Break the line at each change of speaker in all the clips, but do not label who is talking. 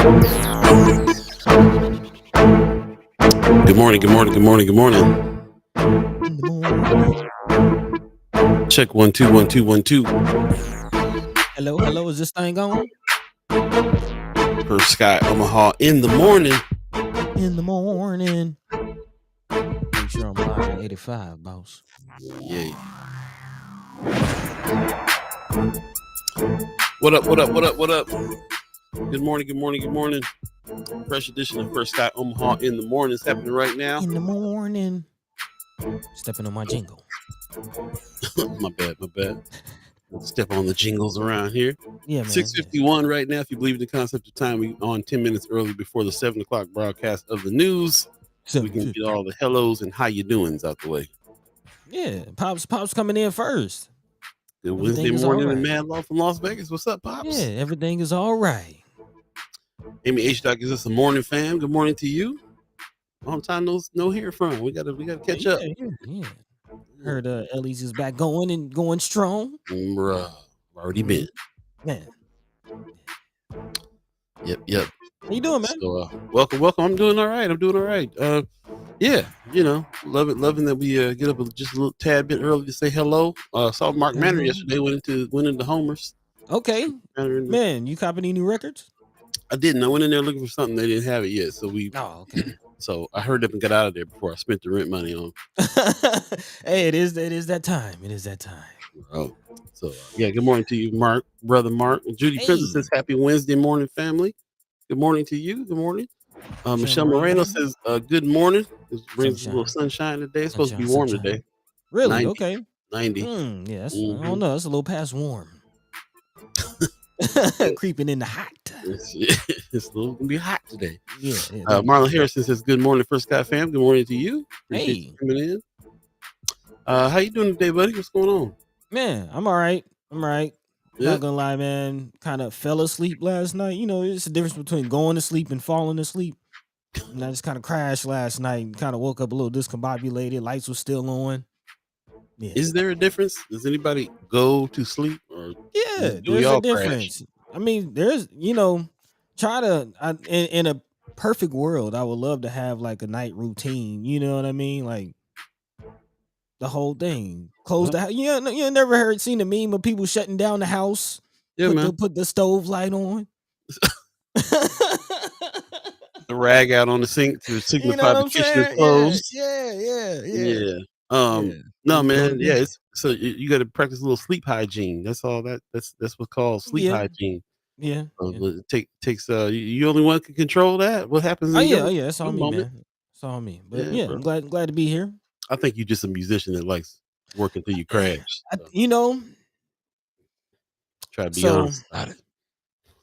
Good morning, good morning, good morning, good morning.
In the morning.
Check 1 2 1 2 1 2.
Hello, hello. Is this thing on?
Per Sky Omaha in the morning.
In the morning. Make sure I'm live on 85, boss.
Yeah. What up, what up, what up, what up? Good morning, good morning, good morning. Fresh edition of First Sky Omaha in the morning is happening right now.
In the morning. Stepping on my jingle.
My bad. Step on the jingles around here.
Yeah, man.
6:51 right now. If you believe in the concept of time, we on 10 minutes early before the 7 o'clock broadcast of the news. We can get all the hellos and how you doings out the way.
Yeah, Pops coming in first.
Good
Everything
Wednesday
is
morning
all
and
right.
Mad Law from Las Vegas. What's up, Pops?
Yeah, everything is all right.
Amy H. Doc is this a morning fam. Good morning to you. Long time no hear from. We gotta catch up.
Yeah. Heard Ellie's is back going strong.
Bruh, already been.
Man.
Yep.
How you doing, man?
So welcome. I'm doing all right. Yeah, loving that we get up just a little tad bit early to say hello. Saw Mark Manor yesterday. Went into Homers.
Okay. Man, you copy any new records?
I didn't. I went in there looking for something. They didn't have it yet. So
Oh, okay.
So I heard them and got out of there before I spent the rent money on.
Hey, it is that time. It is that time.
Oh, so yeah. Good morning to you, Mark, brother Mark. Judy Princess says, "Happy Wednesday morning, family." Good morning to you. Good morning. Michelle Moreno says, "Good morning." It brings a little sunshine today. It's supposed to be warm today.
Really?
90,
Okay.
90.
Yes. I don't know. It's a little past warm. Creeping in the hot.
It's a little gonna be hot today.
Yeah.
Marlon Harrison says, "Good morning, First Sky fam. Good morning to you. Appreciate you coming in. How you doing today, buddy? What's going on?"
Man, I'm all right.
Yeah.
Not gonna lie, man. Kind of fell asleep last night. You know, it's the difference between going to sleep and falling asleep. And I just kind of crashed last night and kind of woke up a little discombobulated. Lights were still on. Yeah.
Is there a difference? Does anybody go to sleep or
Yeah,
do we
there's a
all crash?
difference. I mean, there's in a perfect world, I would love to have like a night routine. You know what I mean? Like the whole thing. Close the house. You never seen a meme of people shutting down the house.
Yeah, man.
Put the stove light on.
The rag out on the sink to signify the kitchen is
saying?
closed.
Yeah.
No, man. Yeah, so you got to practice a little sleep hygiene. That's all. That's what's called sleep hygiene.
Yeah.
It takes you only one can control that. What happens in
Oh yeah, that's on me,
moment.
man. It's on me. But
Yeah,
I'm glad to be here.
I think you're just a musician that likes working till you crash. Try to be honest about it.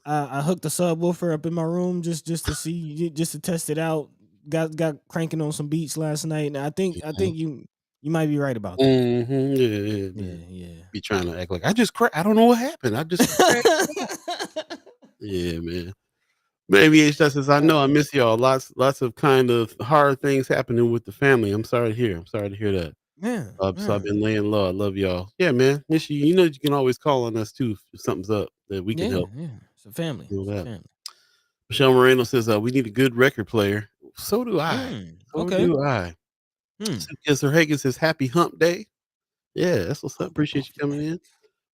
I hooked the subwoofer up in my room just to see, just to test it out. Got cranking on some beats last night, and I think you might be right about that.
Yeah. Be trying to act like I just I don't know what happened. I just yeah, man. Maybe it's just as I know I miss y'all. Lots of kind of hard things happening with the family. I'm sorry to hear. That.
Yeah.
So I've been laying low. I love y'all. Yeah, man. Miss you. You know you can always call on us too if something's up that we can help.
Yeah. It's a family.
Michelle Moreno says we need a good record player. So do I.
Okay.
Sir Hagen says happy hump day. Yeah, that's what's up. Appreciate you coming in.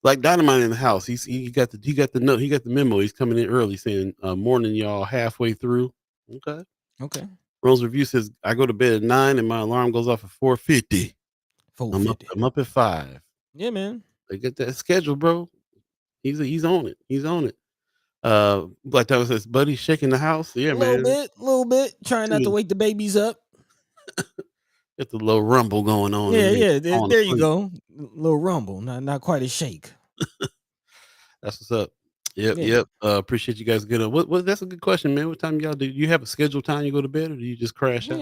Like Dynamite in the house. He got the note. He got the memo. He's coming in early saying morning y'all halfway through.
Okay.
Rose Review says I go to bed at 9 and my alarm goes off at 4:50. I'm up at 5.
Yeah, man.
They get that schedule, bro. He's on it. He's on it. Black Diamond says, buddy shaking the house. Yeah, man.
A little bit. Trying not to wake the babies up.
Get the little rumble going on.
Yeah. There you go. Little rumble. Not quite a shake.
That's what's up. Yep. Appreciate you guys getting up. What that's a good question, man. What time y'all do? You have a scheduled time you go to bed or do you just crash out?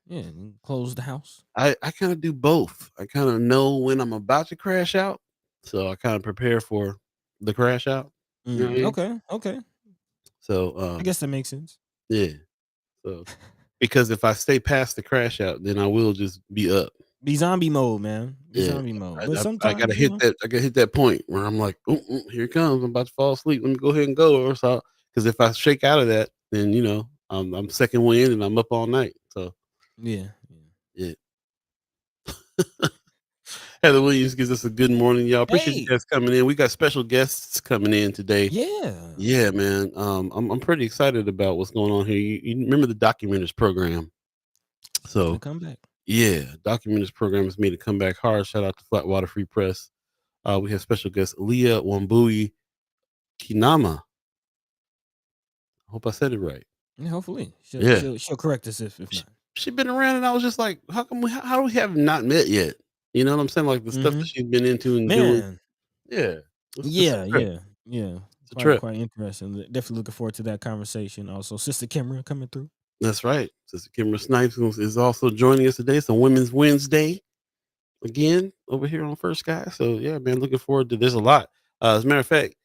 Yeah. Close the house.
I kind of do both. I kind of know when I'm about to crash out. So I kind of prepare for the crash out. You know what I mean?
Okay.
So
I guess that makes sense.
Yeah. So because if I stay past the crash out, then I will just be up.
Be zombie mode, man. Zombie mode. But sometimes
I gotta hit that. I gotta hit that point where I'm like, here it comes. I'm about to fall asleep. Let me go ahead and go. Or so because if I shake out of that, then I'm second wind and I'm up all night. So
Yeah.
yeah. Heather Williams gives us a good morning, y'all. Appreciate you
Hey.
guys coming in. We got special guests coming in today.
Yeah.
Yeah, man. I'm pretty excited about what's going on here. You remember the Documenters program?
Making a
So
comeback.
yeah, Documenters program has made a comeback hard. Shout out to Flatwater Free Press. We have special guest Leah Wambui Keinama. I hope I said it right.
Yeah, hopefully she'll
Yeah,
she'll she'll correct us if
she,
not.
she been around, and I was just like, how come how do we have not met yet? You know what I'm saying? Like the stuff that
Hmm.
she's been into and doing.
Man.
Yeah, it's a
Yeah,
trip.
yeah, yeah.
It's a
Quite
trip.
quite interesting. Definitely looking forward to that conversation. Also, Sister Kimara coming through.
That's right. Sister Kimara Snipes is also joining us today. It's a Women's Wednesday again over here on First Sky. So yeah, man, looking forward to. There's a lot. As a matter of fact,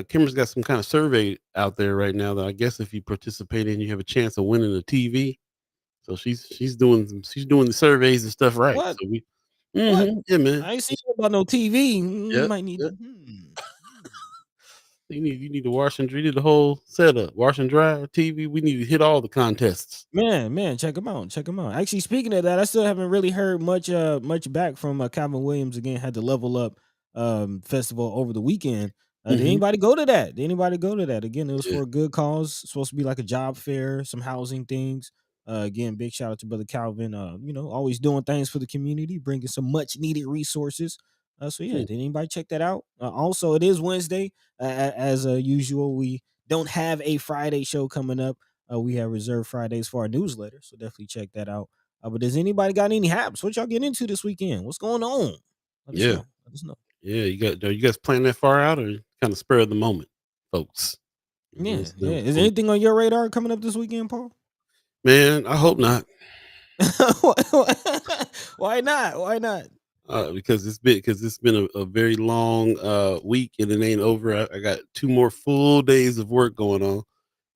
Kimber's got some kind of survey out there right now that I guess if you participate in, you have a chance of winning a TV. So she's doing the surveys and stuff right.
What?
So we,
What?
yeah, man.
I ain't seen about no TV.
Yep,
Might need.
yep. You need to wash and you need the whole setup, wash and dry, TV. We need to hit all the contests.
Man, check them out. Check them out. Actually, speaking of that, I still haven't really heard much back from Calvin Williams. Again, had the Level Up festival over the weekend. Did
Hmm.
anybody go to that? Did anybody go to that? Again, it was
Yeah,
for a good cause. Supposed to be like a job fair, some housing things. Again, big shout out to brother Calvin. Always doing things for the community, bringing some much needed resources. So yeah,
hmm,
did anybody check that out? Also, it is Wednesday, as usual. We don't have a Friday show coming up. We have reserved Fridays for our newsletter, so definitely check that out. But does anybody got any haps? What y'all getting into this weekend? What's going on? Let us
yeah,
know. Let us know.
yeah. Are you guys planning that far out or kind of spur of the moment, folks? Let
Yeah,
us know
yeah.
what's
Is
going on.
anything on your radar coming up this weekend, Paul?
Man, I hope not.
Why not? Why not?
Because it's been a very long week and it ain't over. I got 2 more full days of work going on,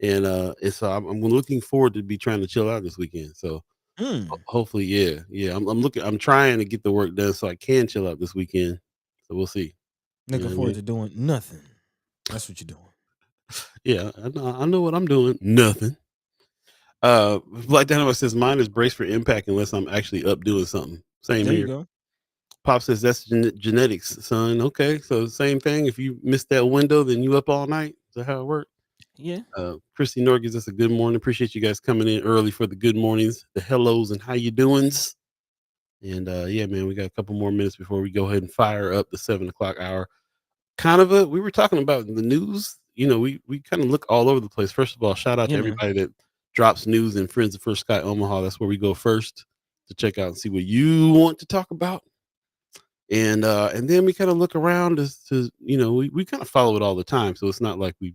and so I'm looking forward to be trying to chill out this weekend. So
Hmm.
hopefully, yeah. I'm trying to get the work done so I can chill out this weekend. So we'll see. You know
Looking
what I
forward
mean?
to doing nothing. That's what you're doing.
Yeah, I know what I'm doing. Nothing. Black Dynamite says mine is brace for impact unless I'm actually up doing something. Same
There you
here.
go.
Pop says that's genetics, son. Okay, so same thing. If you missed that window, then you up all night. Is that how it works?
Yeah.
Christy Nor gives us a good morning. Appreciate you guys coming in early for the good mornings, the hellos, and how you doings. And yeah, man, we got a couple more minutes before we go ahead and fire up the 7 o'clock hour. We were talking about the news. We kind of look all over the place. First of all, shout out
Yeah,
to
man.
everybody that drops news in Friends of First Sky Omaha. That's where we go first to check out and see what you want to talk about. And then we kind of look around as to we kind of follow it all the time, so it's not like we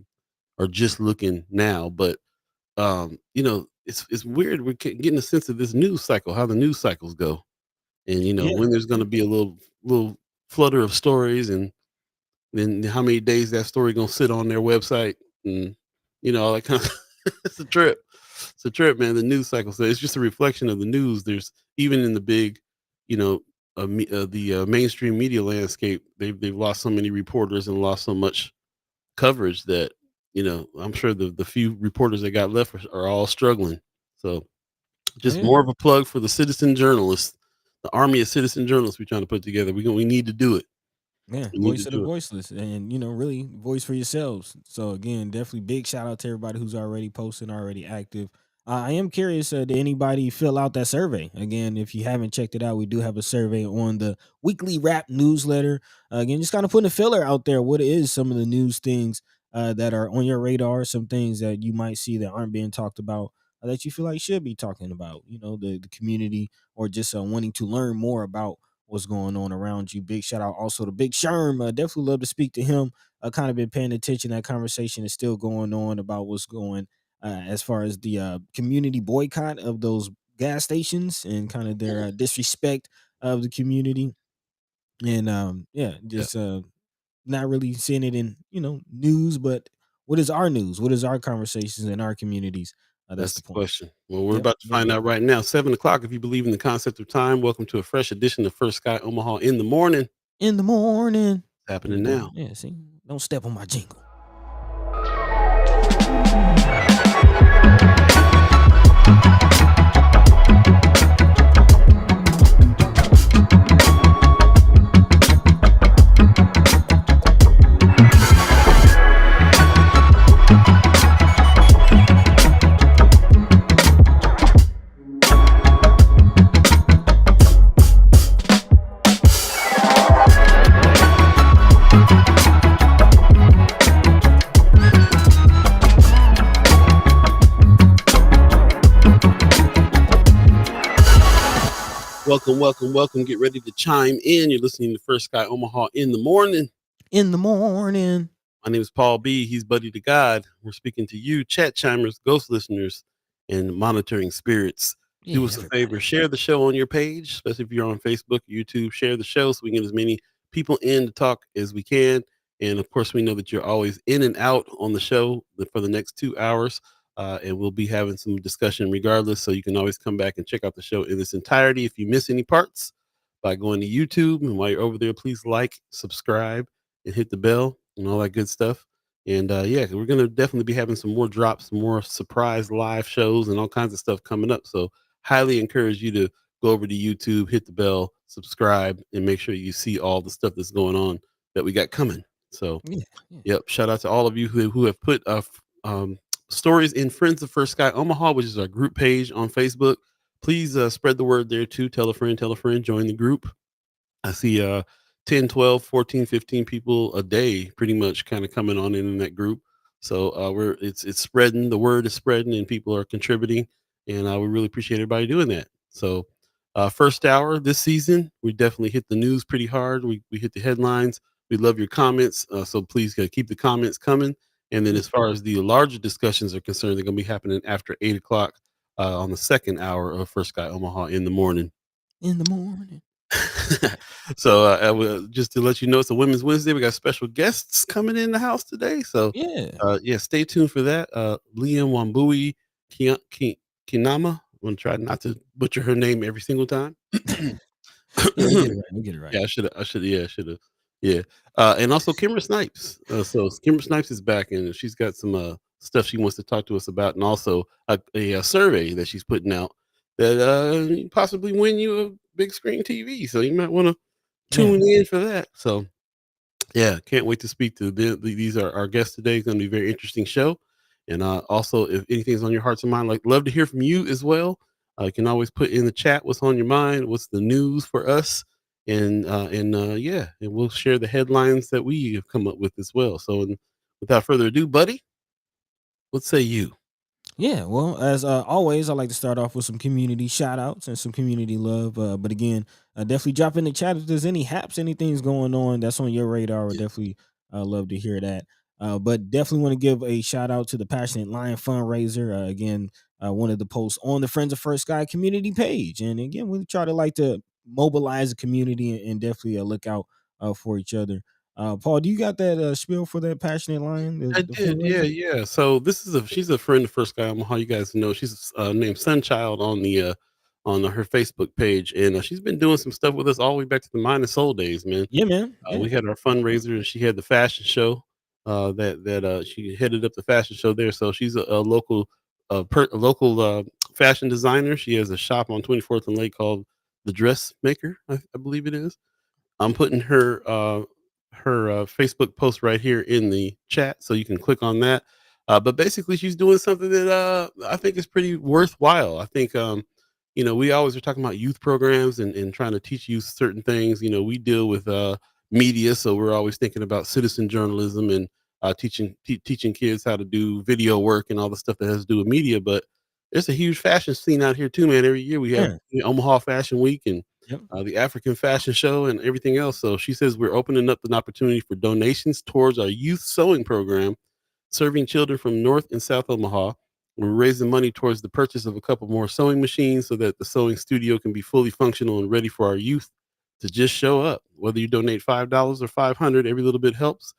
are just looking now, but it's weird. We're getting a sense of this news cycle, how the news cycles go, and
Yeah.
when there's going to be a little flutter of stories, and then how many days that story gonna sit on their website, and all that kind of. It's a trip. It's a trip, man. The news cycle, so it's just a reflection of the news. There's even in the big, you know, the mainstream media landscape, they've lost so many reporters and lost so much coverage that I'm sure the few reporters that got left are all struggling. So
Oh,
just
yeah.
more of a plug for the citizen journalists, the army of citizen journalists we're trying to put together. We need to do it.
Yeah,
We need to
voice of the
do it.
voiceless, and really voice for yourselves. So again, definitely big shout out to everybody who's already posting, already active. I am curious, did anybody fill out that survey? Again, if you haven't checked it out, we do have a survey on the weekly wrap newsletter. Again, just kind of putting a filler out there. What is some of the news things that are on your radar? Some things that you might see that aren't being talked about that you feel like should be talking about. The community, or just wanting to learn more about what's going on around you. Big shout out also to Big Sherm. Definitely love to speak to him. I kind of been paying attention. That conversation is still going on about what's going as far as the community boycott of those gas stations and kind of their
Mhm.
disrespect of the community. And yeah,
Yeah.
just not really seeing it in news, but what is our news? What is our conversations in our communities? That's
That's
the
the
point.
question. Well, we're
Yep,
about to
yep,
find
yep.
out right now. 7 o'clock. If you believe in the concept of time, welcome to a fresh edition of First Sky Omaha in the morning.
In the morning.
It's
There
happening
you go.
now.
Yeah, see, don't step on my jingle.
Welcome, welcome, welcome. Get ready to chime in. You're listening to First Sky Omaha in the morning.
In the morning.
My name is Paul B. He's Buddy to God. We're speaking to you, chat chimers, ghost listeners, and monitoring spirits. Do
Yeah,
us a favor,
everybody.
share the show on your page, especially if you're on Facebook, YouTube. Share the show so we can get as many people in to talk as we can. And of course, we know that you're always in and out on the show for the next 2 hours. And we'll be having some discussion regardless. So you can always come back and check out the show in its entirety if you miss any parts by going to YouTube. And while you're over there, please like, subscribe, and hit the bell and all that good stuff. And yeah, we're gonna definitely be having some more drops, some more surprise live shows, and all kinds of stuff coming up. So highly encourage you to go over to YouTube, hit the bell, subscribe, and make sure you see all the stuff that's going on that we got coming. So,
Yeah, yeah.
yep, shout out to all of you who have put stories in Friends of First Sky Omaha, which is our group page on Facebook. Please spread the word there too. Tell a friend, join the group. I see 10, 12, 14, 15 people a day pretty much kind of coming on in that group. So it's spreading, the word is spreading and people are contributing, and we really appreciate everybody doing that. So first hour this season, we definitely hit the news pretty hard. We hit the headlines. We love your comments. So please keep the comments coming. And then
Yeah.
as far as the larger discussions are concerned, they're going to be happening after 8 o'clock on the second hour of First Sky Omaha in the morning.
In the morning.
So just to let you know, it's a Women's Wednesday. We got special guests coming in the house today. So
Yeah.
yeah, stay tuned for that. Leah Wambui Keinama. I'm gonna try not to butcher her name every single time.
Yeah, we get it right. We get it right.
Yeah, I should have. Yeah. And also Kimara Snipes. So Kimara Snipes is back and she's got some stuff she wants to talk to us about, and also a survey that she's putting out that possibly win you a big screen TV. So you might want to
Yeah.
tune in for that. So yeah, can't wait to speak to them. These are our guests today. It's going to be a very interesting show. And also, if anything's on your hearts and mind, like love to hear from you as well. You can always put in the chat what's on your mind, what's the news for us, and yeah, and we'll share the headlines that we have come up with as well. So, without further ado, buddy, what say you?
Yeah, well, as always, I like to start off with some community shout outs and some community love. But again, definitely drop in the chat if there's any haps, anything's going on that's on your radar. Would
Yeah,
definitely love to hear that. But definitely want to give a shout out to the Passionate Lion fundraiser. Again, one of the posts on the Friends of First Sky community page. And again, we try to like to mobilize the community and definitely look out for each other. Paul, do you got that spiel for that Passionate Lion,
I
the
did. Yeah,
fundraiser?
yeah. So she's a friend of First Guy Omaha. You guys know she's named Sunchild on the on her Facebook page, and she's been doing some stuff with us all the way back to the Mind and Soul days, man.
Yeah, man. Yeah.
We had our fundraiser, and she had the fashion show. That she headed up the fashion show there. So she's a local, a local fashion designer. She has a shop on 24th and Lake called the Dressmaker, I believe it is. I'm putting her Facebook post right here in the chat, so you can click on that. But basically, she's doing something that I think is pretty worthwhile. I think we always are talking about youth programs and trying to teach youth certain things. We deal with media, so we're always thinking about citizen journalism and teaching kids how to do video work and all the stuff that has to do with media. But there's a huge fashion scene out here too, man. Every year we have
Yeah.
Omaha Fashion Week and
Yep.
the African Fashion Show and everything else. So she says we're opening up an opportunity for donations towards our youth sewing program, serving children from North and South Omaha. We're raising money towards the purchase of a couple more sewing machines so that the sewing studio can be fully functional and ready for our youth to just show up. Whether you donate $5 or 500, every little bit helps.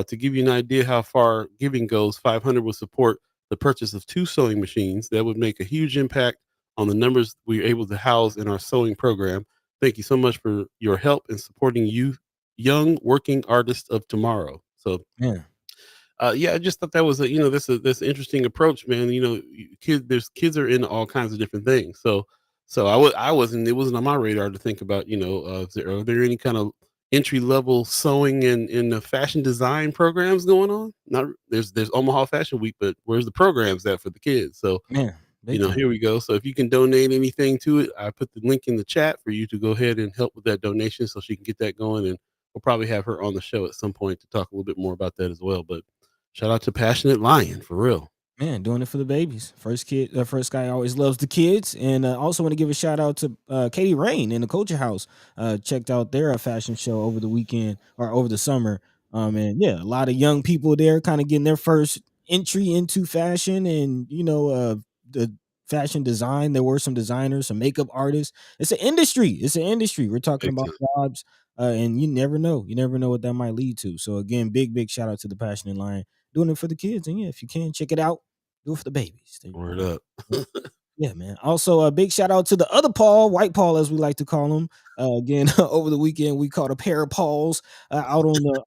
To give you an idea how far giving goes, 500 will support the purchase of 2 sewing machines. That would make a huge impact on the numbers we're able to house in our sewing program. Thank you so much for your help in supporting you, young working artists of tomorrow. So
Yeah.
yeah, I just thought that was this interesting approach, man. Kids are into all kinds of different things. So I wasn't it wasn't on my radar to think about are there any kind of entry level sewing and fashion design programs going on? Not there's Omaha Fashion Week, but where's the programs at for the kids? So
Yeah. Big time.
here we go. So if you can donate anything to it, I put the link in the chat for you to go ahead and help with that donation so she can get that going. And we'll probably have her on the show at some point to talk a little bit more about that as well. But shout out to Passionate Lion for real.
Man, doing it for the babies. First guy always loves the kids. And also want to give a shout out to Katie Rain in the Culture House. Checked out their fashion show over the weekend or over the summer. And yeah, a lot of young people there kind of getting their first entry into fashion and, the fashion design. There were some designers, some makeup artists. It's an industry. It's an industry. We're talking
Big
about
time.
jobs. And you never know. You never know what that might lead to. So again, big shout out to the Passionate Line doing it for the kids. And yeah, if you can check it out, do it for the babies. There you
Word
go.
up.
Yeah, man. Also, a big shout out to the other Paul, White Paul, as we like to call him. Again, over the weekend, we caught a pair of Pauls out on the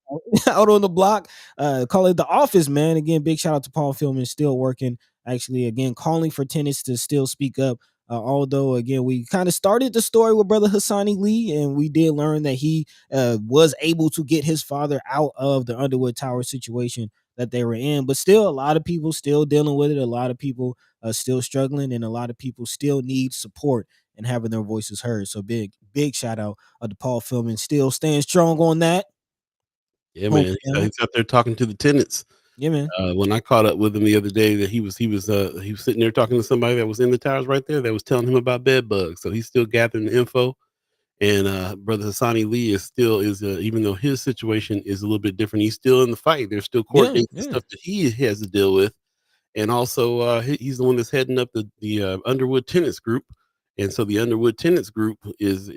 out on the block. Call it the office, man. Again, big shout out to Paul Philman, still working. Actually, again, calling for tenants to still speak up. Although, again, we kind of started the story with Brother Hassani Lee, and we did learn that he was able to get his father out of the Underwood Tower situation that they were in. But still, a lot of people still dealing with it. A lot of people still struggling, and a lot of people still need support and having their voices heard. So big shout out to Paul Philman, still staying strong on that.
Yeah,
Home
man.
channel.
He's out there talking to the tenants.
Yeah, man.
When I caught up with him the other day, that he was sitting there talking to somebody that was in the towers right there that was telling him about bed bugs. So he's still gathering the info. And Brother Hassani Lee even though his situation is a little bit different, he's still in the fight. There's still court
Yeah,
dates and
yeah,
stuff that he has to deal with. And also, he's the one that's heading up the Underwood Tenants Group, and so the Underwood Tenants Group is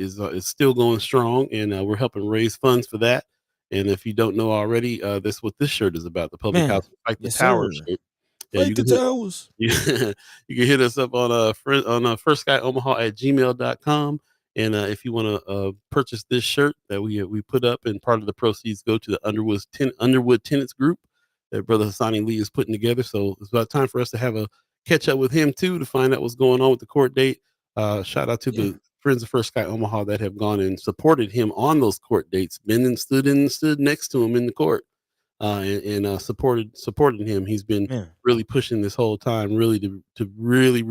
still going strong, and we're helping raise funds for that. And if you don't know already, that's what this shirt is about, the Public
man.
House Fight the
Yes,
Tower
sir.
shirt. Yeah,
Fight the towers.
you, you can hit us up on firstguyomaha at gmail.com. And if you want to purchase this shirt that we put up, and part of the proceeds go to the Underwood Tenants Group that Brother Hassani Lee is putting together. So it's about time for us to have a catch up with him too, to find out what's going on with the court date. Shout out to
Yeah.
the Friends of First Guy Omaha that have gone and supported him on those court dates, been and stood next to him in the court, and supported him. He's been
Man.
really pushing this whole time, really to really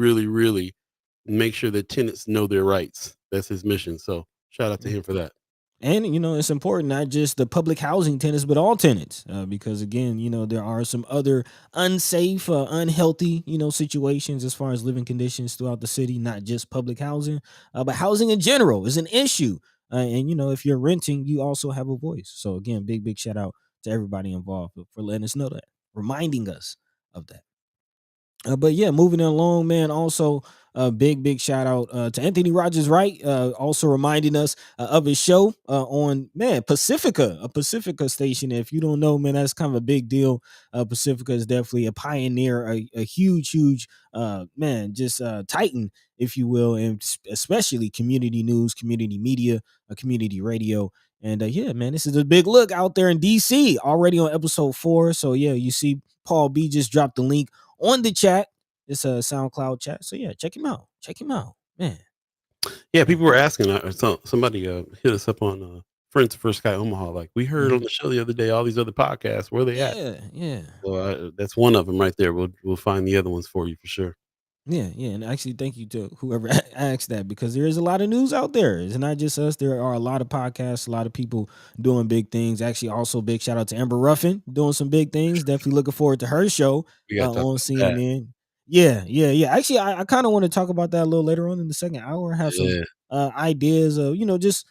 make sure that tenants know their rights. That's his mission. So shout out to
Yeah.
him for that.
And it's important not just the public housing tenants, but all tenants, because again, there are some other unsafe, unhealthy, situations as far as living conditions throughout the city. Not just public housing, but housing in general is an issue. And if you're renting, you also have a voice. So again, big shout out to everybody involved for letting us know that, reminding us of that. But yeah, moving along, man. Also, a big shout out to Anthony Rogers Wright. Also reminding us of his show on Pacifica, a Pacifica station. If you don't know, man, that's kind of a big deal. Pacifica is definitely a pioneer, a huge just titan, if you will, and especially community news, community media, community radio. And yeah, man, this is a big look out there in DC already on episode 4. So yeah, you see Paul B just dropped the link on the chat. It's a SoundCloud chat. So yeah, check him out. Check him out, man.
Yeah,
Yeah.
people were asking. Somebody hit us up on Friends of First Guy Omaha. Like, we heard
Mhm.
on the show the other day, all these other podcasts. Where they at?
Yeah, yeah.
So that's one of them right there. We'll find the other ones for you for sure.
Yeah, and actually, thank you to whoever asked that, because there is a lot of news out there. It's not just us. There are a lot of podcasts, a lot of people doing big things. Actually, also big shout out to Amber Ruffin doing some big things. Definitely looking forward to her show
We got to talk
on
about that.
CNN. Yeah. Actually, I kind of want to talk about that a little later on in the second hour. I have some
Yeah,
ideas of just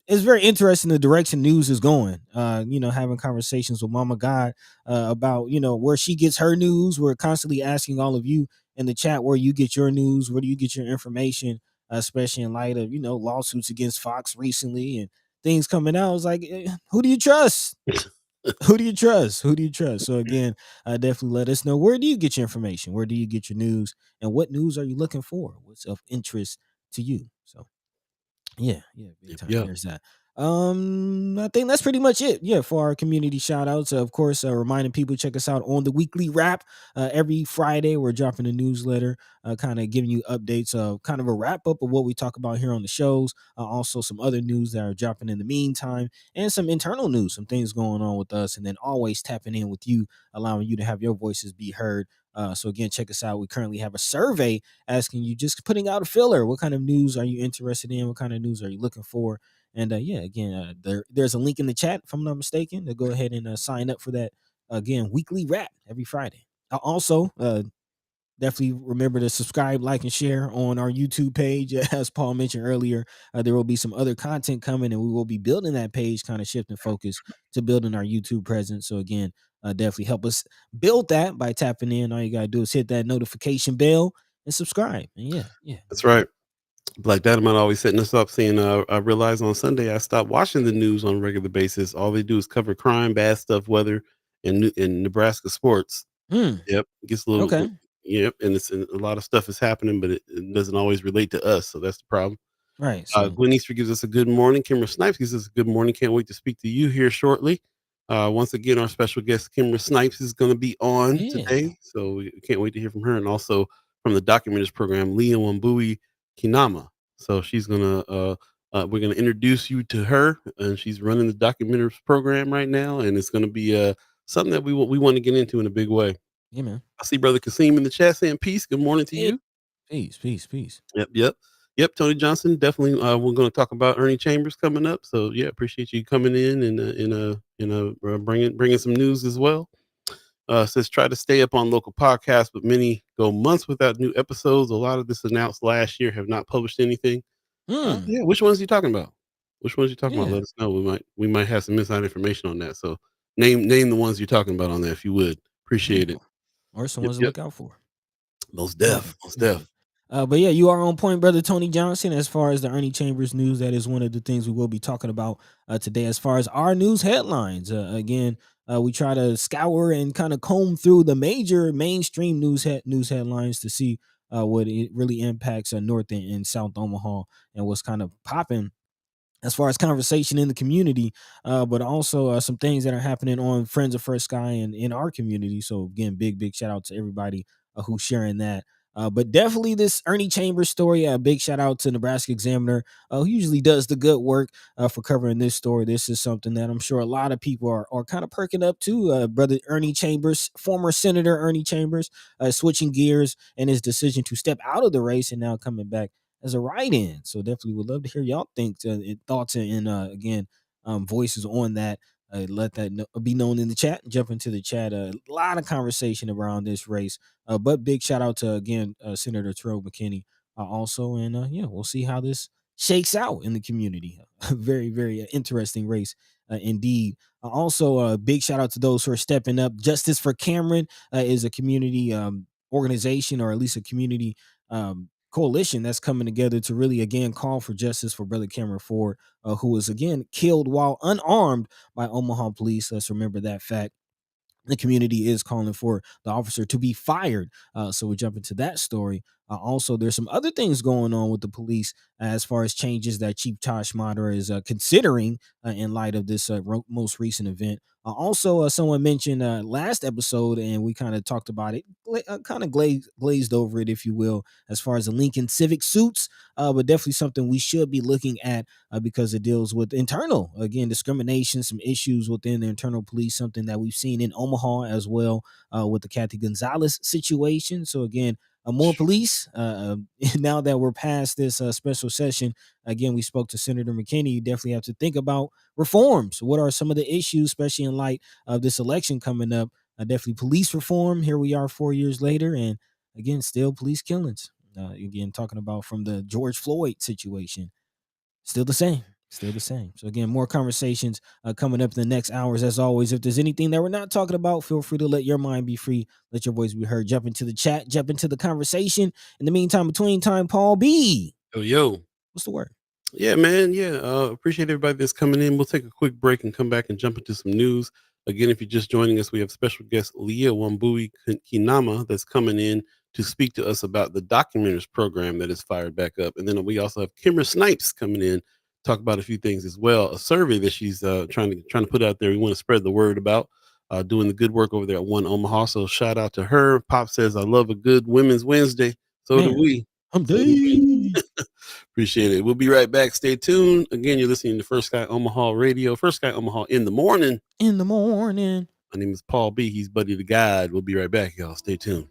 it's very interesting the direction news is going. Having conversations with Mama God about where she gets her news. We're constantly asking all of you in the chat where you get your news, where do you get your information, especially in light of lawsuits against Fox recently and things coming out. It's like, who do you trust? Who do you trust? Who do you trust? So again, definitely let us know, where do you get your information? Where do you get your news? And what news are you looking for? What's of interest to you? So yeah, big
yep,
time.
yep.
There's that. I think that's pretty much it. Yeah, for our community shout outs. Of course, reminding people, check us out on the weekly wrap. Every Friday, we're dropping a newsletter, kind of giving you updates of kind of a wrap up of what we talk about here on the shows. Also, some other news that are dropping in the meantime, and some internal news, some things going on with us, and then always tapping in with you, allowing you to have your voices be heard. So again, check us out. We currently have a survey asking you, just putting out a filler. What kind of news are you interested in? What kind of news are you looking for? And yeah, again, there's a link in the chat, if I'm not mistaken, to go ahead and sign up for that. Again, weekly wrap every Friday. Also, definitely remember to subscribe, like, and share on our YouTube page. As Paul mentioned earlier, there will be some other content coming, and we will be building that page, kind of shifting focus to building our YouTube presence. So again, definitely help us build that by tapping in. All you gotta do is hit that notification bell and subscribe. And yeah.
That's right. Black Dynamite always setting us up, saying, I realized on Sunday I stopped watching the news on a regular basis. All they do is cover crime, bad stuff, weather, and Nebraska sports.
Hmm.
Yep, it gets a little.
Okay.
Yep, and a lot of stuff is happening, but it doesn't always relate to us, so that's the problem.
Right. So
Gwen Easter gives us a good morning. Kimara Snipes gives us a good morning. Can't wait to speak to you here shortly. Once again, our special guest, Kimara Snipes, is going to be on
yeah.
today, so we can't wait to hear from her, and also from the Documenters program, Leah Wambui Keinama. So she's gonna we're gonna introduce you to her, and she's running the Documenters program right now, and it's gonna be something that we want to get into in a big way.
Yeah, man.
I see Brother Kasim in the chat saying peace. Good morning to
Hey,
you.
peace.
Yep. Tony Johnson, definitely. We're going to talk about Ernie Chambers coming up. So yeah, appreciate you coming in and bringing some news as well. Says try to stay up on local podcasts, but many go months without new episodes. A lot of this announced last year have not published anything.
Hmm.
Yeah, which ones are you talking about? Which ones you talking about?
Yeah.
Let us know. We might have some inside information on that. So name the ones you're talking about on there if you would.
Yeah.
Appreciate it.
Or some
Yep,
ones to
yep.
look out for.
Most
Definitely.
deaf. Most deaf.
But yeah, you are on point, brother Tony Johnson. As far as the Ernie Chambers news, that is one of the things we will be talking about today. As far as our news headlines, again, we try to scour and kind of comb through the major mainstream news headlines to see what it really impacts North and South Omaha and what's kind of popping as far as conversation in the community, but also some things that are happening on Friends of First Sky and in our community. So again, big shout out to everybody who's sharing that. But definitely this Ernie Chambers story. A big shout out to Nebraska Examiner, who usually does the good work for covering this story. This is something that I'm sure a lot of people are kind of perking up to. Brother Ernie Chambers, former Senator Ernie Chambers, switching gears and his decision to step out of the race and now coming back as a write-in. So definitely would love to hear y'all thoughts and again voices on that. Let that be known in the chat. Jump into the chat. A lot of conversation around this race. But big shout out to again Senator Terrell McKinney also, and yeah, we'll see how this shakes out in the community. Very interesting race indeed. Also, a big shout out to those who are stepping up. Justice for Cameron is a community organization, or at least a community coalition that's coming together to really again call for justice for brother Cameron Ford, who was again killed while unarmed by Omaha police. Let's remember that fact. The community is calling for the officer to be fired. So we jump into that story. Also, there's some other things going on with the police as far as changes that Chief Tosh Mater is considering in light of this most recent event. Also, someone mentioned last episode, and we kind of talked about it, kind of glazed over it, if you will, as far as the Lincoln Civic suits, but definitely something we should be looking at because it deals with internal, again, discrimination, some issues within the internal police, something that we've seen in Omaha as well with the Kathy Gonzalez situation. So again, more police. Now that we're past this special session, again, we spoke to Senator McKinney. You definitely have to think about reforms. What are some of the issues, especially in light of this election coming up? Definitely police reform. Here we are 4 years later, and again, still police killings. Again, talking about from the George Floyd situation. Still the same. So again, more conversations coming up in the next hours. As always, if there's anything that we're not talking about, feel free to let your mind be free. Let your voice be heard. Jump into the chat. Jump into the conversation. In the meantime, between time, Paul B.
Yo.
What's the word?
Yeah, man. Yeah. Appreciate everybody that's coming in. We'll take a quick break and come back and jump into some news. Again, if you're just joining us, we have special guest Leah Wambui Keinama that's coming in to speak to us about the Documenters program that is fired back up. And then we also have Kimara Snipes coming in, talk about a few things as well. A survey that she's trying to put out there. We want to spread the word about doing the good work over there at One Omaha. So shout out to her. Pop says, I love a good Women's Wednesday. So do
Man,
we.
I'm
So do we.
dead.
Appreciate it. We'll be right back. Stay tuned. Again, you're listening to First Sky Omaha Radio. First Sky Omaha in the morning.
In the morning.
My name is Paul B. He's Buddy the Guide. We'll be right back, y'all. Stay tuned.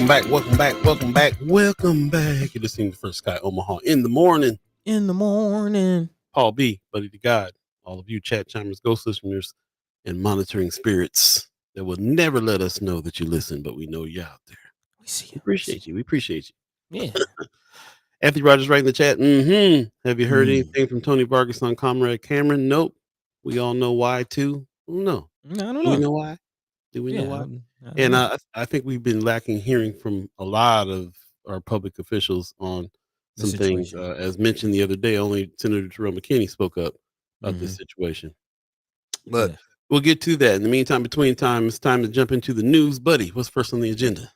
Welcome back. Welcome back. You're listening to First Sky Omaha in the morning. Paul B, buddy to God. All of you chat chimers, ghost listeners, and monitoring spirits that will never let us know that you listen, but we know you're out there.
We see
We
you.
appreciate you. We appreciate you.
Yeah.
Anthony Rogers right in the chat. Have you heard anything from Tony Vargas on Comrade Cameron? Nope. We all know why too. No.
I don't
Do we
know.
know why? Do we know
Yeah,
why?
I don't
And
know.
I think we've been lacking hearing from a lot of our public officials on
The
some things.
situation.
As mentioned the other day, only Senator Terrell McKinney spoke up about this situation. But
Yeah.
we'll get to that. In the meantime, between time, it's time to jump into the news. Buddy, what's first on the agenda?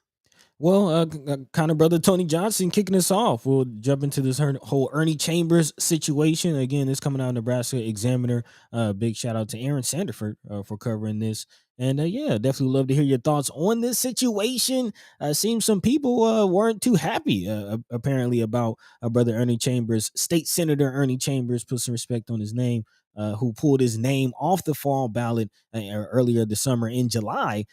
Well, kind of brother Tony Johnson kicking us off. We'll jump into this whole Ernie Chambers situation. Again, it's coming out of Nebraska Examiner. Big shout out to Aaron Sanderford for covering this. And yeah, definitely love to hear your thoughts on this situation. Seems some people weren't too happy, apparently, about brother Ernie Chambers, State Senator Ernie Chambers, put some respect on his name, who pulled his name off the fall ballot earlier this summer in July,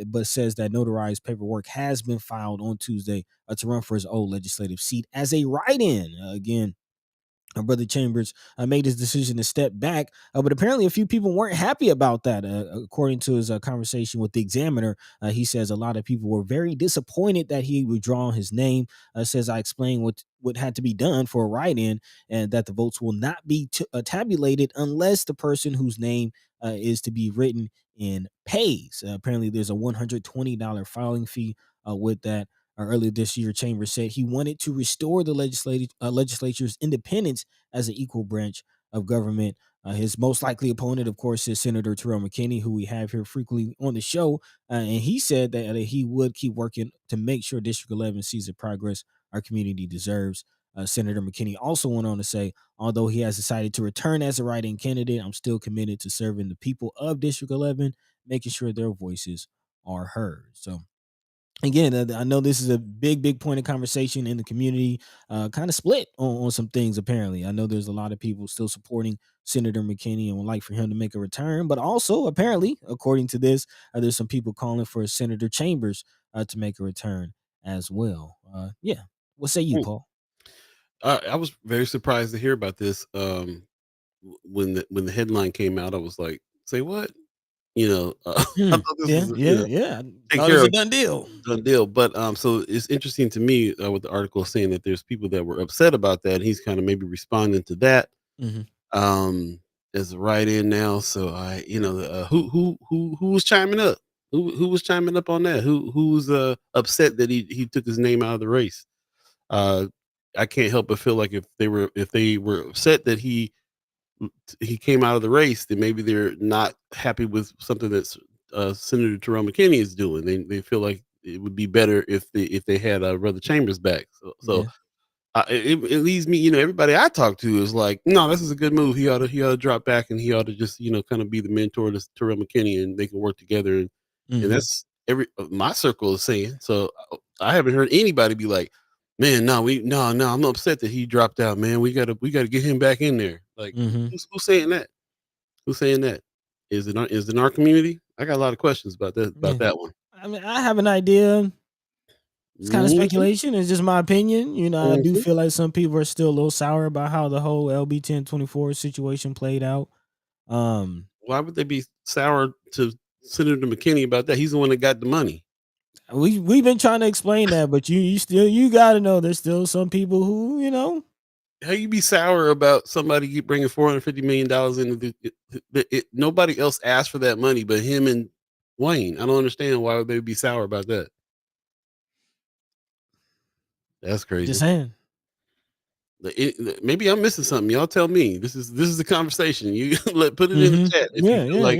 but says that notarized paperwork has been filed on Tuesday to run for his old legislative seat as a write-in. Again, brother Chambers made his decision to step back, but apparently a few people weren't happy about that. According to his conversation with the Examiner, he says a lot of people were very disappointed that he withdrawn his name. Says I explained what had to be done for a write-in, and that the votes will not be tabulated unless the person whose name is to be written in pays. Apparently, there's a $120 filing fee with that. Earlier this year, Chambers said he wanted to restore the legislature's independence as an equal branch of government. His most likely opponent, of course, is Senator Terrell McKinney, who we have here frequently on the show. And he said that he would keep working to make sure District 11 sees the progress our community deserves. Senator McKinney also went on to say, although he has decided to return as a write-in candidate, I'm still committed to serving the people of District 11, making sure their voices are heard. So, again, I know this is a big point of conversation in the community, kind of split on some things. Apparently, I know there's a lot of people still supporting Senator McKinney and would like for him to make a return, but also apparently, according to this, there's some people calling for Senator Chambers to make a return as well. Yeah, what say you, Paul?
I was very surprised to hear about this. When the headline came out, I was like, "Say what?" I thought this was
Yeah.
take
Thought it
care
was a
of
done deal.
done deal. But so it's interesting to me with the article saying that there's people that were upset about that. And he's kind of maybe responding to that
Mm-hmm.
um as a write-in now. So who was chiming up? Who was chiming up on that? Who was upset that he took his name out of the race? Uh, I can't help but feel like if they were upset that he came out of the race, then maybe they're not happy with something that Senator Terrell McKinney is doing. They feel like it would be better if they had Brother Chambers back. So
Yeah.
it leads me, everybody I talk to is like, no, this is a good move. He ought to drop back, and he ought to just kind of be the mentor to Terrell McKinney, and they can work together. And
Mm-hmm.
that's every my circle is saying. So I haven't heard anybody be like, man, no, I'm upset that he dropped out, man. We gotta get him back in there. Like,
Mm-hmm.
who's saying that? Who's saying that? Is it in our community? I got a lot of questions about that
Yeah.
one.
I mean, I have an idea. It's kind of
Mhm,
speculation. It's just my opinion. I do
mhm.
feel like some people are still a little sour about how the whole LB 1024 situation played out. Um,
Why would they be sour to Senator McKinney about that? He's the one that got the money.
we've been trying to explain that, but you got to know there's still some people who.
How you be sour about somebody bringing $450 million into nobody else asked for that money but him and Wayne. I don't understand why would they be sour about that. That's
Just
crazy.
saying.
Maybe I'm missing something. Y'all tell me. This is the conversation. You put it in the
Mm-hmm.
chat if you
Yeah,
feel
yeah,
like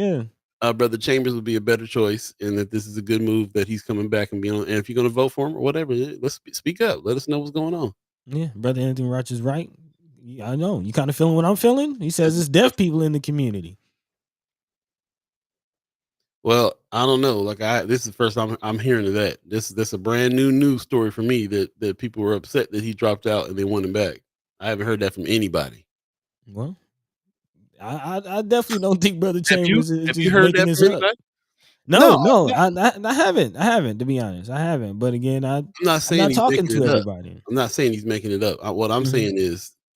yeah,
Brother Chambers would be a better choice, and that this is a good move that he's coming back and being on. And if you're going to vote for him or whatever, let's speak up. Let us know what's going on.
yeah. Brother Anthony Roach is right. I know you kind of feeling what I'm feeling. He says it's deaf people in the community.
Well, I don't know. Like this is the first time I'm hearing of that. This a brand new news story for me that people were upset that he dropped out and they want him back. I haven't heard that from anybody.
Well, I definitely don't think Brother
Have you
Chambers is
have you
just
heard
making
that
this
from
up.
anybody?
No,
No,
no, I haven't. I haven't, to be honest. I haven't. But again,
I'm not
I'm
saying
not
he's
talking
making
to
it up.
everybody.
I'm not saying he's making it up. What I'm
Mhm.
saying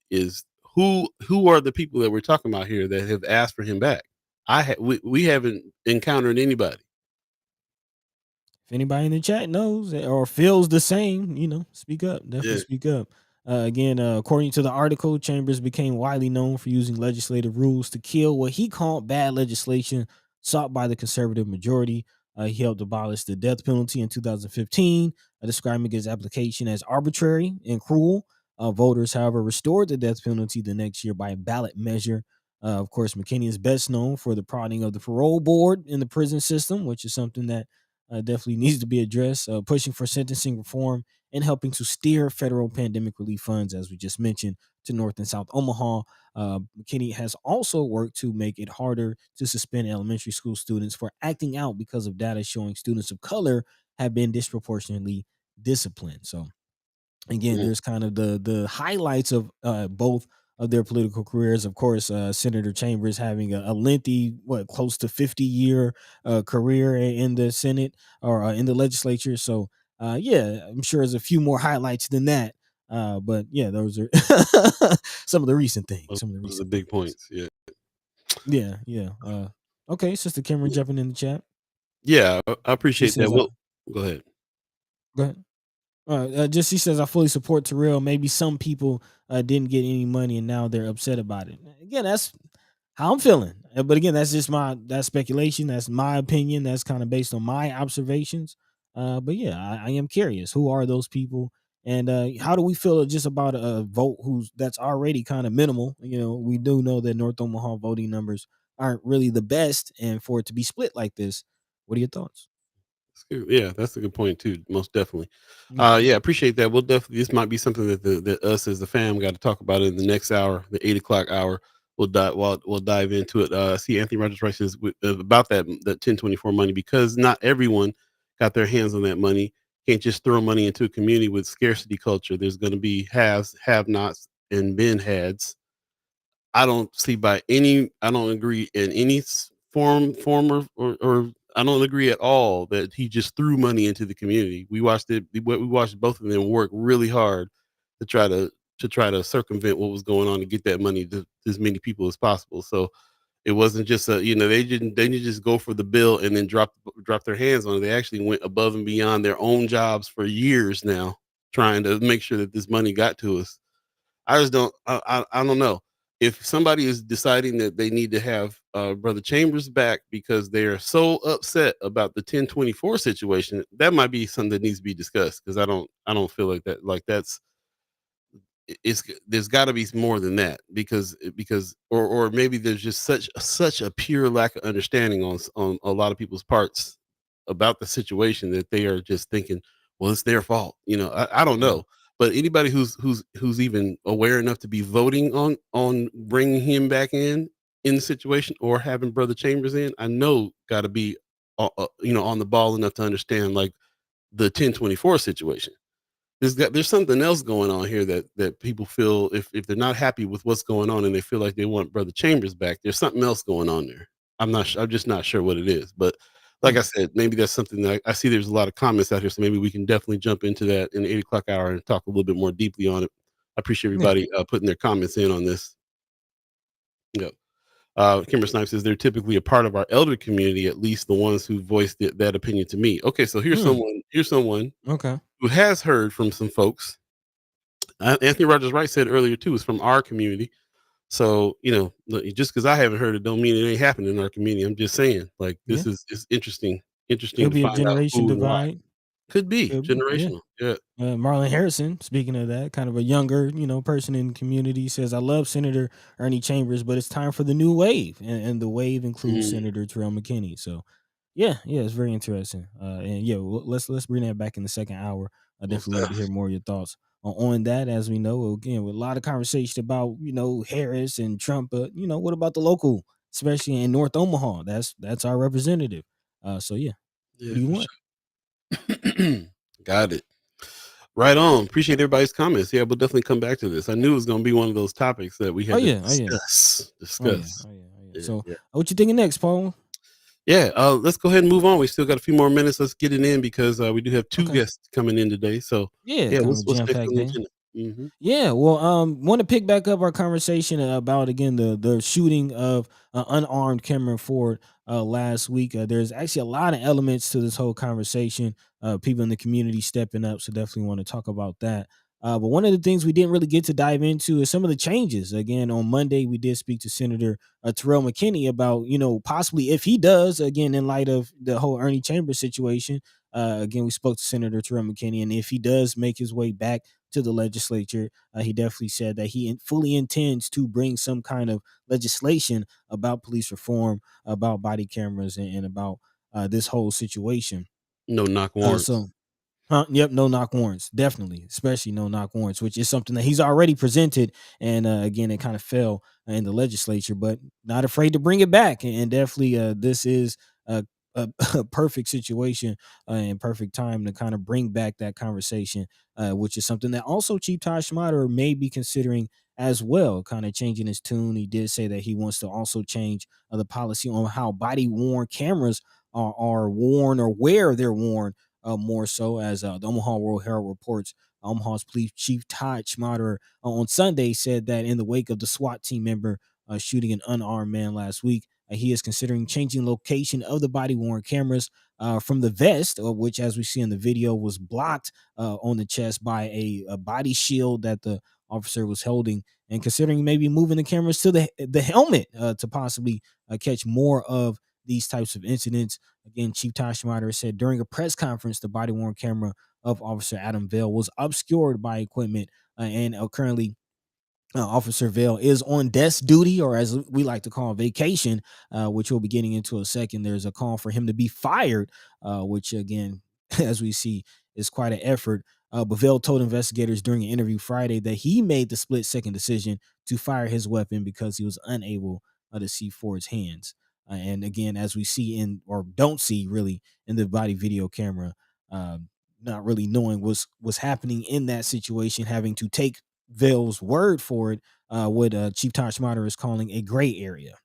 is who are the people that we're talking about here that have asked for him back? We haven't encountered anybody.
If anybody in the chat knows or feels the same, speak up. Definitely
Yeah.
speak up. Again, according to the article, Chambers became widely known for using legislative rules to kill what he called bad legislation sought by the conservative majority. He helped abolish the death penalty in 2015, describing his application as arbitrary and cruel. Voters, however, restored the death penalty the next year by ballot measure. Of course, McKinney is best known for the prodding of the parole board in the prison system, which is something that definitely needs to be addressed, pushing for sentencing reform and helping to steer federal pandemic relief funds, as we just mentioned, to North and South Omaha. McKinney has also worked to make it harder to suspend elementary school students for acting out because of data showing students of color have been disproportionately disciplined. So again,
Mm.
there's kind of the highlights of both of their political careers. Of course, Senator Chambers having a lengthy, close to 50-year career in the Senate or in the legislature. So, yeah, I'm sure there's a few more highlights than that. But yeah, those are some of the recent things.
Those
Some of the
are the
recent
big
things.
points. Yeah.
Yeah, yeah. Okay, Sister Cameron
Yeah.
jumping in the chat.
Yeah, I
She
appreciate that.
says,
Well, go ahead.
"Go ahead." Just she says, I fully support Terrell. Maybe some people didn't get any money and now they're upset about it. Again, that's how I'm feeling. But again, that's just that's speculation. That's my opinion. That's kind of based on my observations. But yeah, I am curious. Who are those people? And how do we feel just about a vote that's already kind of minimal? We do know that North Omaha voting numbers aren't really the best, and for it to be split like this, what are your thoughts?
Yeah, that's a good point too. Most definitely.
Yeah,
Yeah, appreciate that. We'll definitely. This might be something that us as the fam got to talk about in the next hour, the 8 o'clock hour. We'll dive into it. See, Anthony Rogers Rice says about that 1024 money because not everyone got their hands on that money. Can't just throw money into a community with scarcity culture. There's going to be haves, have-nots, and been hads. I don't agree in any form or I don't agree at all that he just threw money into the community. We watched both of them work really hard to try to circumvent what was going on to get that money to as many people as possible. So it wasn't just they didn't just go for the bill and then drop their hands on it. They actually went above and beyond their own jobs for years now, trying to make sure that this money got to us. I just don't. I don't know if somebody is deciding that they need to have Brother Chambers back because they are so upset about the 1024 situation. That might be something that needs to be discussed because I don't feel like that. Like it's there's got to be more than that because or maybe there's just such a pure lack of understanding on a lot of people's parts about the situation that they are just thinking, well, it's their fault. I don't
yeah,
know, but anybody who's even aware enough to be voting on bringing him back in the situation or having Brother Chambers in, I know got to be on the ball enough to understand like the 1024 situation. There's something else going on here that people feel if they're not happy with what's going on and they feel like they want Brother Chambers back, there's something else going on there. I'm just not sure what it is. But like
yeah,
I said, maybe that's something that I see there's a lot of comments out here. So maybe we can definitely jump into that in the 8 o'clock hour and talk a little bit more deeply on it. I appreciate
yeah.
everybody putting their comments in on this. Yeah. Kimber Snipes says they're typically a part of our elder community, at least the ones who voiced that opinion to me. Okay, so
Hmm.
here's someone
Okay.
who has heard from some folks. Anthony Rogers Wright said earlier too is from our community. So just because I haven't heard it, don't mean it ain't happening in our community. I'm just saying, like
Yeah.
is interesting
Could
to
be a
find out
generation
who and why.
divide.
Could be
Could be. Yeah.
generational. Yeah.
Marlon Harrison, speaking of that, kind of a younger, person in the community, says, I love Senator Ernie Chambers, but it's time for the new wave. And the wave includes
Mm,
Senator Terrell McKinney. So yeah, yeah, it's very interesting. And yeah, let's bring that back in the second hour. I
most
definitely love to hear more of your thoughts on that. As we know, again, with a lot of conversation about, Harris and Trump, but what about the local, especially in North Omaha? That's our representative. So yeah, what
yeah,
do you
for
want?
sure. Got it. Right on. Appreciate everybody's comments. Yeah, we'll definitely come back to this. I knew it was going to be one of those topics that we
Oh
had to
yeah, oh yeah. Oh yeah,
Discuss.
oh yeah, oh yeah.
Yeah,
So,
yeah.
what you thinking next, Paul?
Yeah, let's go ahead and move on. We still got a few more minutes. Let's get it in because we do have two
Okay.
guests coming in today. So
Yeah,
yeah,
kind of a
what's
jam
next
packed
on the
day.
agenda? Hmm.
Yeah, well, want to pick back up our conversation about again the shooting of unarmed Cameron Ford last week. There's actually a lot of elements to this whole conversation. People in the community stepping up, so definitely want to talk about that. But one of the things we didn't really get to dive into is some of the changes. Again, on Monday we did speak to Senator Terrell McKinney about possibly if he does again in light of the whole Ernie Chambers situation. Again, we spoke to Senator Terrell McKinney, and if he does make his way back to the legislature, he definitely said that he fully intends to bring some kind of legislation about police reform, about body cameras, and about this whole situation.
No knock warrants.
So Yep, no knock warrants, definitely, especially no knock warrants, which is something that he's already presented, and again, it kind of fell in the legislature, but not afraid to bring it back, and definitely, this is a, a perfect situation and perfect time to kind of bring back that conversation, which is something that also Chief Tosh Schmaderer may be considering as well, kind of changing his tune. He did say that he wants to also change the policy on how body worn cameras are worn or where they're worn, more so as the Omaha World Herald reports. Omaha's police chief Todd Schmaderer on Sunday said that in the wake of the SWAT team member shooting an unarmed man last week, he is considering changing location of the body worn cameras from the vest, which, as we see in the video, was blocked on the chest by a body shield that the officer was holding, and considering maybe moving the cameras to the helmet to possibly catch more of these types of incidents. Again, Chief Tosh Schmaderer said during a press conference, the body worn camera of Officer Adam Vale was obscured by equipment, and currently Officer Vale is on desk duty, or as we like to call vacation, which we'll be getting into a second. There's a call for him to be fired, which again, as we see, is quite an effort. But Vale told investigators during an interview Friday that he made the split second decision to fire his weapon because he was unable to see Ford's hands. And again, as we see in, or don't see really in the body video camera, uh, not really knowing what's happening in that situation, having to take Vale's word for it, what Chief Todd Schmaderer is calling a gray area.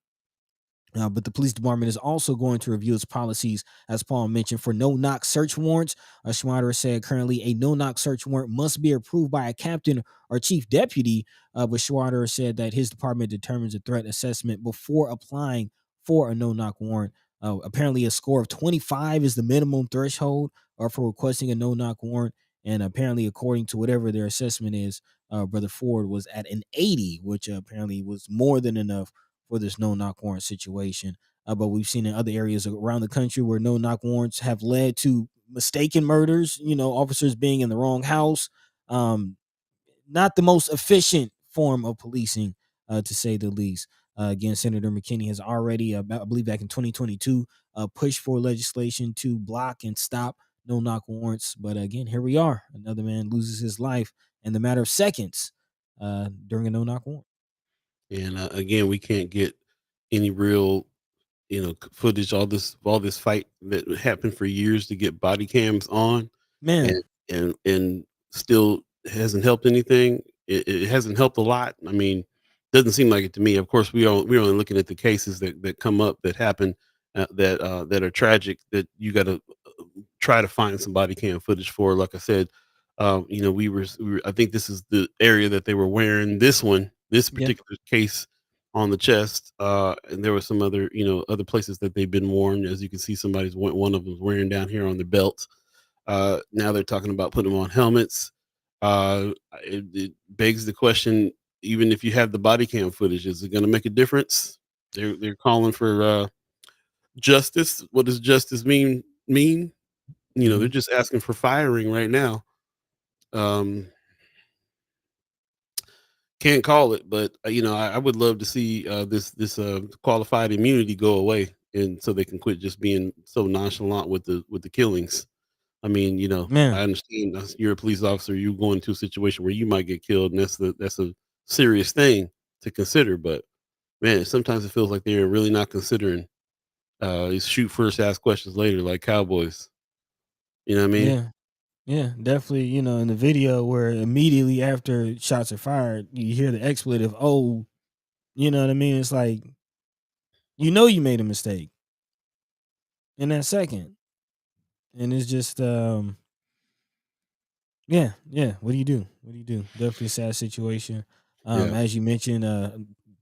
But the police department is also going to review its policies, as Paul mentioned, for no-knock search warrants. Schmaderer said currently a no-knock search warrant must be approved by a captain or chief deputy. But Schmaderer said that his department determines a threat assessment before applying for a no-knock warrant. Apparently, a score of 25 is the minimum threshold for requesting a no-knock warrant. And apparently, according to whatever their assessment is, Brother Ford was at an 80, which apparently was more than enough for this no knock warrant situation. But we've seen in other areas around the country where no knock warrants have led to mistaken murders, officers being in the wrong house. Um, Not the most efficient form of policing, to say the least. Again, Senator McKinney has already, I believe back in 2022, pushed for legislation to block and stop no knock warrants. But again, here we are. Another man loses his life in the matter of seconds during a no knock warrant.
And again, we can't get any real, footage. All this fight that happened for years to get body cams on, and
Man,
and still hasn't helped anything. It hasn't helped a lot. I mean, doesn't seem like it to me. Of course, we're only looking at the cases that come up that happen, that are tragic, that you got to try to find some body cam footage for. Like I said, I think this is the area that they were wearing this
yeah.
particular case on the chest, and there were some other, other places that they've been worn. As you can see, one of them's wearing down here on the belt. Now they're talking about putting them on helmets. It begs the question: even if you have the body cam footage, is it going to make a difference? They're calling for justice. What does justice mean? They're
Mhm.
just asking for firing right now. Um, can't call it, but I would love to see this qualified immunity go away, and so they can quit just being so nonchalant with the killings. I mean, I
Man,
understand you're a police officer, you go into a situation where you might get killed, and that's a serious thing to consider. But man, sometimes it feels like they're really not considering. It's shoot first, ask questions later, like cowboys. You know what I mean?
yeah, yeah, definitely. In the video where immediately after shots are fired, you hear the expletive, "Oh," you know what I mean? It's like you made a mistake. in that second. And it's just yeah, yeah. What do you do? What do you do? Definitely a sad situation.
Yeah.
As you mentioned,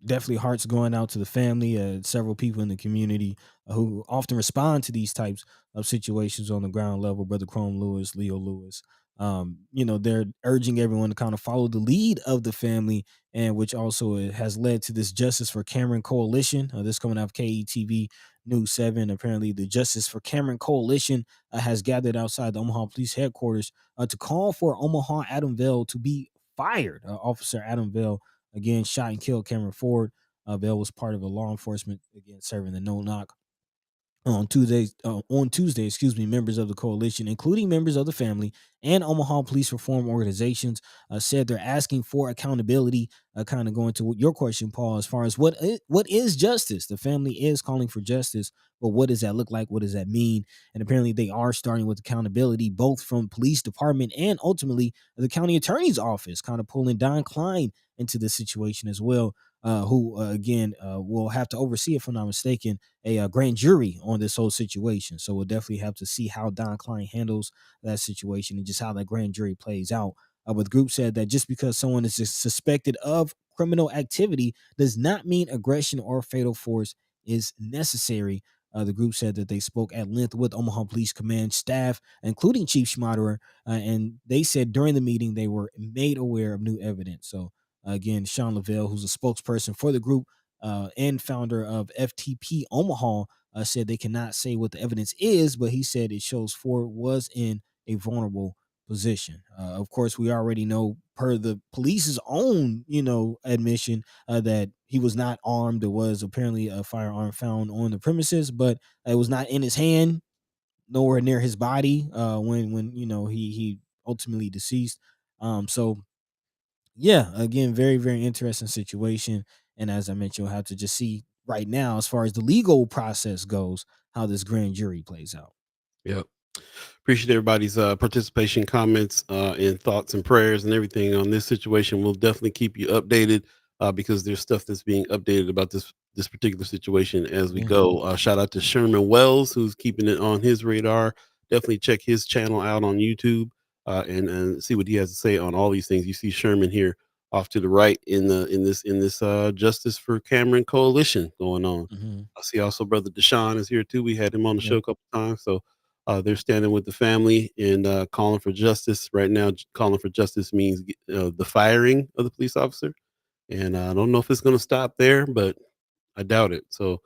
definitely hearts going out to the family. Several people in the community who often respond to these types of situations on the ground level. Brother Chrome Lewis, Leo Lewis. They're urging everyone to kind of follow the lead of the family, and which also has led to this Justice for Cameron coalition. This coming out of KETV News 7. Apparently, the Justice for Cameron coalition has gathered outside the Omaha Police headquarters to call for Omaha Adam Vale to be fired. Officer Adam Vale again shot and killed Cameron Ford. Vale was part of a law enforcement again serving the no knock on Tuesday, members of the coalition, including members of the family and Omaha police reform organizations, said they're asking for accountability. Kind of going to your question, Paul, as far as what is justice. The family is calling for justice, but what does that look like? What does that mean? And apparently, they are starting with accountability, both from police department and ultimately the county attorney's office, kind of pulling Don Klein into the situation as well. Who again will have to oversee, if I'm not mistaken, a grand jury on this whole situation. So we'll definitely have to see how Don Klein handles that situation and just how that grand jury plays out. But the group said that just because someone is suspected of criminal activity does not mean aggression or fatal force is necessary. The group said that they spoke at length with Omaha Police Command staff, including Chief Schmaderer, and they said during the meeting they were made aware of new evidence. So again, Sean Lavelle, who's a spokesperson for the group, and founder of FTP Omaha, said they cannot say what the evidence is, but he said it shows Ford was in a vulnerable position. Of course, we already know, per the police's own, admission, that he was not armed. There was apparently a firearm found on the premises, but it was not in his hand, nowhere near his body when he ultimately deceased. So yeah, again, very, very interesting situation. And as I mentioned, we'll have to just see right now, as far as the legal process goes, how this grand jury plays out.
Yep. Appreciate everybody's participation, comments, and thoughts and prayers and everything on this situation. We'll definitely keep you updated because there's stuff that's being updated about this particular situation as we
Yeah.
go. Shout out to Sherman Wells, who's keeping it on his radar. Definitely check his channel out on YouTube and see what he has to say on all these things. You see Sherman here off to the right in this Justice for Cameron coalition going on.
Mm-hmm.
I see also Brother Deshaun is here too. We had him on the show
Yep.
a couple times, so they're standing with the family and calling for justice right now. Calling for justice means the firing of the police officer, and I don't know if it's going to stop there, but I doubt it. So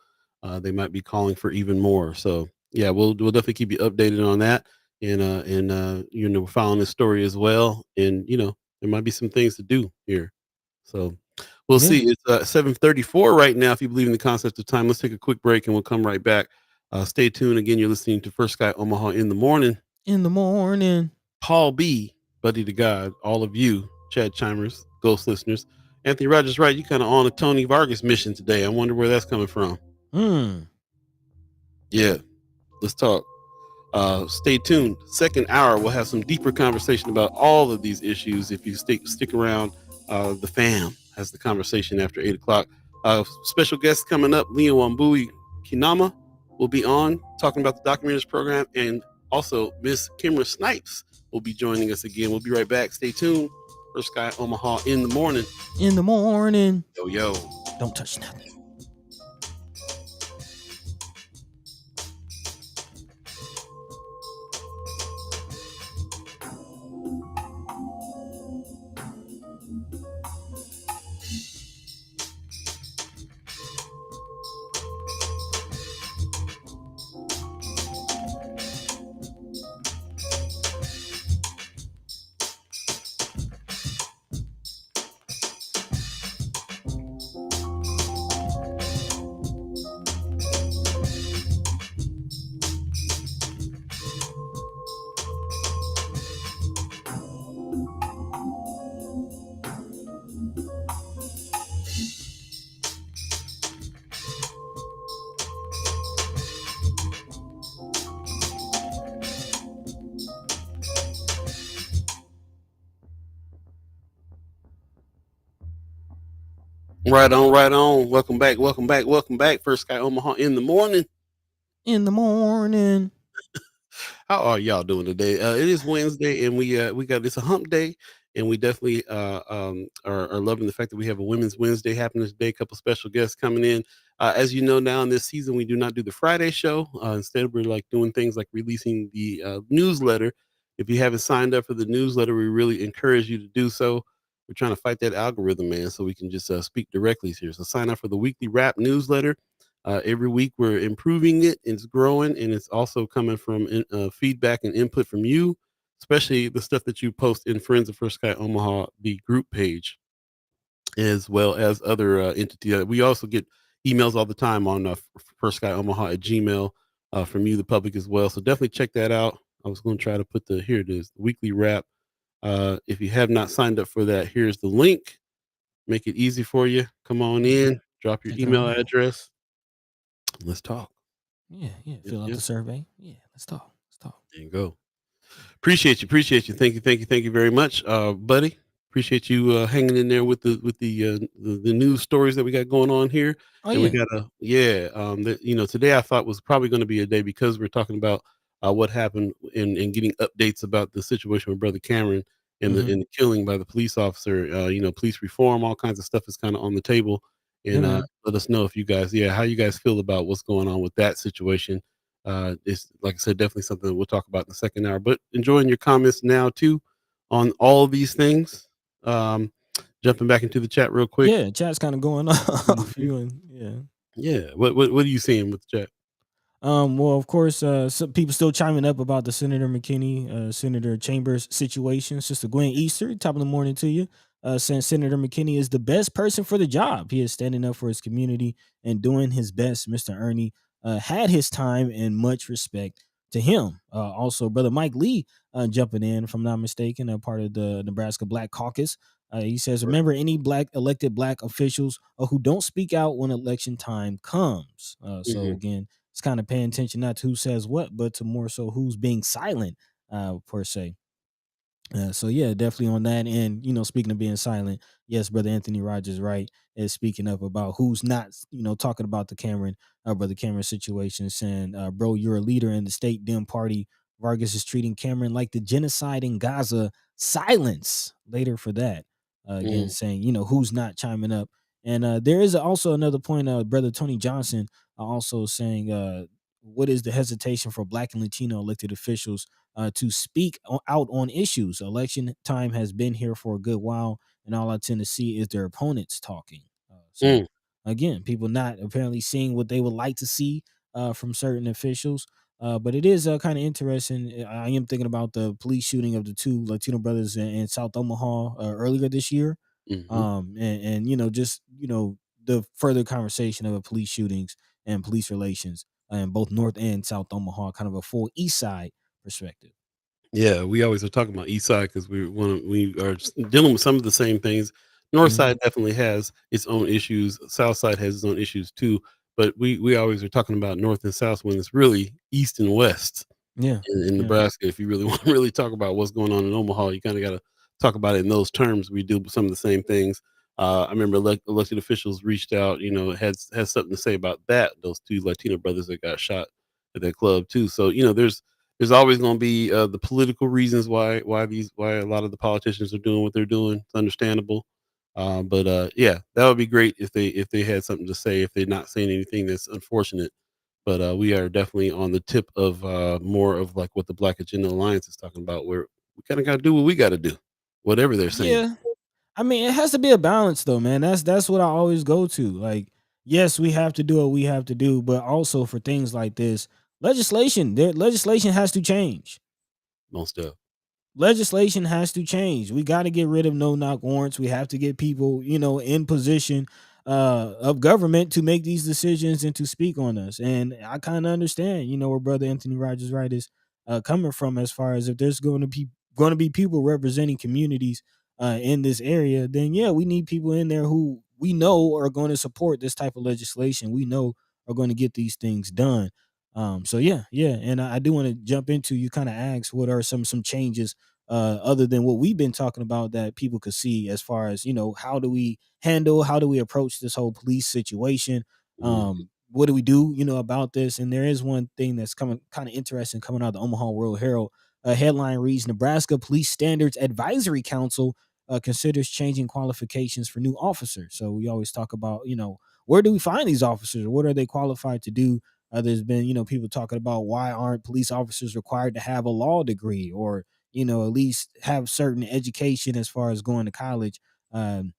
they might be calling for even more. So yeah, we'll definitely keep you updated on that, and we're following this story as well. And there might be some things to do here. So we'll
Yeah.
see. It's 7:34 right now. If you believe in the concept of time, let's take a quick break and we'll come right back. Stay tuned. Again, you're listening to First Sky Omaha in the morning.
In the morning.
Paul B, Buddy to God, all of you, Chad Chimers, Ghost listeners. Anthony Rogers, right? You kind of on a Tony Vargas mission today. I wonder where that's coming from. Yeah, let's talk. Stay tuned. Second hour, we'll have some deeper conversation about all of these issues. If you stick around, the fam has the conversation after 8 o'clock. Special guest coming up, Leah Wambui Keinama will be on talking about the documentary program, and also Miss Kimara Snipes will be joining us again. We'll be right back. Stay tuned. First Sky Omaha in the morning.
In the morning.
Yo, yo.
Don't touch nothing.
Right on, right on. Welcome back, welcome back, welcome back. First Sky Omaha in the morning.
in the morning.
How are y'all doing today? It is Wednesday, and we got it's a hump day, and we definitely are loving the fact that we have a Women's Wednesday happening today. A couple special guests coming in. As you know, now in this season, we do not do the Friday show. Instead, we're like doing things like releasing the newsletter. If you haven't signed up for the newsletter, we really encourage you to do so. We're trying to fight that algorithm, man, so we can just speak directly here. So sign up for the weekly wrap newsletter. Every week we're improving it. It's growing, and it's also coming from feedback and input from you, especially the stuff that you post in Friends of First Sky Omaha, the group page, as well as other entities. We also get emails all the time on First Sky Omaha at Gmail from you, the public, as well. So definitely check that out. I was going to try to put here it is, the weekly wrap. If you have not signed up for that, here's the link. Make it easy for you. Come on
Yeah,
in, drop your
check it
email
on out.
address. Let's talk.
Yeah, yeah.
Yep,
Fill out
yep.
the survey. Yeah, let's talk. Let's talk.
There you go. Appreciate you. Appreciate you. Thank you very much, buddy. Appreciate you hanging in there with the news stories that we got going on here.
Oh
And we
yeah.
got today I thought was probably going to be a day because we're talking about what happened and getting updates about the situation with Brother Cameron and
Mm-hmm.
the killing by the police officer. Police reform, all kinds of stuff is kind of on the table.
Yeah,
And
man.
let us know if you guys, how you guys feel about what's going on with that situation. It's like I said, definitely something that we'll talk about in the second hour. But enjoying your comments now too on all of these things. Um, Jumping back into the chat real quick.
Yeah, chat's kind of going off.
Mhm.
You and yeah.
Yeah, what are you seeing with the chat?
Well, of course, some people still chiming up about the Senator McKinney, Senator Chambers situation. Sister Gwen Easter, top of the morning to you. Saying Senator McKinney is the best person for the job. He is standing up for his community and doing his best. Mr. Ernie had his time and much respect to him. Also, Brother Mike Lee jumping in, if I'm not mistaken, a part of the Nebraska Black Caucus. He says,
Right.
remember any elected black officials who don't speak out when election time comes. So
Hmm.
again, it's kind of paying attention not to who says what, but to more so who's being silent, per se. So yeah, definitely on that. And speaking of being silent, yes, brother Anthony Rogers, right, is speaking up about who's not, talking about the Cameron, brother Cameron situation, saying, "Bro, you're a leader in the state Dem party. Vargas is treating Cameron like the genocide in Gaza. Silence." Later for that, again
Hmm.
saying, who's not chiming up. And there is also another point, brother Tony Johnson, also saying, "What is the hesitation for Black and Latino elected officials?" To speak out on issues. Election time has been here for a good while, and all I tend to see is their opponents talking. So
Mm.
again, people not apparently seeing what they would like to see from certain officials. But it is kind of interesting. I am thinking about the police shooting of the two Latino brothers in South Omaha earlier this year,
Hmm.
and just the further conversation of police shootings and police relations in both North and South Omaha, kind of a full East Side perspective.
Yeah, we always are talking about East Side because we are dealing with some of the same things. North
Mhm.
Side definitely has its own issues. South Side has its own issues too. But we always are talking about North and South when it's really East and West.
Yeah.
In
Yeah.
Nebraska, if you really want to really talk about what's going on in Omaha, you kind of got to talk about it in those terms. We do some of the same things. I remember elected officials reached out, had something to say about that. Those two Latino brothers that got shot at that club too. So there's always going to be the political reasons why a lot of the politicians are doing what they're doing. It's understandable. But yeah, that would be great if they had something to say. If they're not saying anything that's unfortunate, but we are definitely on the tip of more of like what the Black Agenda Alliance is talking about, where we kind of got to do what we got to do, whatever they're saying.
Yeah. I mean, it has to be a balance though, man. That's what I always go to. Like, yes, we have to do what we have to do, but also for things like this, legislation has to change.
Most of.
Legislation has to change. We got to get rid of no knock warrants. We have to get people, in position of government to make these decisions and to speak on us. And I kind of understand, where brother Anthony Rogers Wright is coming from, as far as if there's going to be people representing communities in this area, then yeah, we need people in there who we know are going to support this type of legislation. We know are going to get these things done. So yeah, yeah, and I do want to jump into, you kind of asked what are some changes other than what we've been talking about that people could see, as far as how do we approach this whole police situation.
Mhm.
what do we do, about this? And there is one thing that's coming kind of interesting coming out of the Omaha World Herald. A headline reads: Nebraska Police Standards Advisory Council considers changing qualifications for new officers. So we always talk about, where do we find these officers? What are they qualified to do? There's been, people talking about why aren't police officers required to have a law degree, or, at least have certain education as far as going to college. Um,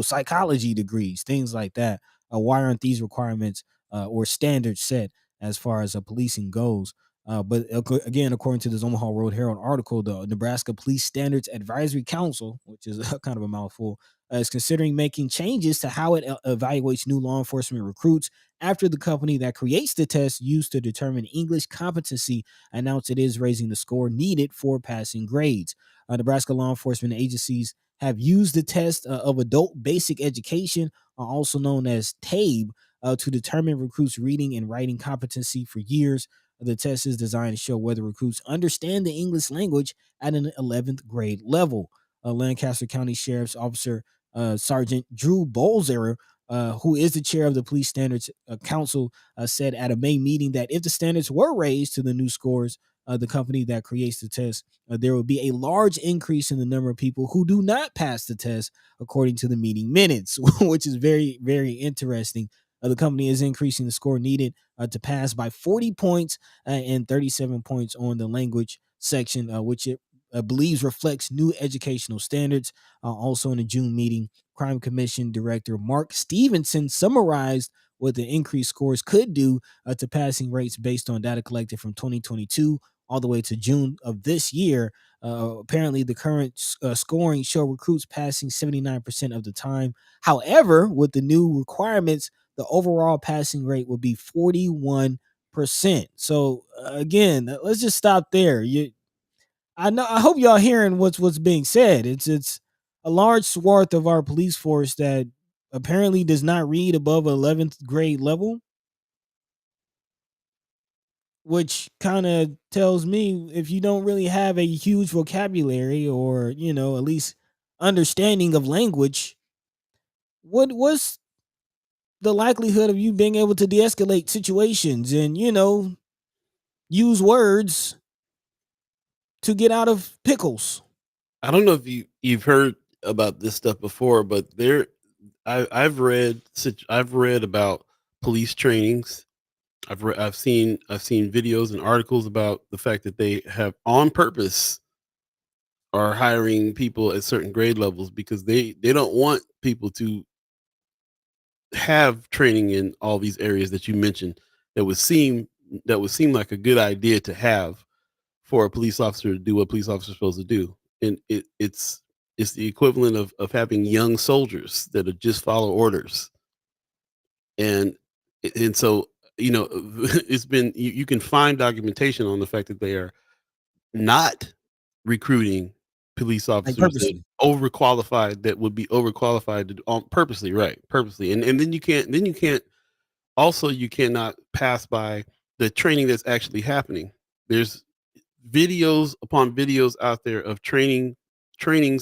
psychology degrees, things like that. Why aren't these requirements or standards set as far as policing goes? But again, according to this Omaha Road Herald article, the Nebraska Police Standards Advisory Council, which is kind of a mouthful, is considering making changes to how it evaluates new law enforcement recruits after the company that creates the test used to determine English competency announced it is raising the score needed for passing grades. Nebraska law enforcement agencies have used the test of adult basic education, also known as TABE, to determine recruits' reading and writing competency for years. The test is designed to show whether recruits understand the English language at an 11th grade level. Lancaster County Sheriff's Officer Sergeant Drew Bolzer, who is the chair of the Police Standards Council, said at a May meeting that if the standards were raised to the new scores, the company that creates the test, there will be a large increase in the number of people who do not pass the test, according to the meeting minutes, which is very, very interesting. The company is increasing the score needed to pass by 40 points and 37 points on the language section, which it believes reflects new educational standards. Also in the June meeting, Crime Commission Director Mark Stevenson summarized what the increased scores could do to passing rates based on data collected from 2022 all the way to June of this year. Apparently, the current scoring show recruits passing 79% of the time. However, with the new requirements, the overall passing rate will be 41%. So again, let's just stop there. I hope y'all hearing what's being said. It's a large swath of our police force that apparently does not read above 11th grade level, which kind of tells me if you don't really have a huge vocabulary or, at least understanding of language, what's the likelihood of you being able to de-escalate situations and, use words to get out of pickles?
I don't know if you've heard about this stuff before, but I've read about police trainings. I've seen videos and articles about the fact that they have on purpose are hiring people at certain grade levels because they don't want people to have training in all these areas that you mentioned that would seem like a good idea to have for a police officer to do what police officers are supposed to do. And it's the equivalent of having young soldiers that just follow orders. And and so, it's been you can find documentation on the fact that they are not recruiting police
Like
officers
purposely.
that would be overqualified to, purposely, right, purposely. And then you can't also you cannot pass by the training that's actually happening. There's videos upon videos out there of trainings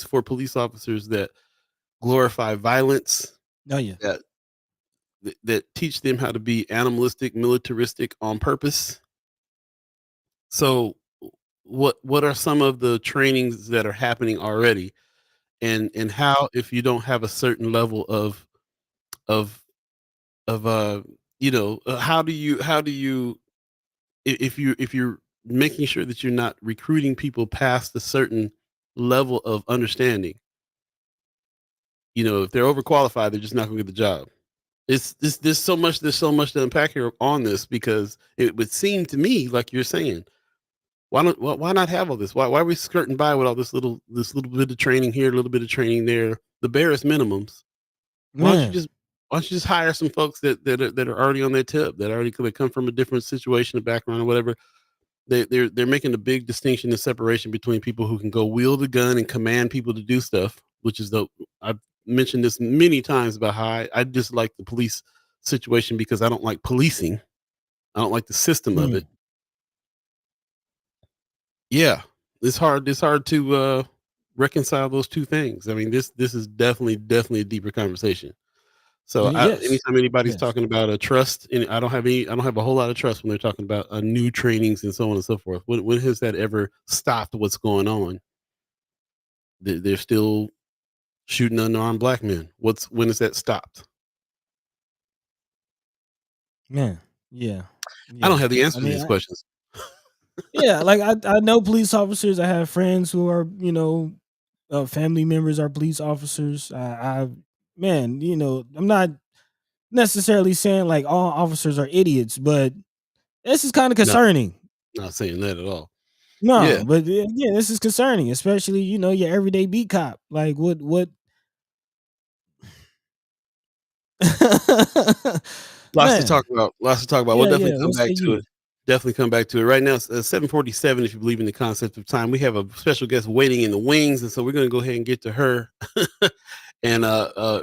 for police officers that glorify violence,
Oh yeah.
that that teach them how to be animalistic, militaristic on purpose. So what are some of the trainings that are happening already, and how, if you don't have a certain level of of how do you if you're making sure that you're not recruiting people past a certain level of understanding, if they're overqualified, they're just not going to get the job. It's this there's so much to unpack here on this, because it would seem to me like you're saying, why not have all this? Why are we skirting by with all this little bit of training here, a little bit of training there, the barest minimums? Why don't you
Man.
just hire some folks that are already on their tip, that already come from a different situation, a background, or whatever. They're making a big distinction and separation between people who can go wield a gun and command people to do stuff, which is I've mentioned this many times about how I dislike the police situation because I don't like policing. I don't like the system of it.
Mm.
Yeah, it's hard to reconcile those two things. I mean, this is definitely a deeper conversation. So
Yes.
anytime anybody's
Yes.
talking about a trust, and I don't have a whole lot of trust when they're talking about new trainings and so on and so forth. When has that ever stopped? What's going on? They're still shooting unarmed black men. When has that stopped?
Man. Yeah.
I don't
Yeah.
have the
I
answer to
mean,
these questions.
yeah, like I know police officers. I have friends who are, family members are police officers. Man, I'm not necessarily saying like all officers are idiots, but this is kind of
No,
concerning.
not saying that at all. Yeah,
No, but yeah, this is concerning, especially your everyday beat cop. Like what?
lots to
Man,
talk about. Lots to talk about. We'll
yeah,
definitely
yeah.
come
What say
back to it.
you?
Definitely come back to it. Right now, it's 7:47. If you believe in the concept of time, we have a special guest waiting in the wings, and so we're going to go ahead and get to her. And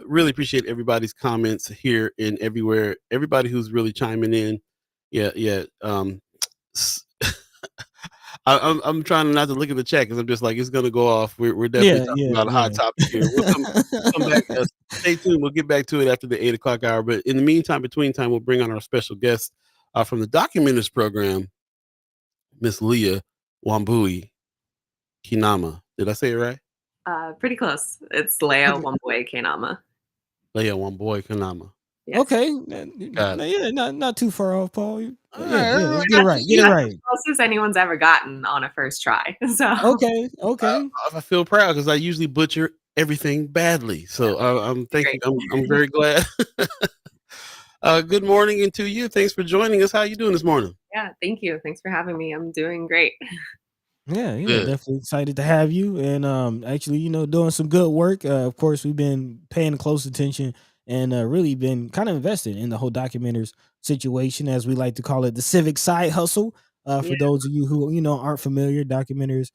really appreciate everybody's comments here and everywhere. Everybody who's really chiming in. Yeah, yeah. s- I'm trying not to look at the chat because I'm just like it's going to go off. We're definitely
Yeah,
talking
yeah,
about a hot
yeah.
topic here. We'll come back. Stay tuned. We'll get back to it after the 8 o'clock hour. But in the meantime, between time, we'll bring on our special guest from the Documenters program, Miss Leah Wambui Keinama. Did I say it right?
Pretty close. It's Leah
Okay.
Wambui Keinama.
Leah Wambui Keinama.
Yes.
Okay.
Got it.
Yeah, not too far off, Paul.
All
Yeah, yeah.
right.
Let's get it right. Get it
That's as
right.
close as anyone's ever gotten on a first try. So
Okay,
I,
okay.
I feel proud because I usually butcher everything badly. So I'm thank you.
great.
I'm very glad. Good morning and to you. Thanks for joining us. How you doing this morning?
Yeah, thank you. Thanks for having me. I'm doing great.
Yeah, yeah,
Good.
definitely excited to have you, and actually, doing some good work. Of course, we've been paying close attention and really been kind of invested in the whole documenters situation, as we like to call it, the civic side hustle.
Yeah,
For those of you who aren't familiar, documenters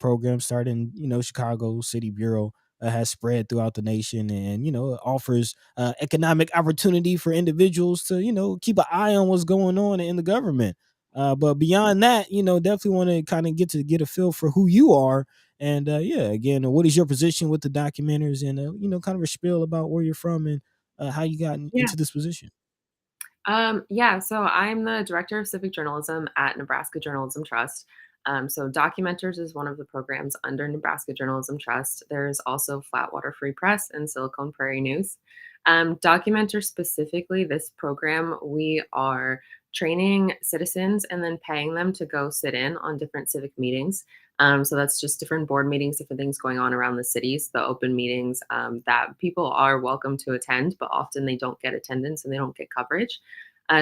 program started in Chicago City Bureau. Has spread throughout the nation, and it offers economic opportunity for individuals to keep an eye on what's going on in the government. But beyond that, definitely want to kind of get a feel for who you are. And yeah, again, what is your position with the documenters, and kind of a spiel about where you're from and how you got
yeah.
into this position.
Yeah, so I'm the director of civic journalism at Nebraska Journalism Trust. So Documenters is one of the programs under Nebraska Journalism Trust. There's also Flatwater Free Press and Silicon Prairie News. Documenter specifically, this program, we are training citizens and then paying them to go sit in on different civic meetings. So that's just different board meetings, different things going on around the cities, the open meetings that people are welcome to attend, but often they don't get attendance and they don't get coverage.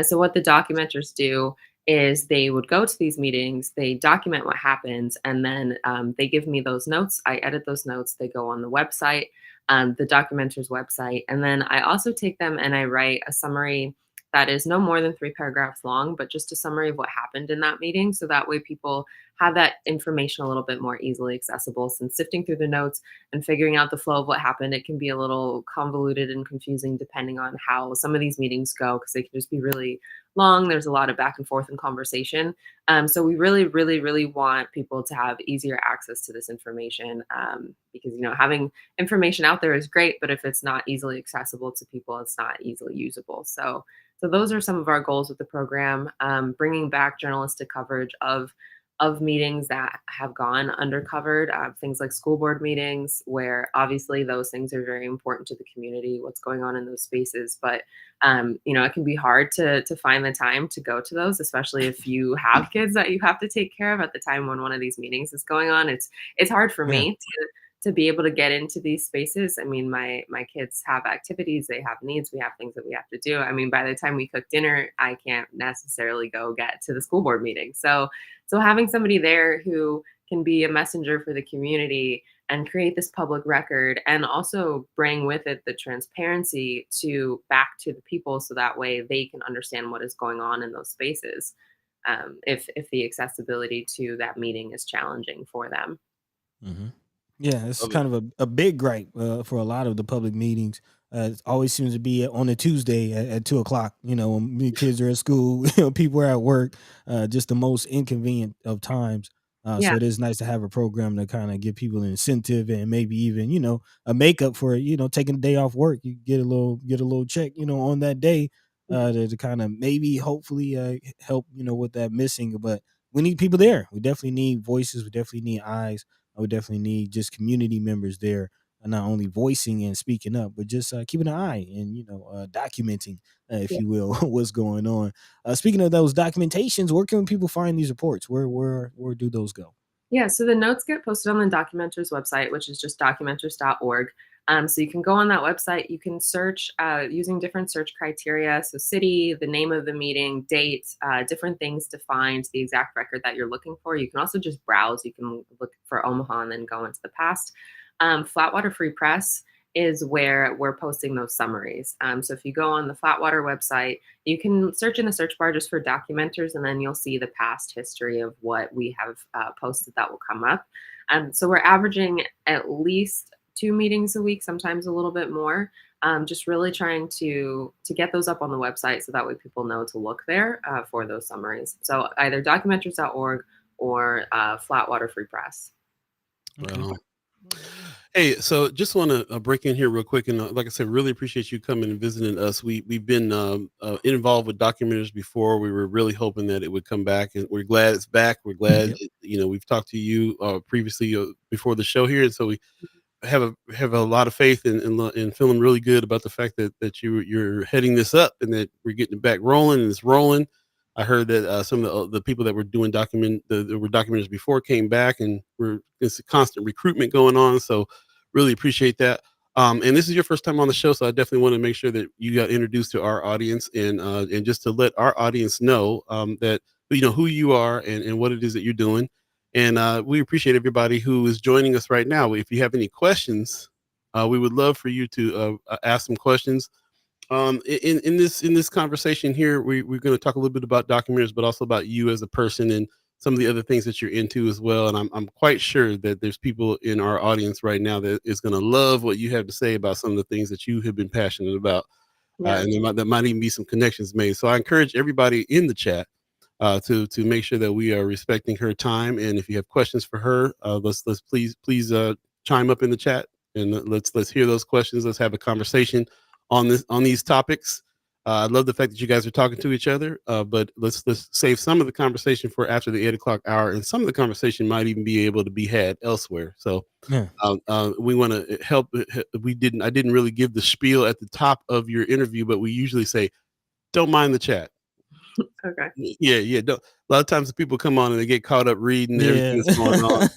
So what the documenters do is they would go to these meetings, they document what happens, and then they give me those notes. I edit those notes. They go on the website, the documenter's website, and then I also take them and I write a summary that is no more than 3 paragraphs long, but just a summary of what happened in that meeting. So that way people have that information a little bit more easily accessible. Since sifting through the notes and figuring out the flow of what happened, it can be a little convoluted and confusing depending on how some of these meetings go, because they can just be really long. There's a lot of back and forth and conversation. So we really, really, really want people to have easier access to this information, because having information out there is great, but if it's not easily accessible to people, it's not easily usable. So those are some of our goals with the program, bringing back journalistic coverage of meetings that have gone undercovered, things like school board meetings, where obviously those things are very important to the community, what's going on in those spaces. But it can be hard to find the time to go to those, especially if you have kids that you have to take care of at the time when one of these meetings is going on. It's hard for
Yeah.
me to be able to get into these spaces. I mean, my kids have activities, they have needs, we have things that we have to do. I mean, by the time we cook dinner, I can't necessarily go get to the school board meeting. So having somebody there who can be a messenger for the community and create this public record and also bring with it the transparency to back to the people, so that way they can understand what is going on in those spaces, if the accessibility to that meeting is challenging for them.
hmm Yeah, it's
Love it.
kind of a big gripe for a lot of the public meetings. It always seems to be on a Tuesday at 2 o'clock. When the kids are at school, people are at work. Just the most inconvenient of times. So it is nice to have a program to kind of give people an incentive and maybe even, a makeup for, taking a day off work. You get a little check, on that day, to kind of maybe hopefully help, with that missing. But we need people there. We definitely need voices. We definitely need eyes. We definitely need just community members there, not only voicing and speaking up, but just keeping an eye and, documenting, if
Yeah.
you will, what's going on. Speaking of those documentations, where can people find these reports? Where do those go?
Yeah, so the notes get posted on the Documenters website, which is just documenters.org. So you can go on that website. You can search using different search criteria. So city, the name of the meeting, date, different things to find the exact record that you're looking for. You can also just browse. You can look for Omaha and then go into the past. Flatwater Free Press is where we're posting those summaries. So if you go on the Flatwater website, you can search in the search bar just for documenters, and then you'll see the past history of what we have posted that will come up. So we're averaging at least 2 meetings a week, sometimes a little bit more. Just really trying to get those up on the website so that way people know to look there for those summaries. So either documenters.org or Flatwater Free Press.
Okay.
Well, hey, so just want to break in here real quick, and like I said, really appreciate you coming and visiting us. We've been involved with documenters before. We were really hoping that it would come back, and we're glad it's back. We're glad
Yep.
we've talked to you previously before the show here, and so we have a lot of faith and feeling really good about the fact that you're heading this up and that we're getting it back rolling and it's rolling. I heard that some of the people that were doing that were documenters before came back, and it's a constant recruitment going on. So really appreciate that. And this is your first time on the show, so I definitely want to make sure that you got introduced to our audience and just to let our audience know that who you are and what it is that you're doing. And we appreciate everybody who is joining us right now. If you have any questions, we would love for you to ask some questions. In this conversation here, we're going to talk a little bit about documenters, but also about you as a person and some of the other things that you're into as well. And I'm quite sure that there's people in our audience right now that is going to love what you have to say about some of the things that you have been passionate about.
Yeah.
And there might even be some connections made. So I encourage everybody in the chat to make sure that we are respecting her time. And if you have questions for her, let's please chime up in the chat and let's hear those questions. Let's have a conversation on these topics. I love the fact that you guys are talking to each other, but let's save some of the conversation for after the 8 o'clock hour, and some of the conversation might even be able to be had elsewhere. So
Yeah.
we want to help. I didn't really give the spiel at the top of your interview, but we usually say, don't mind the chat.
Okay.
Yeah. A lot of times the people come on and they get caught up reading everything
Yeah.
that's going on.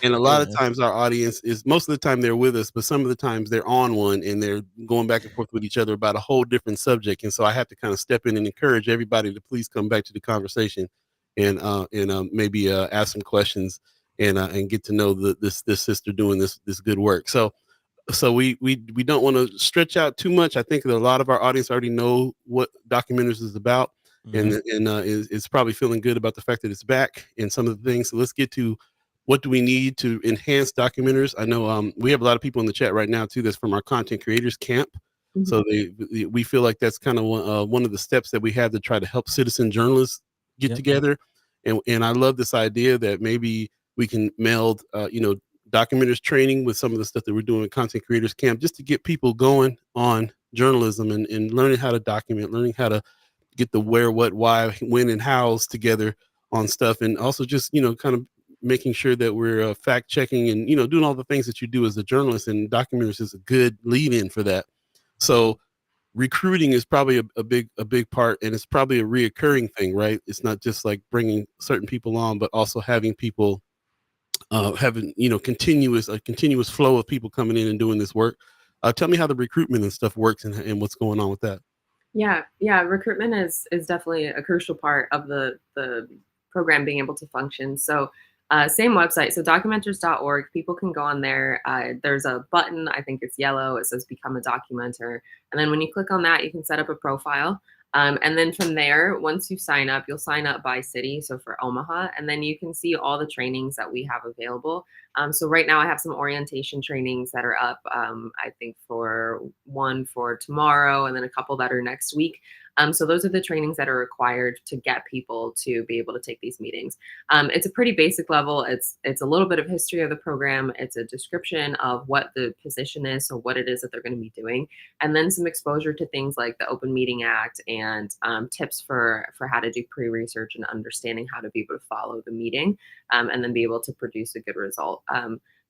And a lot of
Yeah.
times our audience is most of the time they're with us, but some of the times they're on one and they're going back and forth with each other about a whole different subject. And so I have to kind of step in and encourage everybody to please come back to the conversation and maybe ask some questions and get to know this sister doing this good work. So we don't want to stretch out too much. I think that a lot of our audience already know what documenters is about, and
Mhm.
is probably feeling good about the fact that it's back and some of the things. So let's get to what do we need to enhance documenters. I know we have a lot of people in the chat right now too. That's from our content creators camp.
Mhm.
So we feel like that's kind of one of the steps that we have to try to help citizen journalists get
Yep.
together. And I love this idea that maybe we can meld documenters training with some of the stuff that we're doing at content creators camp, just to get people going on journalism and learning how to document, learning how to get the where, what, why, when, and hows together on stuff. And also just, kind of making sure that we're fact checking and, doing all the things that you do as a journalist, and documenters is a good lead in for that. So recruiting is probably a big part, and it's probably a reoccurring thing, right? It's not just like bringing certain people on, but also having people having a continuous flow of people coming in and doing this work. Tell me how the recruitment and stuff works and what's going on with that.
Yeah. Recruitment is definitely a crucial part of the program being able to function. So same website, so documenters.org. People can go on there. There's a button, I think it's yellow. It says become a documenter. And then when you click on that, you can set up a profile. And then from there, once you sign up, you'll sign up by city. So for Omaha, and then you can see all the trainings that we have available. So right now I have some orientation trainings that are up. I think for one for tomorrow and then a couple that are next week. So those are the trainings that are required to get people to be able to take these meetings. It's a pretty basic level. It's a little bit of history of the program. It's a description of what the position is, so what it is that they're going to be doing, and then some exposure to things like the Open Meeting Act and tips for how to do pre-research and understanding how to be able to follow the meeting, and then be able to produce a good result.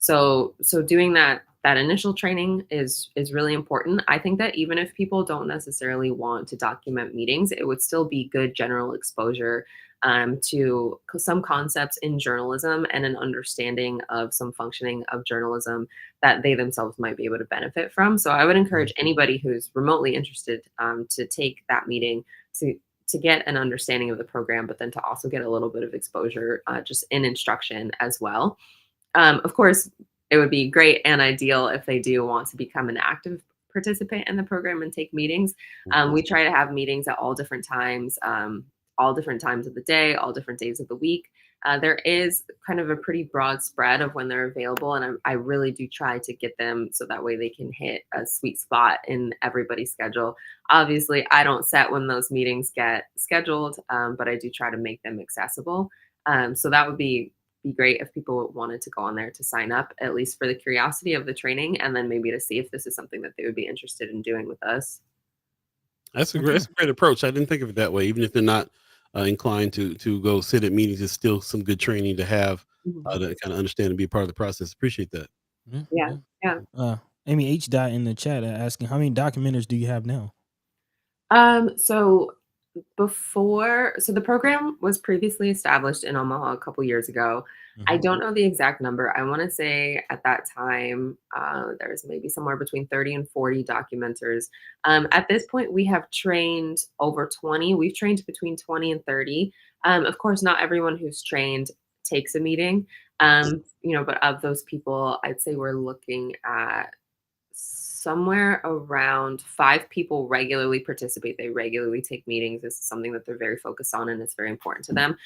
So doing that initial training is really important. I think that even if people don't necessarily want to document meetings, it would still be good general exposure to some concepts in journalism and an understanding of some functioning of journalism that they themselves might be able to benefit from. So I would encourage anybody who's remotely interested to take that meeting to get an understanding of the program, but then to also get a little bit of exposure just in instruction as well. Of course, it would be great and ideal if they do want to become an active participant in the program and take meetings. We try to have meetings at all different times of the day, all different days of the week. There is kind of a pretty broad spread of when they're available, and I really do try to get them so that way they can hit a sweet spot in everybody's schedule. Obviously, I don't set when those meetings get scheduled, but I do try to make them accessible. So that would be great if people wanted to go on there to sign up, at least for the curiosity of the training, and then maybe to see if this is something that they would be interested in doing with us.
That's a great approach. I didn't think of it that way. Even if they're not inclined to go sit at meetings, it's still some good training to have
Mhm.
to kind of understand and be a part of the process. Appreciate that.
Yeah,
Yeah, yeah.
Amy H. Dot in the chat asking, how many documenters do you have now?
So the program was previously established in Omaha a couple years ago. I don't know the exact number. I want to say at that time, there was maybe somewhere between 30 and 40 documenters. At this point, we have trained over 20. We've trained between 20 and 30. Of course, not everyone who's trained takes a meeting. But of those people, I'd say we're looking at somewhere around 5 people regularly participate. They regularly take meetings. This is something that they're very focused on, and it's very important to them.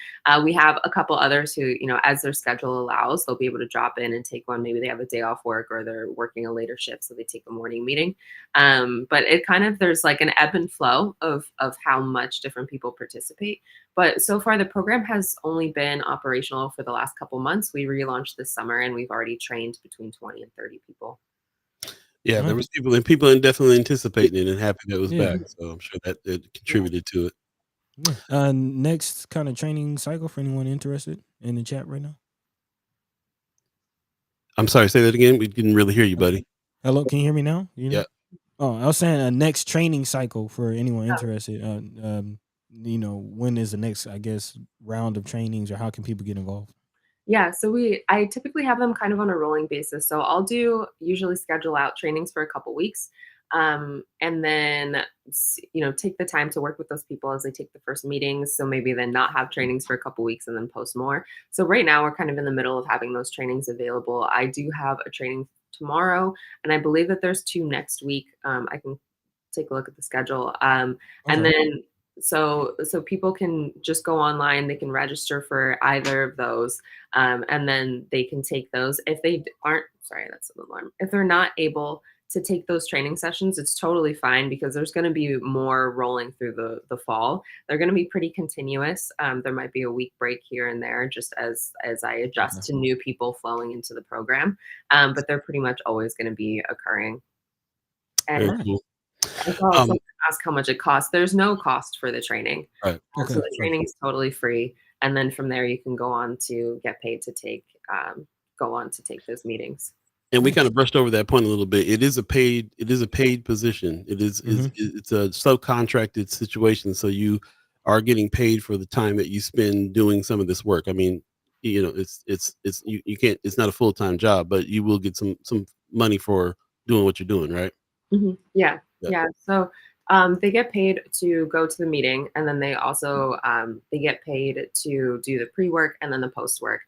We have a couple others who, as their schedule allows, they'll be able to drop in and take one. Maybe they have a day off work or they're working a later shift, so they take a morning meeting. But it kind of, there's like an ebb and flow of how much different people participate. But so far, the program has only been operational for the last couple months. We relaunched this summer, and we've already trained between 20 and 30 people.
Yeah, there was people definitely anticipating it and happy that it was back. So I'm sure that it contributed to it.
Yeah. Next kind of training cycle for anyone interested in the chat right now.
I'm sorry, say that again. We didn't really hear you, buddy.
Hello, can you hear me now?
Yeah.
Oh, I was saying a next training cycle for anyone interested. When is the next, I guess, round of trainings, or how can people get involved?
Yeah, so I typically have them kind of on a rolling basis. So I'll usually schedule out trainings for a couple weeks, and then take the time to work with those people as they take the first meetings. So maybe then not have trainings for a couple weeks and then post more. So right now we're kind of in the middle of having those trainings available. I do have a training tomorrow, and I believe that there's 2 next week. I can take a look at the schedule, and then so people can just go online. They can register for either of those, and then they can take those. If they aren't, sorry, that's an alarm. If they're not able to take those training sessions, it's totally fine, because there's going to be more rolling through the fall. They're going to be pretty continuous. There might be a week break here and there, just as I adjust to new people flowing into the program, but they're pretty much always going to be occurring. And
Very cool.
I saw someone ask how much it costs. There's no cost for the training.
Right.
So the training is totally free. And then from there, you can go on to get paid to take those meetings.
And we kind of brushed over that point a little bit. It is a paid position. It's a subcontracted situation. So you are getting paid for the time that you spend doing some of this work. I mean, you can't, it's not a full-time job, but you will get some money for doing what you're doing, right?
Mm-hmm. Yeah. So they get paid to go to the meeting, and then they also they get paid to do the pre-work and then the post-work.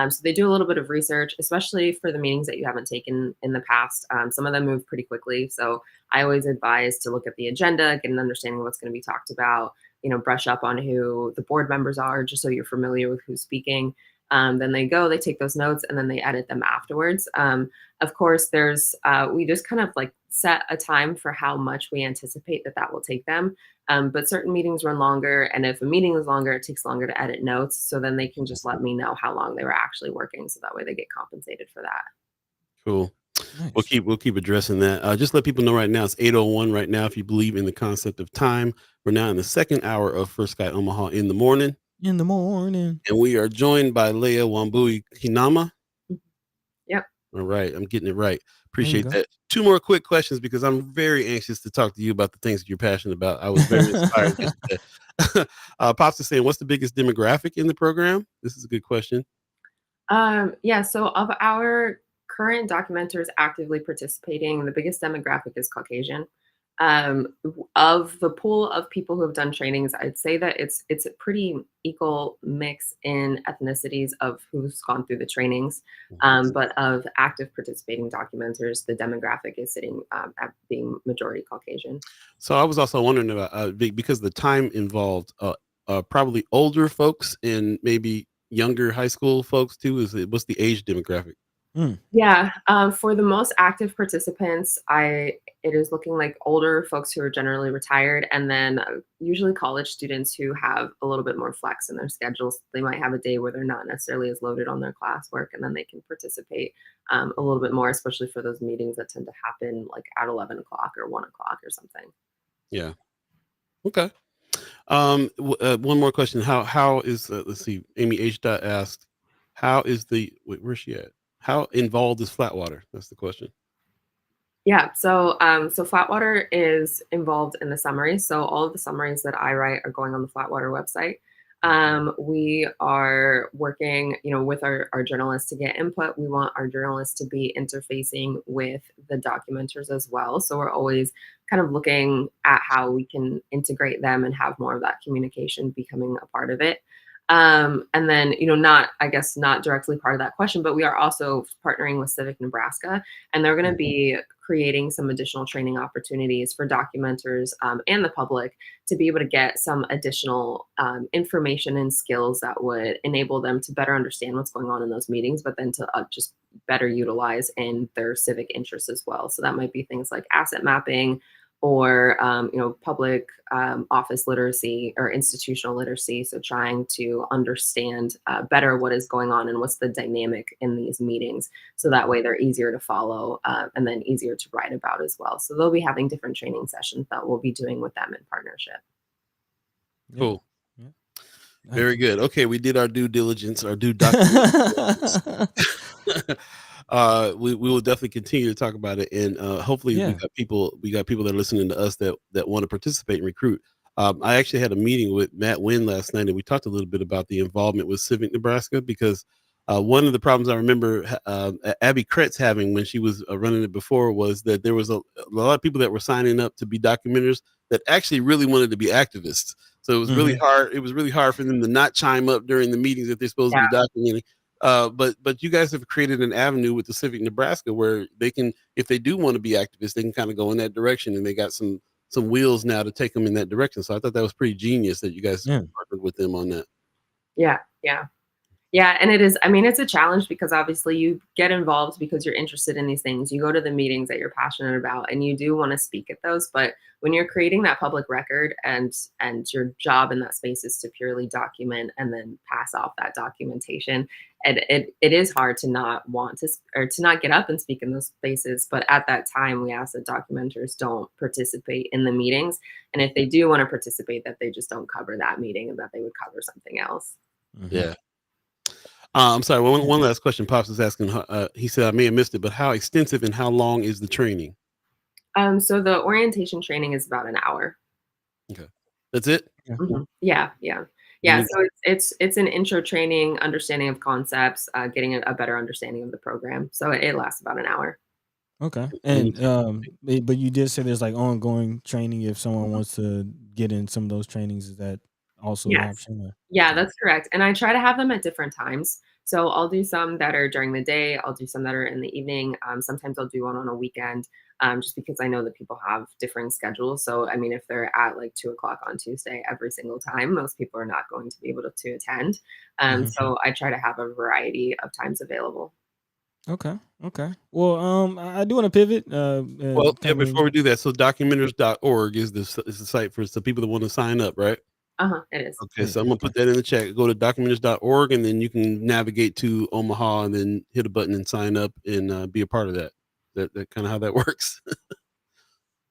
So they do a little bit of research, especially for the meetings that you haven't taken in the past. Some of them move pretty quickly, so I always advise to look at the agenda, get an understanding of what's going to be talked about. Brush up on who the board members are, just so you're familiar with who's speaking. Then they take those notes, and then they edit them afterwards. Of course, we just kind of like set a time for how much we anticipate that will take them. But certain meetings run longer, and if a meeting is longer, it takes longer to edit notes. So then they can just let me know how long they were actually working, so that way they get compensated for that.
Cool.
Nice.
We'll keep addressing that. Just let people know right now it's 8:01 right now. If you believe in the concept of time, we're now in the second hour of First Sky Omaha in the morning,
In the morning.
and we are joined by Leah Wambui Keinama.
Yep.
All right, I'm getting it right.
There you
Appreciate
go.
that. Two more quick questions because I'm very anxious to talk to you about the things that you're passionate about. I was very inspired yesterday. Pops is saying, "What's the biggest demographic in the program?" This is a good question.
Yeah, so of our current documenters actively participating, the biggest demographic is Caucasian. Of the pool of people who have done trainings, I'd say that it's a pretty equal mix in ethnicities of who's gone through the trainings. But of active participating documenters, the demographic is sitting at being majority Caucasian.
So I was also wondering about because the time involved, probably older folks and maybe younger high school folks too. What's the age demographic?
Mm.
Yeah, for the most active participants, it is looking like older folks who are generally retired, and then usually college students who have a little bit more flex in their schedules. They might have a day where they're not necessarily as loaded on their classwork, and then they can participate a little bit more, especially for those meetings that tend to happen like at 11 o'clock or 1 o'clock or something.
Yeah. Okay. One more question. How is let's see. Amy H. asked, how is where's she at? How involved is Flatwater? That's the question.
Yeah, so so Flatwater is involved in the summaries. So all of the summaries that I write are going on the Flatwater website. We are working, with our journalists to get input. We want our journalists to be interfacing with the documenters as well. So we're always kind of looking at how we can integrate them and have more of that communication becoming a part of it. And then, not directly part of that question, but we are also partnering with Civic Nebraska, and they're going to be creating some additional training opportunities for documenters and the public to be able to get some additional information and skills that would enable them to better understand what's going on in those meetings, but then to just better utilize in their civic interests as well. So that might be things like asset mapping, or public office literacy or institutional literacy. So trying to understand better what is going on and what's the dynamic in these meetings, so that way they're easier to follow and then easier to write about as well. So they'll be having different training sessions that we'll be doing with them in partnership.
Yeah.
Cool.
Yeah.
Very good. Okay, we did our due diligence, our due document. We will definitely continue to talk about it, and hopefully
Yeah.
we got people that are listening to us that want to participate and recruit. I actually had a meeting with Matt Wynn last night, and we talked a little bit about the involvement with Civic Nebraska, because one of the problems I remember Abby Kretz having when she was running it before was that there was a lot of people that were signing up to be documenters that actually really wanted to be activists. So it was really hard. It was really hard for them to not chime up during the meetings that they're supposed to be documenting. But you guys have created an avenue with the Civic Nebraska where they can, if they do want to be activists, they can kind of go in that direction, and they got some wheels now to take them in that direction. So I thought that was pretty genius that you guys partnered with them on that.
Yeah. Yeah, and it is, it's a challenge because obviously you get involved because you're interested in these things. You go to the meetings that you're passionate about and you do want to speak at those, but when you're creating that public record and your job in that space is to purely document and then pass off that documentation, and it is hard to not want to, or to not get up and speak in those spaces. But at that time, we ask that documenters don't participate in the meetings, and if they do want to participate, that they just don't cover that meeting and that they would cover something else.
Yeah. I'm sorry. One last question. Pops is asking. He said I may have missed it, but how extensive and how long is the training?
So the orientation training is about an hour.
Okay, that's it.
Yeah. So it's an intro training, understanding of concepts, getting a better understanding of the program. So it lasts about an hour.
Okay. And but you did say there's like ongoing training if someone wants to get in some of those trainings. Is that also an
Yes.
option? Or?
Yeah, that's correct. And I try to have them at different times. So I'll do some that are during the day. I'll do some that are in the evening. Sometimes I'll do one on a weekend, just because I know that people have different schedules. So, if they're at like 2 o'clock on Tuesday every single time, most people are not going to be able to attend. So I try to have a variety of times available.
Okay. Okay. Well, I do want to pivot.
Well, yeah,
Kind
before
of.
we do that, so documenters.org is the site for the people that want to sign up, right?
It is.
Okay, so I'm gonna
Okay.
put that in the chat. Go to documenters.org and then you can navigate to Omaha and then hit a button and sign up and be a part of that. That kind of how that works.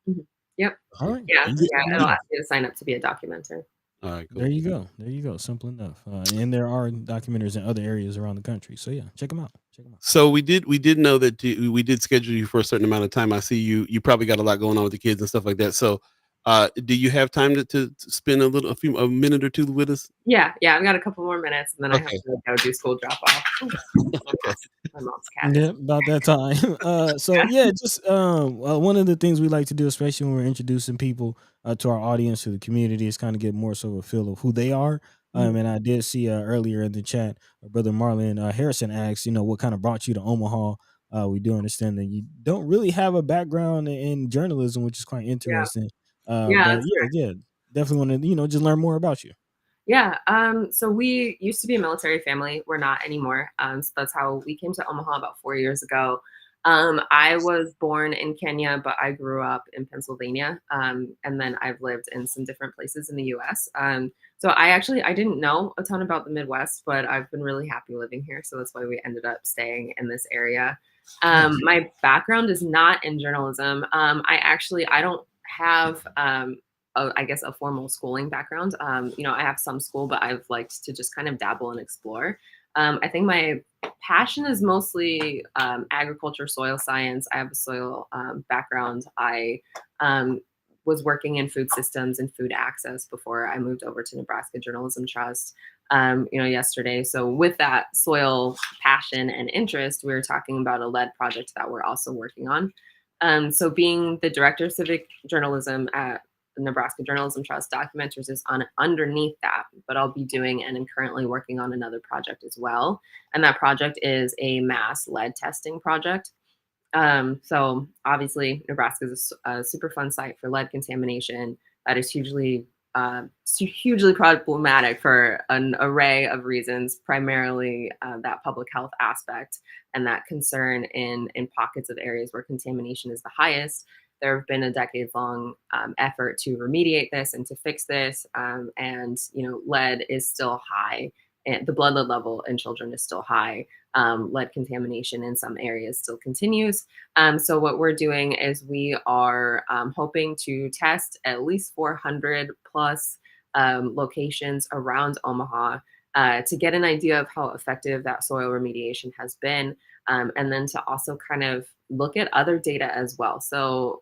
Mhm. Yep.
All right.
Yeah.
Yeah,
Yeah. It'll
yeah.
ask you to sign up to be a documenter.
All right,
There
cool.
you go. There you go. Simple enough. And there are documentaries in other areas around the country. So yeah, check them out. Check them out.
So we did know that we did schedule you for a certain amount of time. I see you probably got a lot going on with the kids and stuff like that. So do you have time to spend a minute or two with us?
Yeah. Yeah. I've got a couple more minutes and then I have
Okay.
to go do school drop off.
Okay.
My mom's cat.
Yeah, about that time. So yeah, just one of the things we like to do, especially when we're introducing people to our audience, to the community, is kind of get more so of a feel of who they are.
Mhm.
And I did see earlier in the chat, brother Marlon Harrison asked, what kind of brought you to Omaha. We do understand that you don't really have a background in journalism, which is quite
Yeah.
interesting.
Yeah.
But
That's
yeah, definitely want to just learn more about you.
Yeah. So we used to be a military family. We're not anymore. So that's how we came to Omaha about 4 years ago. I was born in Kenya, but I grew up in Pennsylvania. And then I've lived in some different places in the US. So I didn't know a ton about the Midwest, but I've been really happy living here. So that's why we ended up staying in this area.
Nice.
My background is not in journalism. I don't have I guess a formal schooling background. I have some school, but I've liked to just kind of dabble and explore. I think my passion is mostly agriculture, soil science. I have a soil background. I was working in food systems and food access before I moved over to Nebraska Journalism Trust. Yesterday. So with that soil passion and interest, we were talking about a lead project that we're also working on. So being the director of civic journalism at the Nebraska Journalism Trust, Documenters is on underneath that, but I'll be doing and am currently working on another project as well. And that project is a mass lead testing project. So obviously Nebraska is a super fun site for lead contamination that is hugely problematic for an array of reasons, primarily that public health aspect and that concern in pockets of areas where contamination is the highest. There have been a decade-long effort to remediate this and to fix this, and lead is still high, and the blood lead level in children is still high. Lead contamination in some areas still continues. So what we're doing is we are hoping to test at least 400 plus locations around Omaha to get an idea of how effective that soil remediation has been, and then to also kind of look at other data as well. So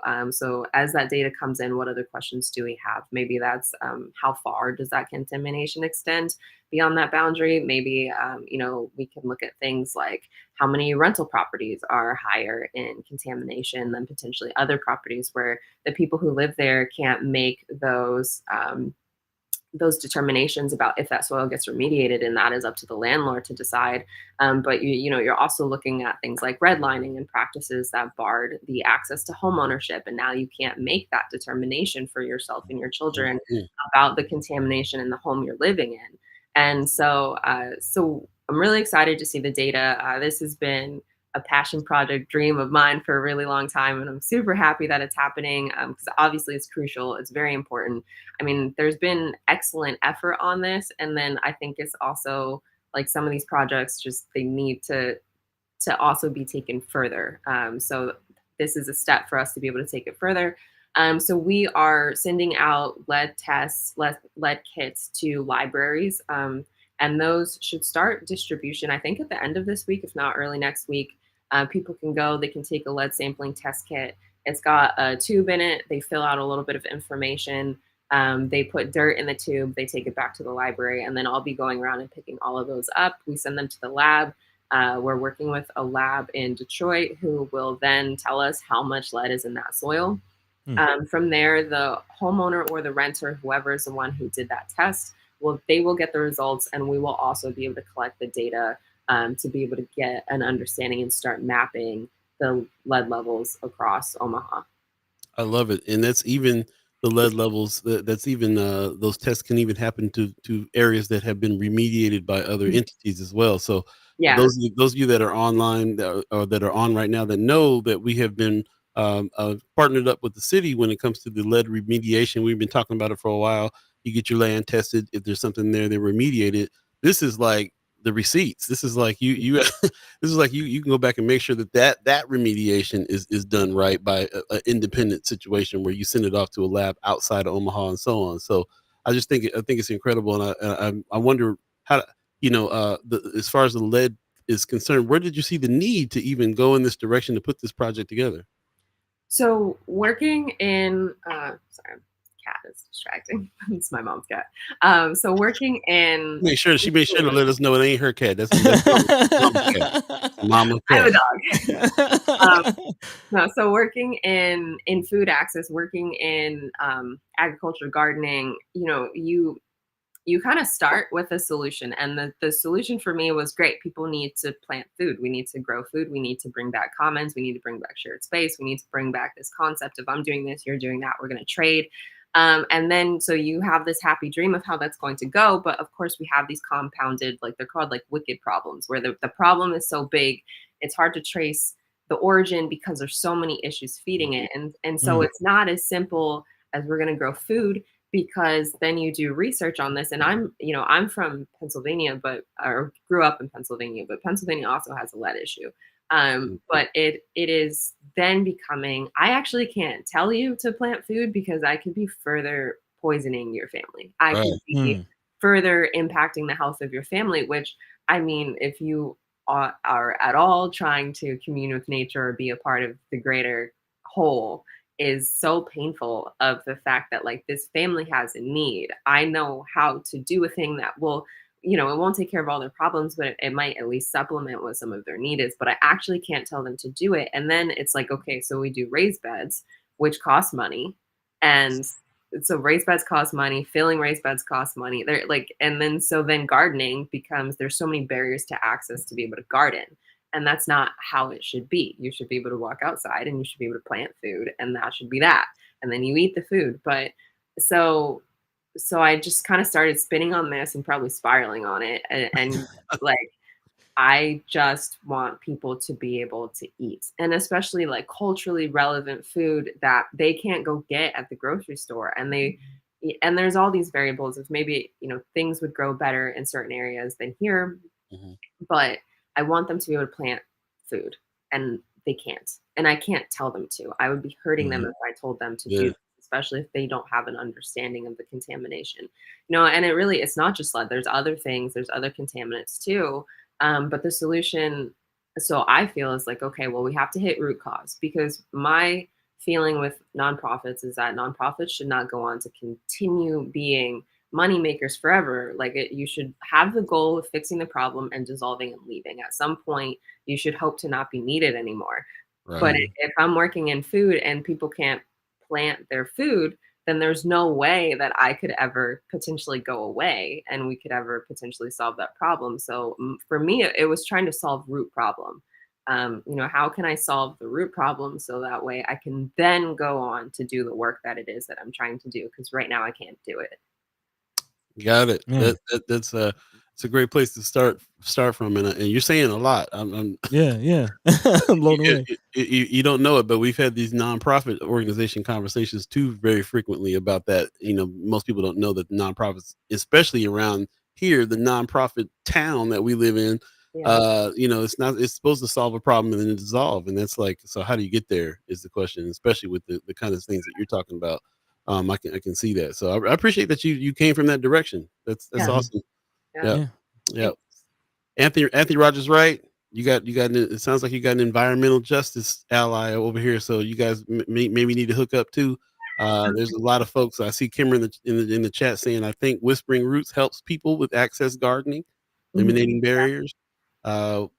as that data comes in, what other questions do we have? Maybe that's how far does that contamination extend beyond that boundary? Maybe we can look at things like how many rental properties are higher in contamination than potentially other properties where the people who live there can't make those determinations about if that soil gets remediated, and that is up to the landlord to decide. But you're also looking at things like redlining and practices that barred the access to home ownership, and now you can't make that determination for yourself and your children
Mhm.
about the contamination in the home you're living in. And so I'm really excited to see the data. This has been a passion project dream of mine for a really long time, and I'm super happy that it's happening because obviously it's crucial. It's very important. I mean, there's been excellent effort on this, and then I think it's also like some of these projects just they need to also be taken further. So this is a step for us to be able to take it further. So we are sending out lead tests, lead kits to libraries, and those should start distribution. I think at the end of this week, if not early next week. People can go. They can take a lead sampling test kit. It's got a tube in it. They fill out a little bit of information. They put dirt in the tube, they take it back to the library, and then I'll be going around and picking all of those up. We send them to the lab. We're working with a lab in Detroit who will then tell us how much lead is in that soil.
Hmm.
From there, the homeowner or the renter, whoever is the one who did that test, they will get the results, and we will also be able to collect the data to be able to get an understanding and start mapping the lead levels across Omaha.
I love it, and that's even the lead levels. That's even those tests can even happen to areas that have been remediated by other entities as well. So
Yeah.
Those of you that are online or that are on right now that know that we have been partnered up with the city when it comes to the lead remediation. We've been talking about it for a while. You get your land tested. If there's something there, they remediate it. This is like the receipts. This is like you this is like you can go back and make sure that remediation is done right by an independent situation where you send it off to a lab outside of Omaha and so on. So I think it's incredible, and I wonder how, as far as the lead is concerned, where did you see the need to even go in this direction to put this project together?
So working in sorry, cat is distracting. It's my mom's cat. So working in
She made sure to let us know it ain't her cat. That's mama's cat. Mama's
I have
cat.
a dog. No, so working in food access, working in agriculture, gardening, you kind of start with a solution. And the solution for me was great. People need to plant food. We need to grow food. We need to bring back commons. We need to bring back shared space. We need to bring back this concept of I'm doing this, you're doing that, we're going to trade. And then so you have this happy dream of how that's going to go. But of course, we have these compounded, like they're called like wicked problems, where the problem is so big, it's hard to trace the origin because there's so many issues feeding it. And so it's not as simple as we're going to grow food, because then you do research on this. And I'm from Pennsylvania, or grew up in Pennsylvania, but Pennsylvania also has a lead issue. But it is then becoming, I actually can't tell you to plant food because I could be further poisoning your family. I could be further impacting the health of your family, which, I mean, if you are at all trying to commune with nature or be a part of the greater whole, is so painful of the fact that like this family has a need. I know how to do a thing that will, it won't take care of all their problems, but it might at least supplement what some of their need is. But I actually can't tell them to do it. And then it's like, okay, so we do raised beds, which cost money. And so raised beds cost money, filling raised beds costs money. They're like, and then so then gardening becomes, there's so many barriers to access to be able to garden. And that's not how it should be. You should be able to walk outside and you should be able to plant food, and that should be that. And then you eat the food. But so I just kind of started spinning on this and probably spiraling on it. And like, I just want people to be able to eat, and especially like culturally relevant food that they can't go get at the grocery store. And there's all these variables of maybe, things would grow better in certain areas than here. But I want them to be able to plant food, and they can't. And I can't tell them to. I would be hurting them if I told them to do this, especially if they don't have an understanding of the contamination. And it's not just lead. There's other things. There's other contaminants too. But the solution, so I feel, is like, okay, well, we have to hit root cause, because my feeling with nonprofits is that nonprofits should not go on to continue being money makers forever. Like you should have the goal of fixing the problem and dissolving and leaving. At some point, you should hope to not be needed anymore. Right. But if I'm working in food and people can't plant their food, then there's no way that I could ever potentially go away and we could ever potentially solve that problem. So for me, it was trying to solve root problem. How can I solve the root problem so that way I can then go on to do the work that it is that I'm trying to do? Because right now I can't do it.
Got it. That's it's a great place to start from, and you're saying a lot. I'm
yeah. I'm blown away.
You don't know it, but we've had these nonprofit organization conversations too very frequently about that. Most people don't know that nonprofits, especially around here, the nonprofit town that we live in, it's supposed to solve a problem and then dissolve, and that's like, so how do you get there is the question, especially with the kind of things that you're talking about. I can see that. So I appreciate that you came from that direction. That's awesome. Yeah. Anthony Rogers, right? You got. It sounds like you got an environmental justice ally over here. So you guys maybe need to hook up too. There's a lot of folks. I see Kimara in the chat saying, I think Whispering Roots helps people with access gardening, eliminating barriers.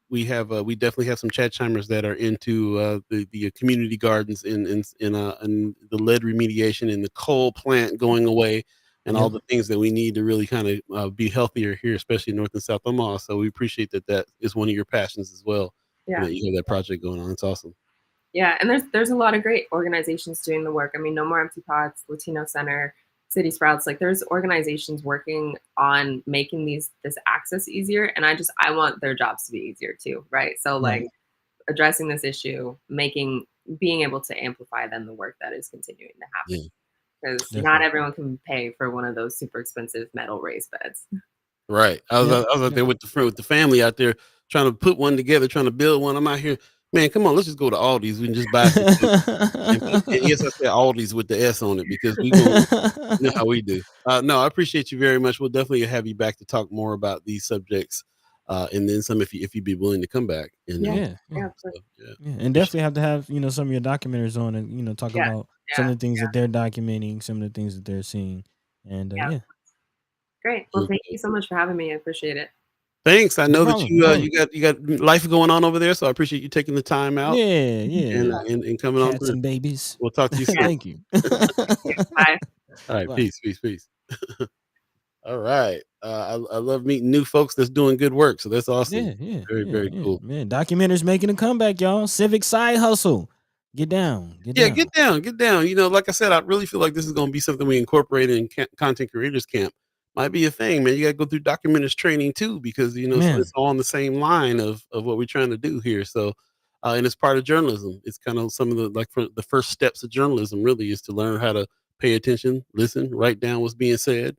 We definitely have some chat chimers that are into the community gardens in the lead remediation and the coal plant going away, and all the things that we need to really kind of be healthier here, especially North and South Omaha. So we appreciate that is one of your passions as well. Yeah, that you have that project going on. It's awesome.
Yeah, and there's a lot of great organizations doing the work. I mean, No More Empty Pots, Latino Center, City Sprouts, like there's organizations working on making this access easier, and I want their jobs to be easier too, right? So like addressing this issue, being able to amplify then the work that is continuing to happen. Because not everyone can pay for one of those super expensive metal raised beds.
Right. I was out there with the family out there trying to put one together, trying to build one. I'm out here, man. Come on, let's just go to Aldi's. We can just buy some. And yes, I said Aldi's with the S on it because we gonna you know how we do. No, I appreciate you very much. We'll definitely have you back to talk more about these subjects, and then some if you'd be willing to come back. And
and definitely have to have some of your documenters on and talk about some of the things that they're documenting, some of the things that they're seeing, and
Great. Well, thank you so much for having me. I appreciate it.
Thanks. I know that you got life going on over there, so I appreciate you taking the time out. And coming on through.
And babies.
We'll talk to you soon.
Thank you.
Bye.
All right. Bye. Peace. All right. I love meeting new folks that's doing good work. So that's awesome. Very cool.
Man, documenters making a comeback, y'all. Civic side hustle. Get down.
Get down. Like I said, I really feel like this is going to be something we incorporate in Content Creators Camp. Might be a thing, man. You got to go through documenters training too, because so it's all on the same line of what we're trying to do here. So, and it's part of journalism. It's kind of some of the first steps of journalism. Really, is to learn how to pay attention, listen, write down what's being said,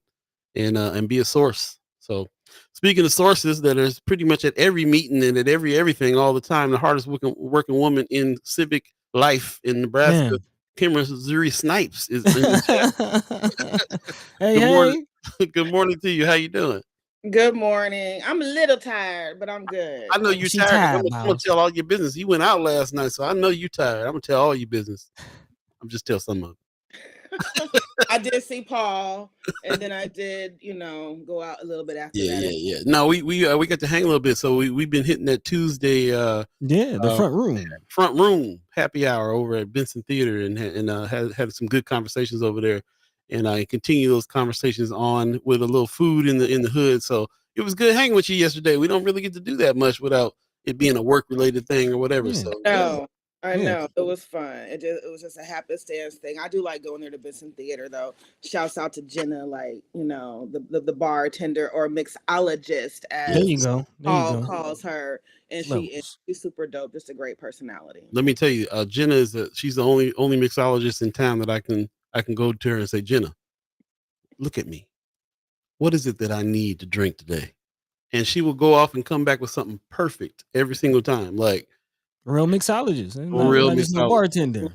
and be a source. So, speaking of sources, that is pretty much at every meeting and at everything all the time. The hardest working woman in civic life in Nebraska, Kimara Snipes, is in the chat.
Good
morning. Good morning to you. How you doing?
Good morning. I'm a little tired, but I'm good.
I know you're tired. I'm gonna tell all your business. You went out last night, so I know you're tired. I'm gonna tell all your business. I'm just tell some of it.
I did see Paul, and then I did, go out a little bit after that.
Yeah. No, we got to hang a little bit, so we've been hitting that Tuesday.
The
front room happy hour over at Benson Theater, and had some good conversations over there. And I continue those conversations on with a little food in the hood. So it was good hanging with you yesterday. We don't really get to do that much without it being a work related thing or whatever. So
I know it was fun. It was just a happenstance thing. I do like going there to Benson Theater though. Shouts out to Jenna, the bartender or mixologist, as Paul calls her, and she's super dope. Just a great personality.
Let me tell you, Jenna she's the only mixologist in town that I can go to her and say, Jenna, look at me. What is it that I need to drink today? And she will go off and come back with something perfect every single time. Like
real mixologist. Not just no bartender.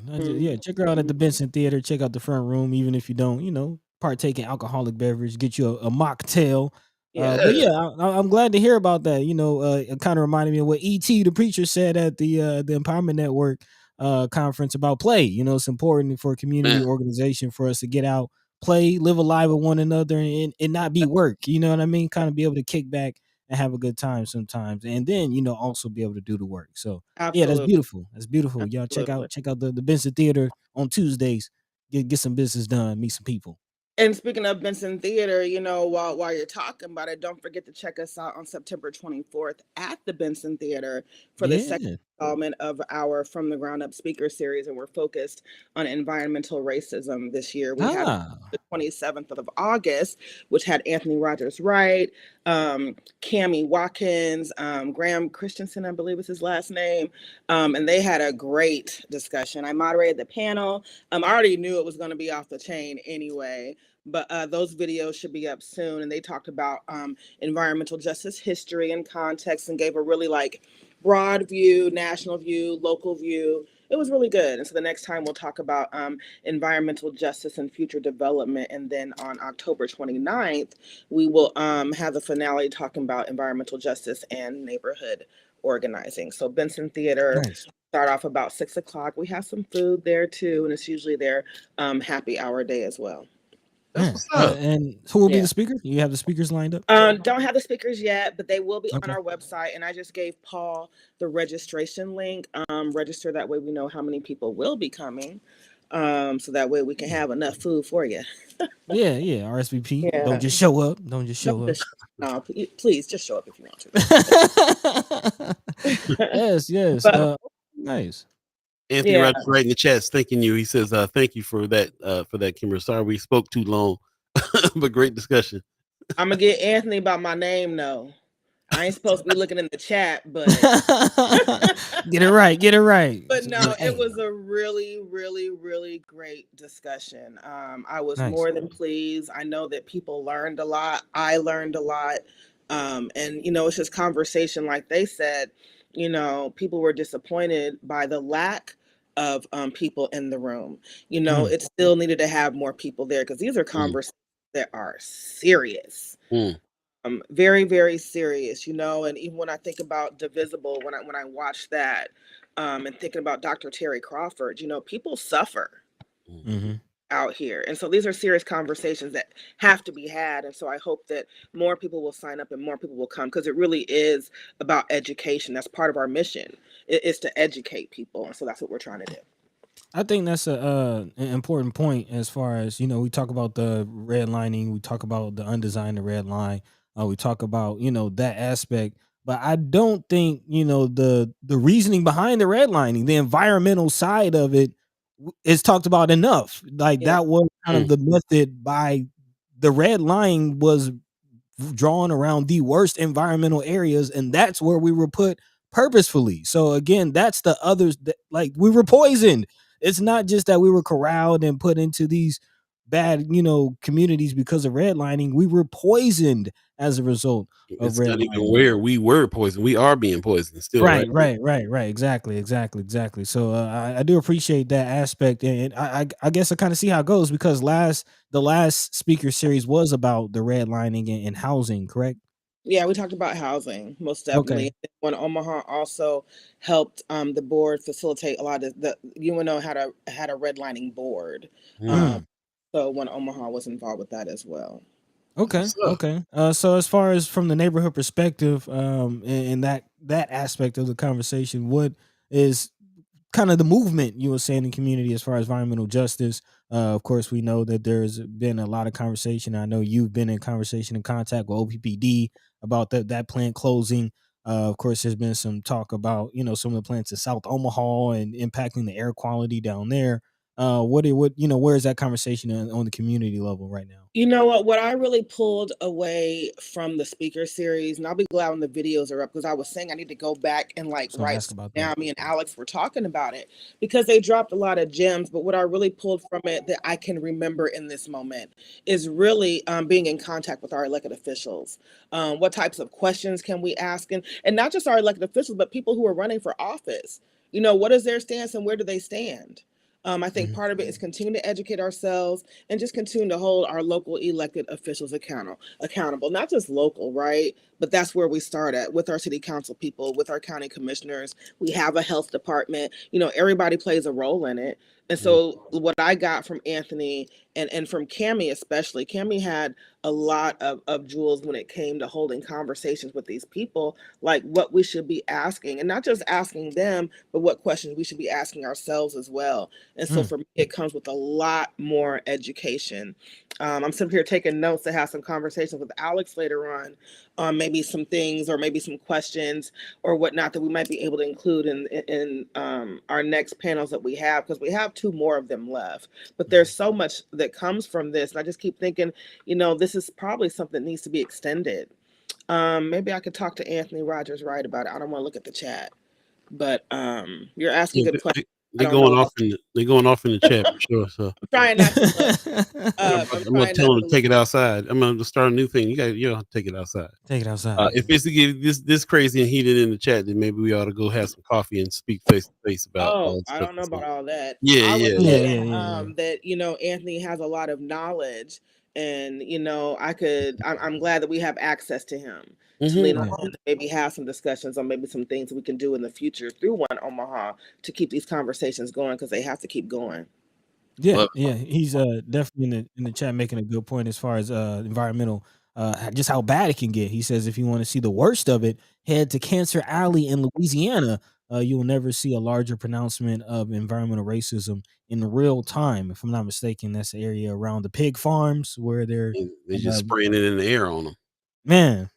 Check her out at the Benson Theater. Check out the front room, even if you don't, partake in alcoholic beverage. Get you a mocktail. I'm glad to hear about that. It kind of reminded me of what E.T. the preacher said at the Empowerment Network conference about play. It's important for a community organization for us to get out, play, live alive with one another, and not be work. You know what I mean? Kind of be able to kick back and have a good time sometimes, and then also be able to do the work. So that's beautiful. That's beautiful. Y'all check out the Benson Theater on Tuesdays. Get some business done. Meet some people.
And speaking of Benson Theater, while you're talking about it, don't forget to check us out on September 24th at the Benson Theater for the second installment of our From the Ground Up speaker series, and we're focused on environmental racism this year. We had the 27th of August, which had Anthony Rogers Wright, Cammie Watkins, Graham Christensen, I believe is his last name, and they had a great discussion. I moderated the panel. I already knew it was going to be off the chain anyway, but those videos should be up soon. And they talked about environmental justice history and context, and gave a really broad view, national view, local view. It was really good. And so the next time we'll talk about environmental justice and future development. And then on October 29th, we will have the finale talking about environmental justice and neighborhood organizing. So Benson Theater, start off about 6:00. We have some food there too. And it's usually their happy hour day as well.
And who will be the speaker? You have the speakers lined up?
Don't have the speakers yet, but they will be on our website. And I just gave Paul the registration link. Register, that way we know how many people will be coming. So that way we can have enough food for you.
RSVP. Yeah. Don't just show up.
No, please just show up if you want
to. Yes. But, nice.
Anthony right in the chat thanking you. He says, thank you for that, Kimara. Sorry we spoke too long. but great discussion.
I'm gonna get Anthony about my name though. I ain't supposed to be looking in the chat, but
Get it right. Get it right.
but no,
Hey,
it was a really, really, really great discussion. I was
nice.
more than pleased. I know that people learned a lot. I learned a lot. And it's just conversation, like they said. People were disappointed by the lack of people in the room.
Mm,
It still needed to have more people there because these are conversations that are serious.
Mm.
Very, very serious, and even when I think about Divisible, when I watch that, and thinking about Dr. Terry Crawford, people suffer
hmm
out here. And so these are serious conversations that have to be had. And so I hope that more people will sign up and more people will come because it really is about education. That's part of our mission, is to educate people. And so that's what we're trying to do.
I think that's an important point as far as, we talk about the redlining, we talk about the undesigned red line, we talk about, that aspect. But I don't think, the reasoning behind the redlining, the environmental side of it is talked about enough. Like
Yeah.
that was kind of
Mm.
the method by the red line was drawn around the worst environmental areas, and that's where we were put purposefully. So again, that's the others that, like, we were poisoned. It's not just that we were corralled and put into these bad, communities because of redlining. We were poisoned as a result of
It's not even
redlining.
where we were poisoned. We are being poisoned still, right?
Right. Exactly. So I do appreciate that aspect, and I guess I kind of see how it goes because the last speaker series was about the redlining and housing, correct?
Yeah, we talked about housing, most
Okay.
definitely. When Omaha also helped the board facilitate a lot of the UNO had a redlining board. Um,
Mm.
so when Omaha was involved with that as well.
That's
Okay.
what's up.
Okay. So as far as from the neighborhood perspective, in that aspect of the conversation, what is kind of the movement you were saying in the community as far as environmental justice? Of course, we know that there's been a lot of conversation. I know you've been in conversation and contact with OPPD about that plant closing. Of course, there's been some talk about some of the plants in South Omaha and impacting the air quality down there. Where is that conversation on the community level right now?
You know what I really pulled away from the speaker series, and I'll be glad when the videos are up because I was saying I need to go back and like
So I
write
ask about
down.
that.
Me and Alex were talking about it because they dropped a lot of gems. But what I really pulled from it that I can remember in this moment is really being in contact with our elected officials. What types of questions can we ask, and not just our elected officials, but people who are running for office. What is their stance and where do they stand? I think
Mhm.
part of it is continue to educate ourselves and just continue to hold our local elected officials accountable, not just local, right? But that's where we start at with our city council people, with our county commissioners. We have a health department. Everybody plays a role in it. And
Mm.
so what I got from Anthony and from Cammie especially, Cammie had a lot of jewels when it came to holding conversations with these people, like what we should be asking, and not just asking them, but what questions we should be asking ourselves as well. And so
Mm.
for me, it comes with a lot more education. I'm sitting here taking notes to have some conversations with Alex later on maybe some things or maybe some questions or whatnot that we might be able to include in our next panels that we have, because we have two more of them left. But there's so much that comes from this. And I just keep thinking, this is probably something that needs to be extended. Maybe I could talk to Anthony Rogers Wright about it. I don't want to look at the chat, but you're asking
Yeah,
good questions. I
they're
don't know
going
what
off
else.
they're going off in the chat for sure. So
I'm trying not to look.
I'm
I'm
gonna
trying
tell
not
them
to
to
look.
take it outside. I'm gonna start a new thing. You gotta take it outside.
Take it outside.
If it's to get this crazy and heated in the chat, then maybe we ought to go have some coffee and speak face to face about
Oh,
all the
I
stuff
don't know
that's
about
going.
all that.
Yeah,
I
yeah,
would
Yeah,
yeah.
say
yeah, yeah,
that Anthony has a lot of knowledge, and I'm glad that we have access to him to lean
Mm-hmm.
yeah.
on, to maybe have some discussions on maybe some things we can do in the future through One Omaha to keep these conversations going, because they have to keep going.
Yeah,
Love
yeah, he's definitely in the chat making a good point as far as environmental, just how bad it can get. He says if you want to see the worst of it, head to Cancer Alley in Louisiana. You will never see a larger pronouncement of environmental racism in real time. If I'm not mistaken, that's the area around the pig farms where they're,
it. They just
uh,
spraying it in the air on them.
man,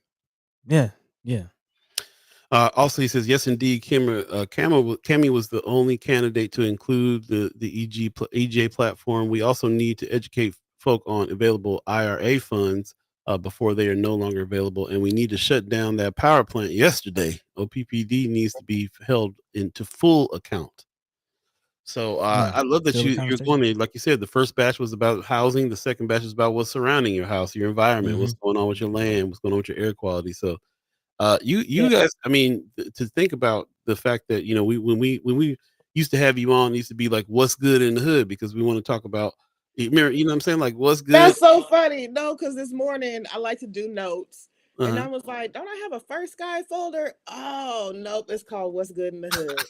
yeah, yeah.
Also, he says, yes, indeed, Cammie was the only candidate to include the EJ platform. We also need to educate folk on available IRA funds before they are no longer available, and we need to shut down that power plant yesterday. OPPD needs to be held into full account. So I love that you're going there. Like you said, the first batch was about housing. The second batch is about what's surrounding your house, your environment, what's going on with your land, what's going on with your air quality. So you guys, I mean, to think about the fact that, you know, when we used to have you on, it used to be like, what's good in the hood, because we want to talk about, you know what I'm saying? Like, what's good.
That's so funny. No, because this morning I like to do notes. And I was like, don't I have a First Guy folder? Oh, nope. It's called What's Good in the Hood.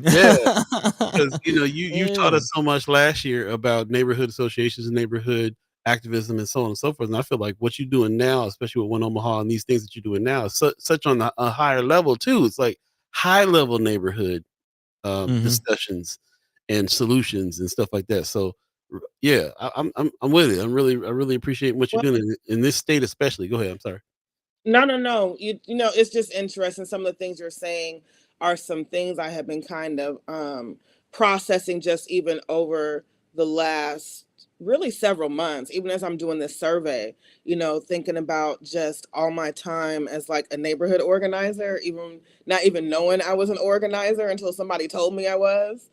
Yeah. Because, you know, you taught us so much last year about neighborhood associations and neighborhood activism and so on and so forth. And I feel like what you're doing now, especially with One Omaha and these things that you're doing now, is such on a higher level too. It's like high level neighborhood discussions and solutions and stuff like that. So yeah, I'm with it. I really appreciate what you're doing in this state, especially. Go ahead. I'm sorry.
No. You know, it's just interesting. Some of the things you're saying are some things I have been kind of processing just even over the last really several months, even as I'm doing this survey, you know, thinking about just all my time as like a neighborhood organizer, even not even knowing I was an organizer until somebody told me I was.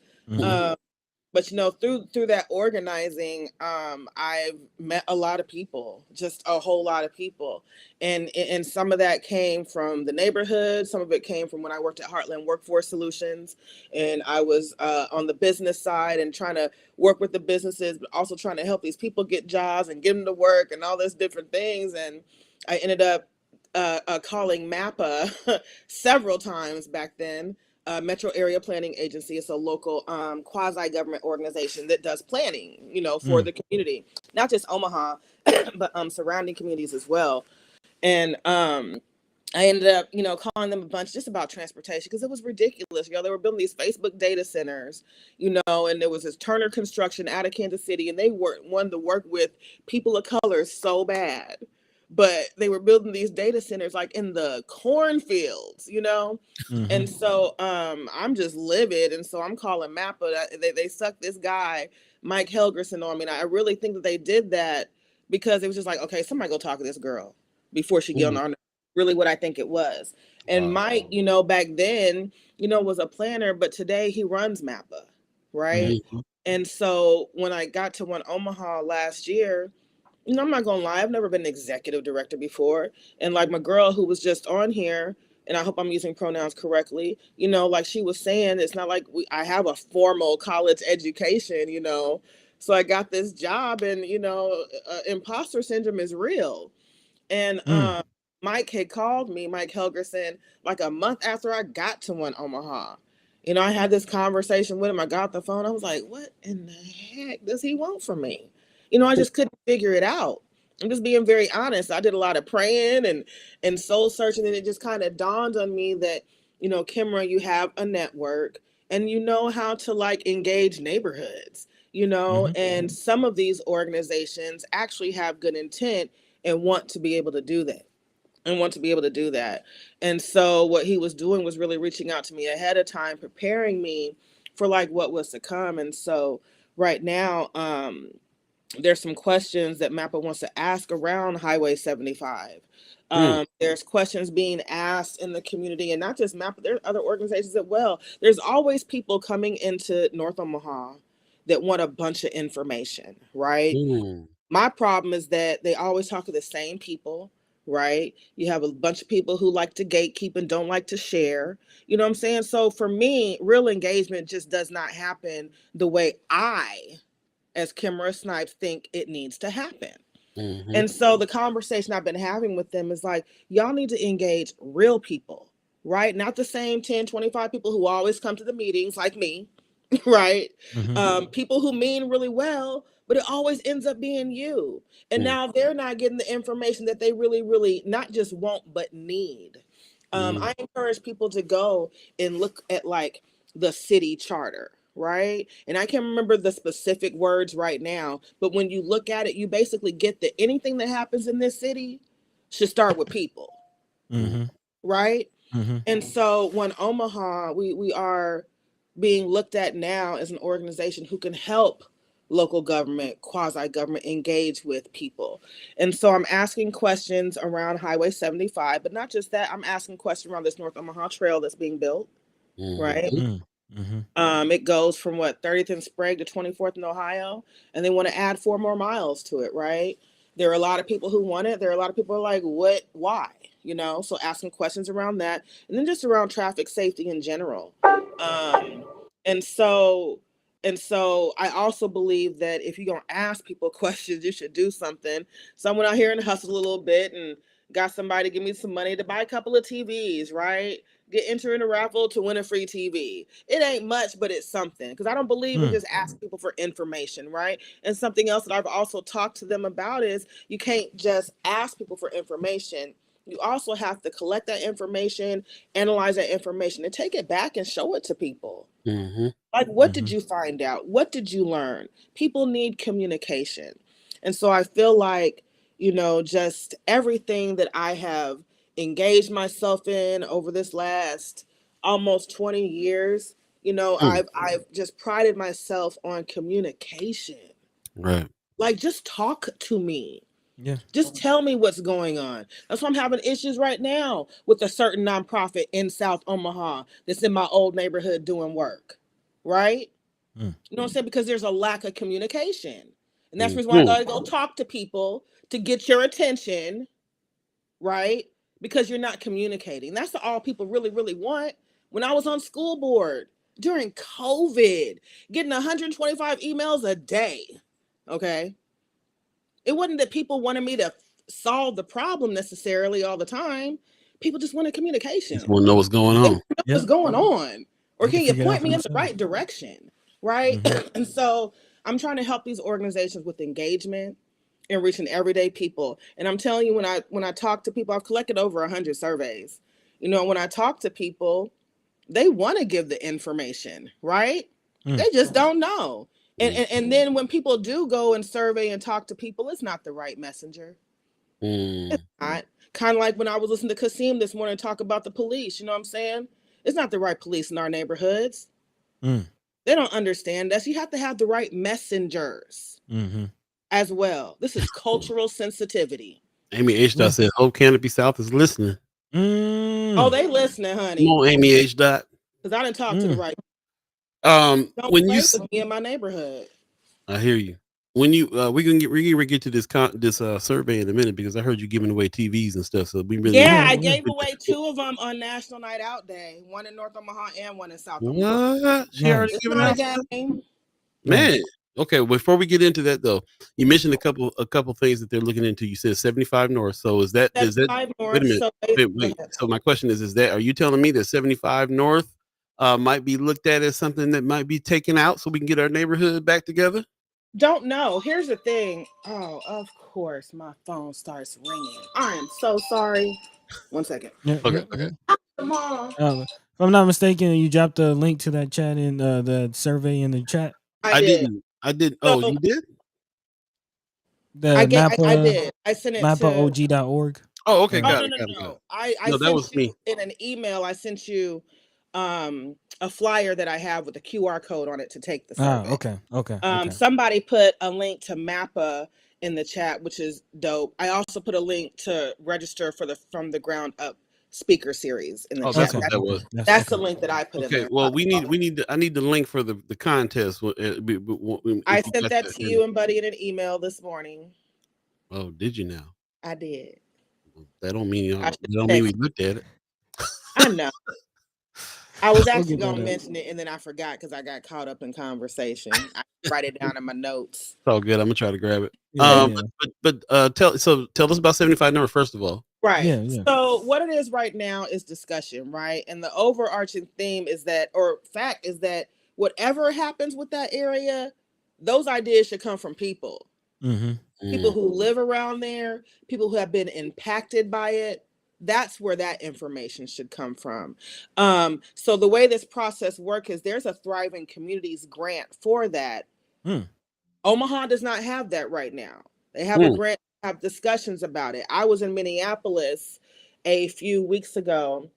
But you know, through that organizing, I've met a lot of people, just a whole lot of people, and some of that came from the neighborhood. Some of it came from when I worked at Heartland Workforce Solutions, and I was on the business side and trying to work with the businesses, but also trying to help these people get jobs and get them to work and all those different things. And I ended up calling MAPA several times back then. Metro Area Planning Agency is a local quasi-government organization that does planning, you know, for the community, not just Omaha, but surrounding communities as well. And I ended up, you know, calling them a bunch just about transportation because it was ridiculous. You know, they were building these Facebook data centers, you know, and there was this Turner Construction out of Kansas City, and they wanted to work with people of color so bad. But they were building these data centers like in the cornfields, you know? And so I'm just livid. And so I'm calling MAPA. They sucked this guy, Mike Helgerson, on me. And I really think that they did that because it was just like, okay, somebody go talk to this girl before she get on our, really what I think it was. And Mike, you know, back then, you know, was a planner, but today he runs MAPA, right? And so when I got to One Omaha last year, you know, I'm not gonna lie, I've never been an executive director before. And like my girl who was just on here, and I hope I'm using pronouns correctly, you know, like she was saying, it's not like I have a formal college education, you know. So I got this job, and you know, imposter syndrome is real. And Mike had called me, Mike Helgerson, like a month after I got to One Omaha. You know, I had this conversation with him. I got the phone. I was like, what in the heck does he want from me? You know, I just couldn't figure it out. I'm just being very honest. I did a lot of praying and soul searching, and it just kind of dawned on me that, you know, Kimara, you have a network and you know how to like engage neighborhoods, you know, and some of these organizations actually have good intent and want to be able to do that. And so what he was doing was really reaching out to me ahead of time, preparing me for like what was to come. And so right now, there's some questions that MAPA wants to ask around Highway 75. There's questions being asked in the community, and not just MAPA, there's other organizations as well. There's always people coming into North Omaha that want a bunch of information, right? My problem is that they always talk to the same people, right? You have a bunch of people who like to gatekeep and don't like to share. You know what I'm saying? So for me, real engagement just does not happen the way I, as Kimara Snipes, think it needs to happen. And so the conversation I've been having with them is like, y'all need to engage real people, right? Not the same 10, 25 people who always come to the meetings like me, right? People who mean really well, but it always ends up being you. And now they're not getting the information that they really, really not just want, but need. I encourage people to go and look at like the city charter, right? And I can't remember the specific words right now, but when you look at it, you basically get that anything that happens in this city should start with people, right? And so when Omaha, we are being looked at now as an organization who can help local government, quasi-government engage with people. And so I'm asking questions around Highway 75, but not just that, I'm asking questions around this North Omaha Trail that's being built, right? It goes from 30th and Sprague to 24th in Ohio, and they want to add 4 more miles to it, right? There are a lot of people who want it. There are a lot of people who are like, what, why? So asking questions around that, and then just around traffic safety in general. And so I also believe that if you're going to ask people questions, you should do something. So I went out here and hustled a little bit and got somebody to give me some money to buy a couple of TVs, right? Get enter in a raffle to win a free TV. It ain't much, but it's something. Because I don't believe in just asking people for information, right? And something else that I've also talked to them about is you can't just ask people for information. You also have to collect that information, analyze that information, and take it back and show it to people. Like, what did you find out? What did you learn? People need communication. And so I feel like, just everything that I have engaged myself in over this last almost 20 years, I've just prided myself on communication.
Right.
Like, just talk to me.
Yeah.
Just tell me what's going on. That's why I'm having issues right now with a certain nonprofit in South Omaha that's in my old neighborhood doing work. Right? You know what I'm saying? Because there's a lack of communication. And that's the reason why I gotta go talk to people to get your attention, right? Because you're not communicating. That's all people really, really want. When I was on school board during COVID, getting 125 emails a day, okay? It wasn't that people wanted me to solve the problem necessarily all the time. People just wanted communication.
Just want to know what's going on.
What's going on? Or can you point me in the right direction? Right? And so I'm trying to help these organizations with engagement and reaching everyday people. And I'm telling you, when I talk to people, I've collected over 100 surveys. When I talk to people, they want to give the information, right? They just don't know. And then when people do go and survey and talk to people, it's not the right messenger. It's not. Kind of like when I was listening to Kasim this morning talk about the police, you know what I'm saying? It's not the right police in our neighborhoods. They don't understand us. You have to have the right messengers as well. This is cultural sensitivity.
Amy H. Dot said, Hope Canopy South is listening.
Oh, they listening, honey.
Come on, Amy H. Dot.
Because I didn't talk to the right.
Don't when
play
you
with me in my neighborhood.
I hear you. When you we're gonna get to this survey in a minute because I heard you giving away TVs and stuff. So we really
I gave away 2 of them on National Night Out Day, one in North Omaha and one in South Omaha.
What? She already
It's
given
not
out
a game.
Man. Okay, before we get into that though, you mentioned a couple things that they're looking into. You said 75 North. So is that
North,
wait a minute. Wait. So my question is that are you telling me that 75 North might be looked at as something that might be taken out so we can get our neighborhood back together?
Don't know. Here's the thing. Oh, of course, my phone starts ringing. I am so sorry. 1 second.
Okay.
If I'm not mistaken, you dropped a link to that chat in the survey in the chat.
I did.
Oh, you did?
I
did. I sent it to
MAPAOG.org.
Oh, okay.
No. I
that
sent
was
you
me.
in an email. I sent you a flyer that I have with a QR code on it to take the survey.
Okay.
Somebody put a link to MAPA in the chat, which is dope. I also put a link to register for the From the Ground Up speaker series in the chat.
That's what that was.
That's the link that I put in there.
Well, I need the link for the contest.
I sent that to you and Buddy in an email this morning.
Oh, did you now?
I did.
That don't mean we looked at it.
I know. I was actually going to mention it, and then I forgot because I got caught up in conversation. I write it down in my notes.
It's all good. I'm gonna try to grab it. But tell us about 75 North first of all.
Right. Yeah. So what it is right now is discussion, right? And the overarching theme is that, or fact is that, whatever happens with that area, those ideas should come from people. People who live around there, people who have been impacted by it. That's where that information should come from. So the way this process works is there's a Thriving Communities grant for that. Omaha does not have that right now. They have a grant, have discussions about it. I was in Minneapolis a few weeks ago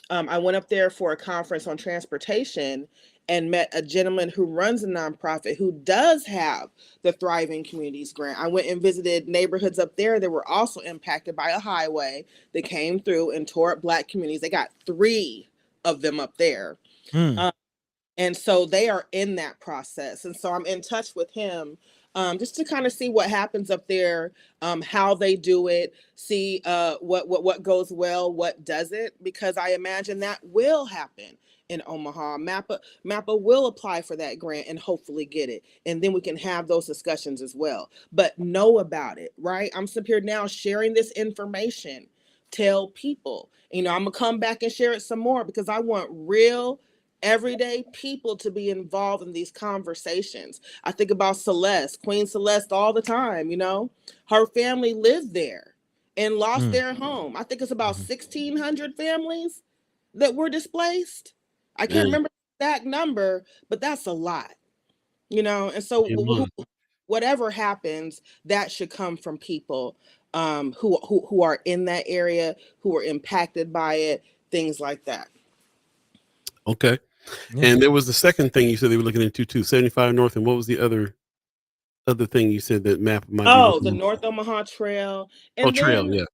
I went up there for a conference on transportation and met a gentleman who runs a nonprofit who does have the Thriving Communities grant. I went and visited neighborhoods up there that were also impacted by a highway that came through and tore up Black communities. They got 3 of them up there. And so they are in that process. And so I'm in touch with him just to kind of see what happens up there, how they do it, see what goes well, what doesn't, because I imagine that will happen in Omaha. MAPA will apply for that grant and hopefully get it. And then we can have those discussions as well. But know about it, right? I'm sitting here now sharing this information. Tell people, I'm going to come back and share it some more because I want real everyday people to be involved in these conversations. I think about Celeste, Queen Celeste, all the time. Her family lived there and lost their home. I think it's about 1,600 families that were displaced. I can't remember the exact number, but that's a lot. And so whatever happens, that should come from people who are in that area, who are impacted by it, things like that.
Okay. Yeah. And there was the second thing you said they were looking into too, 75 North, and what was the other thing you said that MAP might be
the North Omaha Trail. And
trail,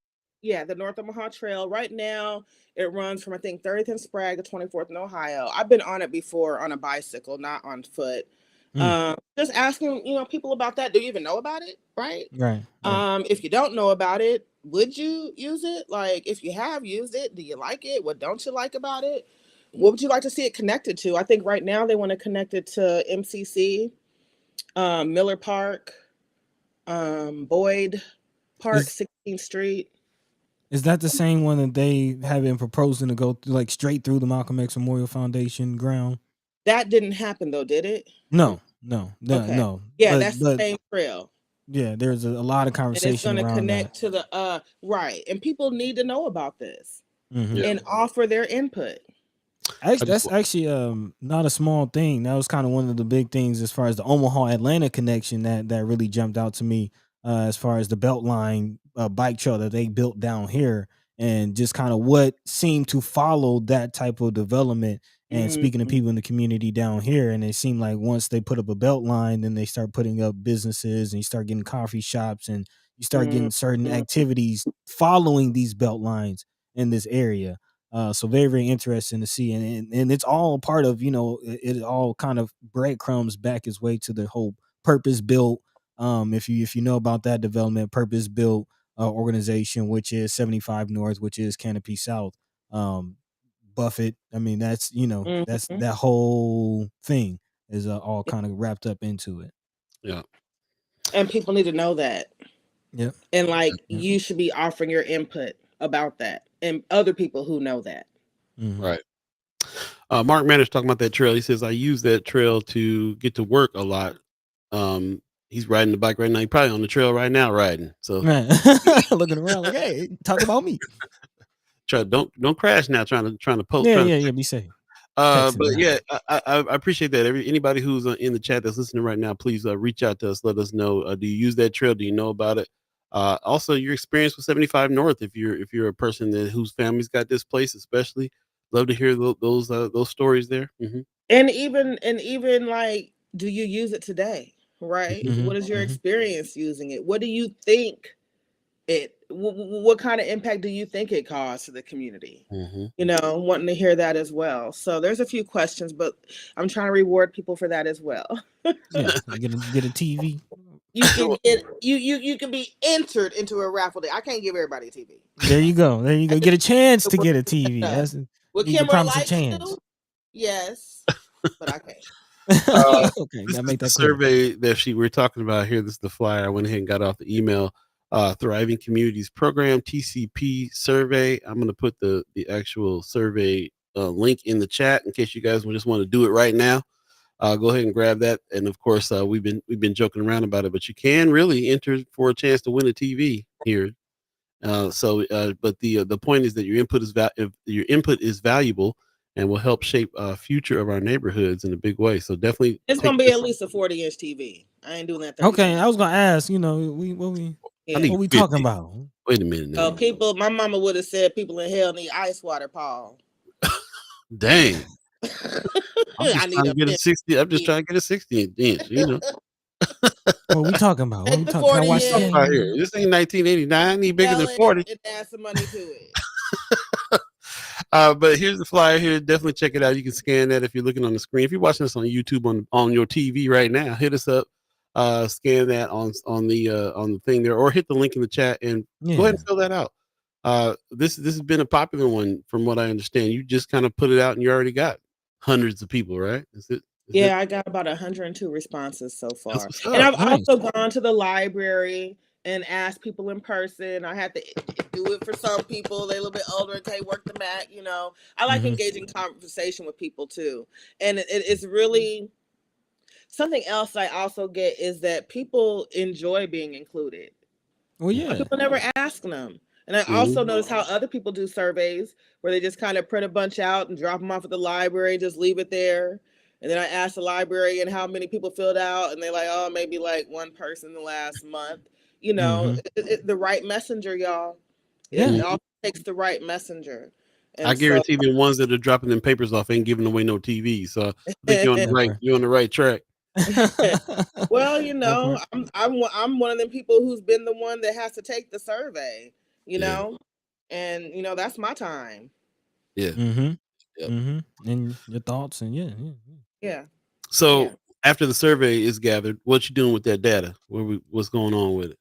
yeah, the North Omaha Trail. Right now, it runs from, I think, 30th and Sprague to 24th in Ohio. I've been on it before on a bicycle, not on foot. Just asking, people about that. Do you even know about it? Right. If you don't know about it, would you use it? Like, if you have used it, do you like it? What don't you like about it? What would you like to see it connected to? I think right now they want to connect it to MCC, Miller Park, Boyd Park, 16th Street.
Is that the same one that they have been proposing to go like straight through the Malcolm X Memorial Foundation ground?
That didn't happen though, did it?
No.
Okay.
No.
Yeah, that's the same trail.
Yeah, there's a lot of conversation
and it's
around
connect
that.
to the right, and people need to know about this and offer their input.
That's actually not a small thing. That was kind of one of the big things as far as the Omaha Atlanta connection that really jumped out to me as far as the Beltline bike trail that they built down here, and just kind of what seemed to follow that type of development. And speaking to people in the community down here, and it seemed like once they put up a Beltline, then they start putting up businesses, and you start getting coffee shops, and you start getting certain activities following these Beltlines in this area. So very, very interesting to see. And it's all part of, it all kind of breadcrumbs back its way to the whole purpose built. If you know about that development, purpose built organization, which is 75 North, which is Canopy South, Buffett. I mean, that's, that's that whole thing is all kind of wrapped up into it.
Yeah.
And people need to know that.
Yeah.
And you should be offering your input about that and other people who know that.
Right. Mark Manners talking about that trail. He says, I use that trail to get to work a lot. He's riding the bike right now. He's probably on the trail right now riding. So
looking around like, hey, talk about me.
Don't crash now trying to post.
Yeah, be safe.
But yeah, I appreciate that. Anybody who's in the chat that's listening right now, please reach out to us. Let us know. Do you use that trail? Do you know about it? Also, your experience with 75 North. If you're a person whose family's got displaced, especially, love to hear those stories there.
And even like, do you use it today? Right? What is your experience using it? What do you think what kind of impact do you think it caused to the community? Wanting to hear that as well. So there's a few questions, but I'm trying to reward people for that as well.
Yeah, get a TV.
You can you can be entered into a raffle day. I can't give everybody a TV.
There you go. Get a chance to get a TV.
What Kimara like to do? Yes, but I can't.
Okay,
this is
make that
the survey that we're talking about here. This is the flyer. I went ahead and got off the email. Thriving Communities Program, TCP survey. I'm going to put the actual survey link in the chat in case you guys just want to do it right now. Go ahead and grab that. And of course, we've been joking around about it, but you can really enter for a chance to win a TV here. But the point is that your input is valuable and will help shape future of our neighborhoods in a big way. So definitely,
it's going to be at least a 40-inch TV. I ain't doing that.
Okay, I was going to ask. What we talking about?
Wait a minute now.
My mama would have said people in hell need ice water, Paul.
Dang. I'm just
I need
trying to
a
get a
50.
60. I'm just trying to get a 60 inch, you know.
What we talking about? What
Take
we
the
talking? Can I
40
watch
What's up
the
in,
out here?
game?
This ain't 1989. I need bigger
sell
than
it,
40.
and add some money to it.
But here's the flyer here. Definitely check it out. You can scan that if you're looking on the screen. If you're watching this on YouTube on your TV right now, hit us up. Scan that on the thing there, or hit the link in the chat and go ahead and fill that out. This has been a popular one from what I understand. You just kind of put it out and you already got hundreds of people, right?
Yeah, I got about 102 responses so far.
What's
And
up?
I've also gone to the library and asked people in person. I had to do it for some people. They're a little bit older and can't work the mat, you know. I like engaging conversation with people too. And it's really something else I also get is that people enjoy being included.
Well, yeah.
People never ask them. And I also notice how other people do surveys where they just kind of print a bunch out and drop them off at the library, just leave it there. And then I asked the librarian how many people filled out, and they're like, oh, maybe like one person the last month. You know, the right messenger, y'all. It all takes the right messenger. And
I guarantee the ones that are dropping them papers off ain't giving away no TV. So I think you're on the right track.
Well, you know, I'm one of them people who's been the one that has to take the survey, you know, and you know that's my time.
Yeah.
And your thoughts and
yeah.
So after the survey is gathered, what you doing with that data? What's going on with it?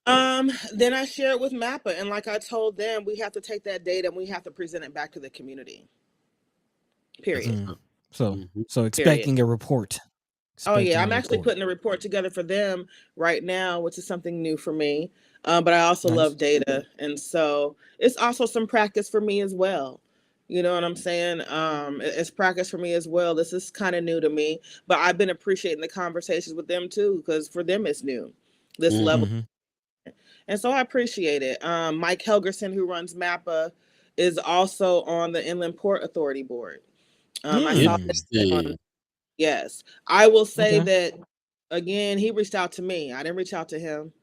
Then I share it with MAPPA, and like I told them, we have to take that data and we have to present it back to the community. Period.
So expecting a report.
Oh yeah, I'm actually putting a report together for them right now, which is something new for me. But I also love data, and so it's also some practice for me as well. You know what I'm saying? It's practice for me as well. This is kind of new to me, but I've been appreciating the conversations with them too, because for them it's new. This level, and so I appreciate it. Mike Helgerson, who runs MAPPA, is also on the Inland Port Authority board. I saw this. Yes, I will say that again. He reached out to me. I didn't reach out to him,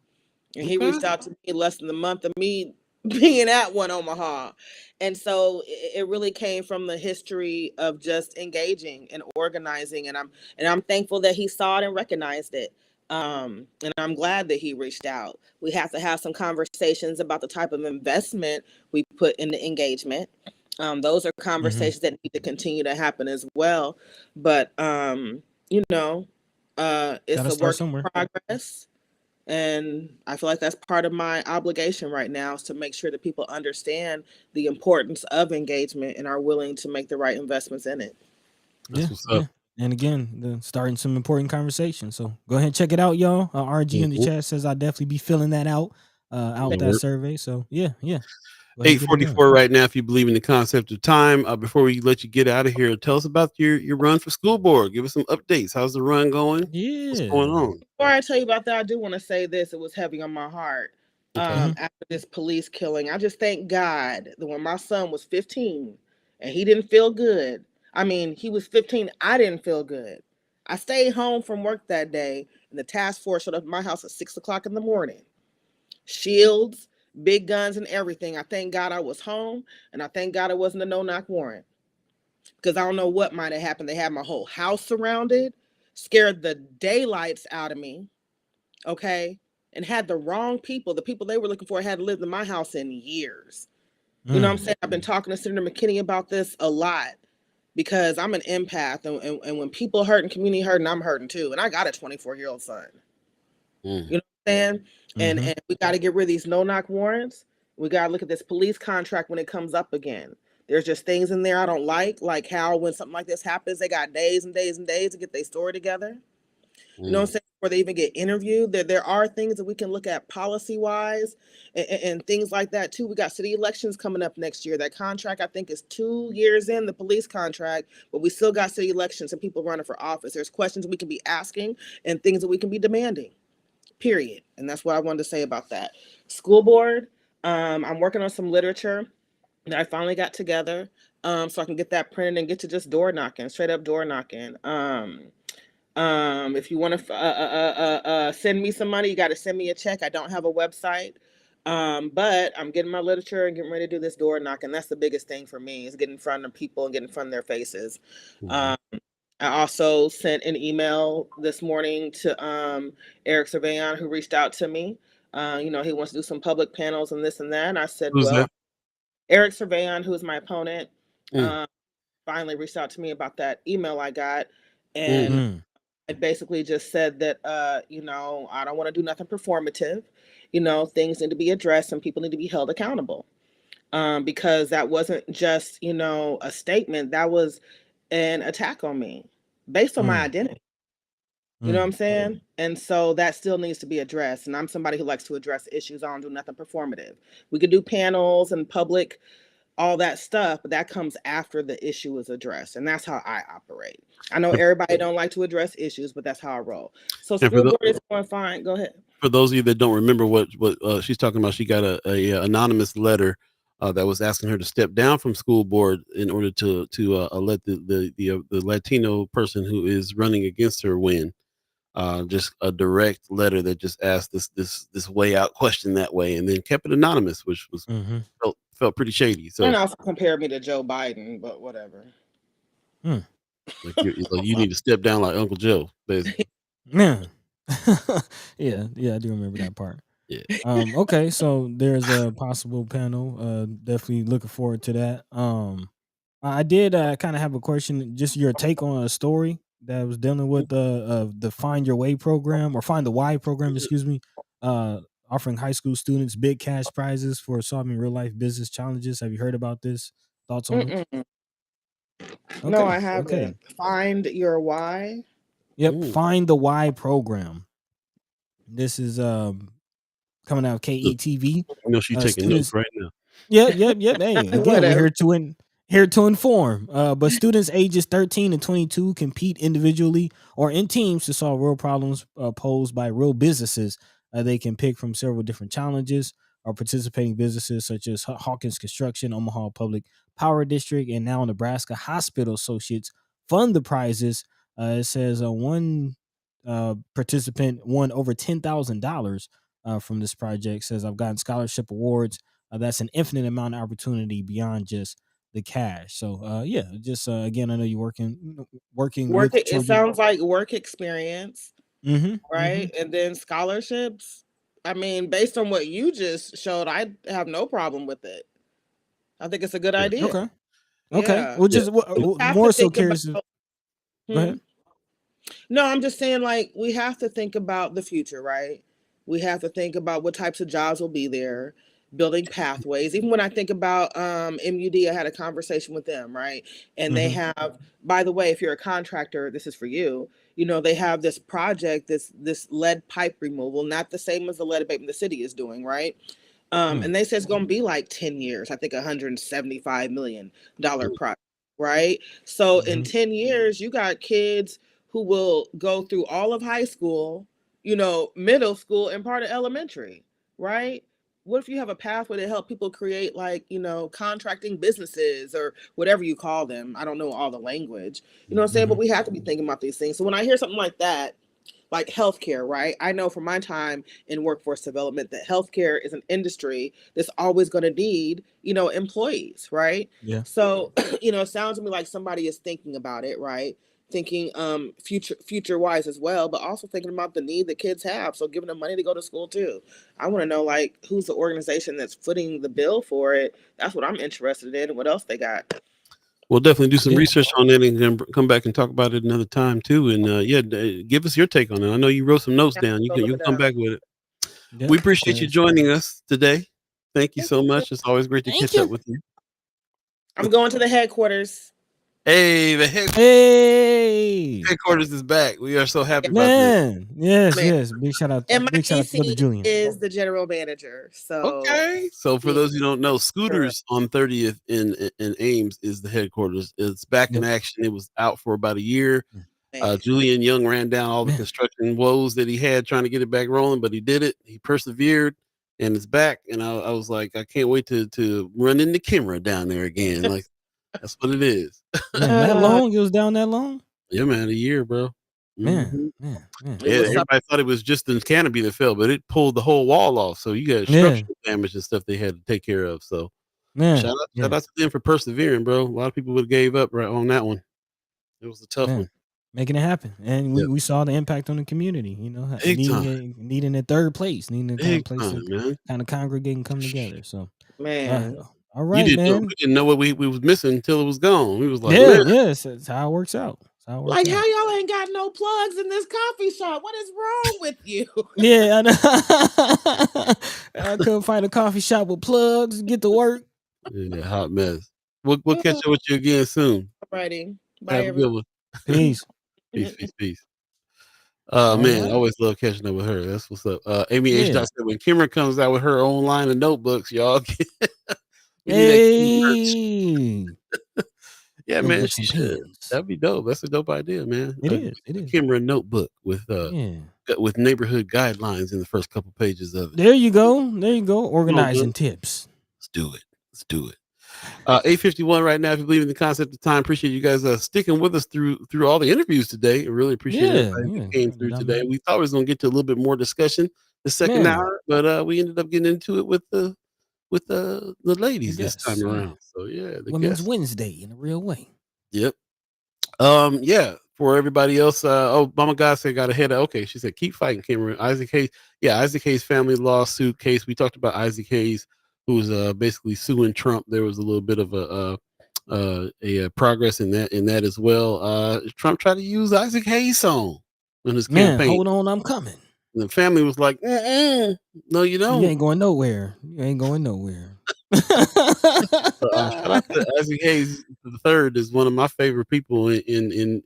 and he reached out to me less than a month of me being at One Omaha, and so it really came from the history of just engaging and organizing. And I'm thankful that he saw it and recognized it. And I'm glad that he reached out. We have to have some conversations about the type of investment we put in the engagement. Those are conversations that need to continue to happen as well. But you know, it's a work in progress. And I feel like that's part of my obligation right now is to make sure that people understand the importance of engagement and are willing to make the right investments in it.
That's what's up.
And again, starting some important conversations. So go ahead and check it out, y'all. RG in the chat says I'll definitely be filling that out that survey. So yeah.
8:44 right now. If you believe in the concept of time, before we let you get out of here, tell us about your run for school board. Give us some updates. How's the run going? What's going on?
Before I tell you about that, I do want to say this. It was heavy on my heart after this police killing. I just thank God that when my son was 15 and he didn't feel good. I mean, he was 15. I didn't feel good. I stayed home from work that day, and the task force showed up at my house at 6 o'clock in the morning. Shields, big guns, and everything. I thank God I was home, and I thank God it wasn't a no-knock warrant. Because I don't know what might have happened. They had my whole house surrounded, scared the daylights out of me, okay? And had the wrong people. The people they were looking for hadn't lived in my house in years. You know what I'm saying? I've been talking to Senator McKinney about this a lot because I'm an empath. And when people hurt and community hurting, I'm hurting too. And I got a 24-year-old son. You know what I'm saying? And we got to get rid of these no-knock warrants. We got to look at this police contract when it comes up again. There's just things in there I don't like how when something like this happens, they got days and days and days to get their story together. You know what I'm saying? Before they even get interviewed, there are things that we can look at policy-wise and things like that too. We got city elections coming up next year. That contract, I think, is 2 years in, the police contract, but we still got city elections and people running for office. There's questions we can be asking and things that we can be demanding. Period. And that's what I wanted to say about that. School board, I'm working on some literature that I finally got together so I can get that printed and get to just door knocking, straight up door knocking. If you want to send me some money, you got to send me a check. I don't have a website. But I'm getting my literature and getting ready to do this door knocking. That's the biggest thing for me, is getting in front of people and getting in front of their faces.
Mhm.
I also sent an email this morning to Eric Surveillon, who reached out to me. He wants to do some public panels and this and that. And I said,
Who's
well,
that?
Eric Surveillon, who is my opponent,
Mm,
finally reached out to me about that email I got.
mm,
And I basically just said that, I don't want to do nothing performative. Things need to be addressed and people need to be held accountable. Because that wasn't just, a statement, that was an attack on me based on my
mm,
identity. You know what I'm
mm.
saying? And so that still needs to be addressed. And I'm somebody who likes to address issues. I don't do nothing performative. We could do panels and public, all that stuff, but that comes after the issue is addressed. And that's how I operate. I know
And
everybody don't like to address issues, but that's how I roll. So
and for
school board is going fine. Go ahead.
those of you that don't remember what she's talking about, she got a anonymous letter that was asking her to step down from school board in order to let the Latino person who is running against her win. Just a direct letter that just asked this way out question that way, and then kept it anonymous, which was
Mm-hmm.
felt pretty shady.
And
So
also compare me to Joe Biden, but whatever.
Mm.
like you need to step down like Uncle Joe, basically.
Yeah. Yeah, I do remember that part.
Yeah.
Okay, so there's a possible panel. Definitely looking forward to that. I did kind of have a question, just your take on a story that was dealing with the Find Your Way program, or Find the Why program, excuse me. Uh, Offering high school students big cash prizes for solving real life business challenges. Have you heard about this? Thoughts on it?
Mm-mm. No,
Okay,
I
okay.
haven't. Find your why.
Yep,
Mm.
Find the Why program. This is coming out of
Look,
KETV.
I know she's taking notes
Students
right now.
Yep. Hey, again, we're
Whatever.
here to inform. But students ages 13 and 22 compete individually or in teams to solve real problems posed by real businesses. They can pick from several different challenges or participating businesses such as Hawkins Construction, Omaha Public Power District, and now Nebraska Hospital Associates fund the prizes. It says one participant won over $10,000 from this project. Says I've gotten scholarship awards. That's an infinite amount of opportunity beyond just the cash. So yeah, just again, I know you're working
Work.
with
It
children.
sounds like work experience,
Mm-hmm. Mm-hmm.
right? And then scholarships. I mean, based on what you just showed, I have no problem with it. I think it's a good
Yeah.
idea.
Okay. Okay.
Yeah.
Well,
Yeah.
just
We have to
more so
think about.
curious. Go
Hmm?
ahead.
No, I'm just saying, like, we have to think about the future, right? We have to think about what types of jobs will be there, building pathways. Even when I think about MUD, I had a conversation with them, right? And they
Mm-hmm.
have, by the way, if you're a contractor, this is for you. They have this project, this lead pipe removal, not the same as the lead abatement the city is doing, right? And they said it's going to be like 10 years. I think $175 million project, right? So in
Mm-hmm.
10 years, you got kids who will go through all of high school, middle school, and part of elementary, right? What if you have a pathway to help people create, like, contracting businesses or whatever you call them? I don't know all the language, you know what I'm saying?
Mm-hmm.
But we have to be thinking about these things. So when I hear something like that, like healthcare, right? I know from my time in workforce development that healthcare is an industry that's always going to need, employees, right?
Yeah.
So, it sounds to me like somebody is thinking about it, right? Thinking future wise as well, but also thinking about the need that kids have. So giving them money to go to school too. I want to know, like, who's the organization that's footing the bill for it. That's what I'm interested in. And what else they got?
We'll definitely do some
Yeah.
research on that and then come back and talk about it another time too. And give us your take on it. I know you wrote some notes
Yeah,
down.
go
You
look
can
it
come
up.
back with it.
Yep.
We appreciate you joining us today. Thank you so much. It's always great to
Thank
catch up
you.
with you.
I'm going to the headquarters.
Hey, the
Hey,
headquarters is back. We are so happy about this.
man. Yes,
Man.
yes. Big shout out
And my
to Brother
DC
Julian.
is the general manager. So
Okay. So for
yeah,
those who don't know,
sure.
Scooters on 30th in Ames is the headquarters. It's back in
Yep.
action. It was out for about a year.
Man.
Julian Young ran down all the
Man.
construction woes that he had trying to get it back rolling, but he did it. He persevered, and it's back. And I was like, I can't wait to run into Kimara down there again. Like that's what it is.
Man, that long? It was down that long?
Yeah, man, a year, bro.
Man.
Yeah, everybody thought it was just the canopy that fell, but it pulled the whole wall off. So you got structural damage and stuff they had to take care of. So shout out to them for persevering, bro. A lot of people would have gave up right on that one. It was a tough one.
Making it happen. And we saw the impact on the community, needing a third place, needing a kind of place to kind of congregate and come together. So all right, man.
We didn't know what we was missing until it was gone. We was like,
that's how it works out.
How y'all ain't got no plugs in this coffee shop? What is wrong with you?
I know. I couldn't find a coffee shop with plugs. Get to work.
Yeah, hot mess. We'll catch up with you again soon.
Alrighty. Bye,
Have a good one.
Peace.
Peace. Man, I always love catching up with her. That's what's up. Amy H. said when Kimara comes out with her own line of notebooks, y'all. Yeah, man, she should. That'd be dope. That's a dope idea, man.
It is.
Kimara notebook with neighborhood guidelines in the first couple pages of it.
There you go. Organizing tips.
Let's do it. 8:51 right now. If you believe in the concept of time, appreciate you guys sticking with us through all the interviews today. I really appreciate everybody who came through today. We thought we was gonna get to a little bit more discussion the second hour, but we ended up getting into it with the ladies this time around. So the
Women's Wednesday in a real way.
Yep. For everybody else, Mama God said got ahead of okay. She said keep fighting, Cameron. Isaac Hayes. Yeah, Isaac Hayes family lawsuit case. We talked about Isaac Hayes, who's basically suing Trump. There was a little bit of a progress in that as well. Trump tried to use Isaac Hayes' song in his campaign.
Hold on, I'm coming.
And the family was like, no, you don't.
You ain't going nowhere.
Shout out to Isaac Hayes III is one of my favorite people in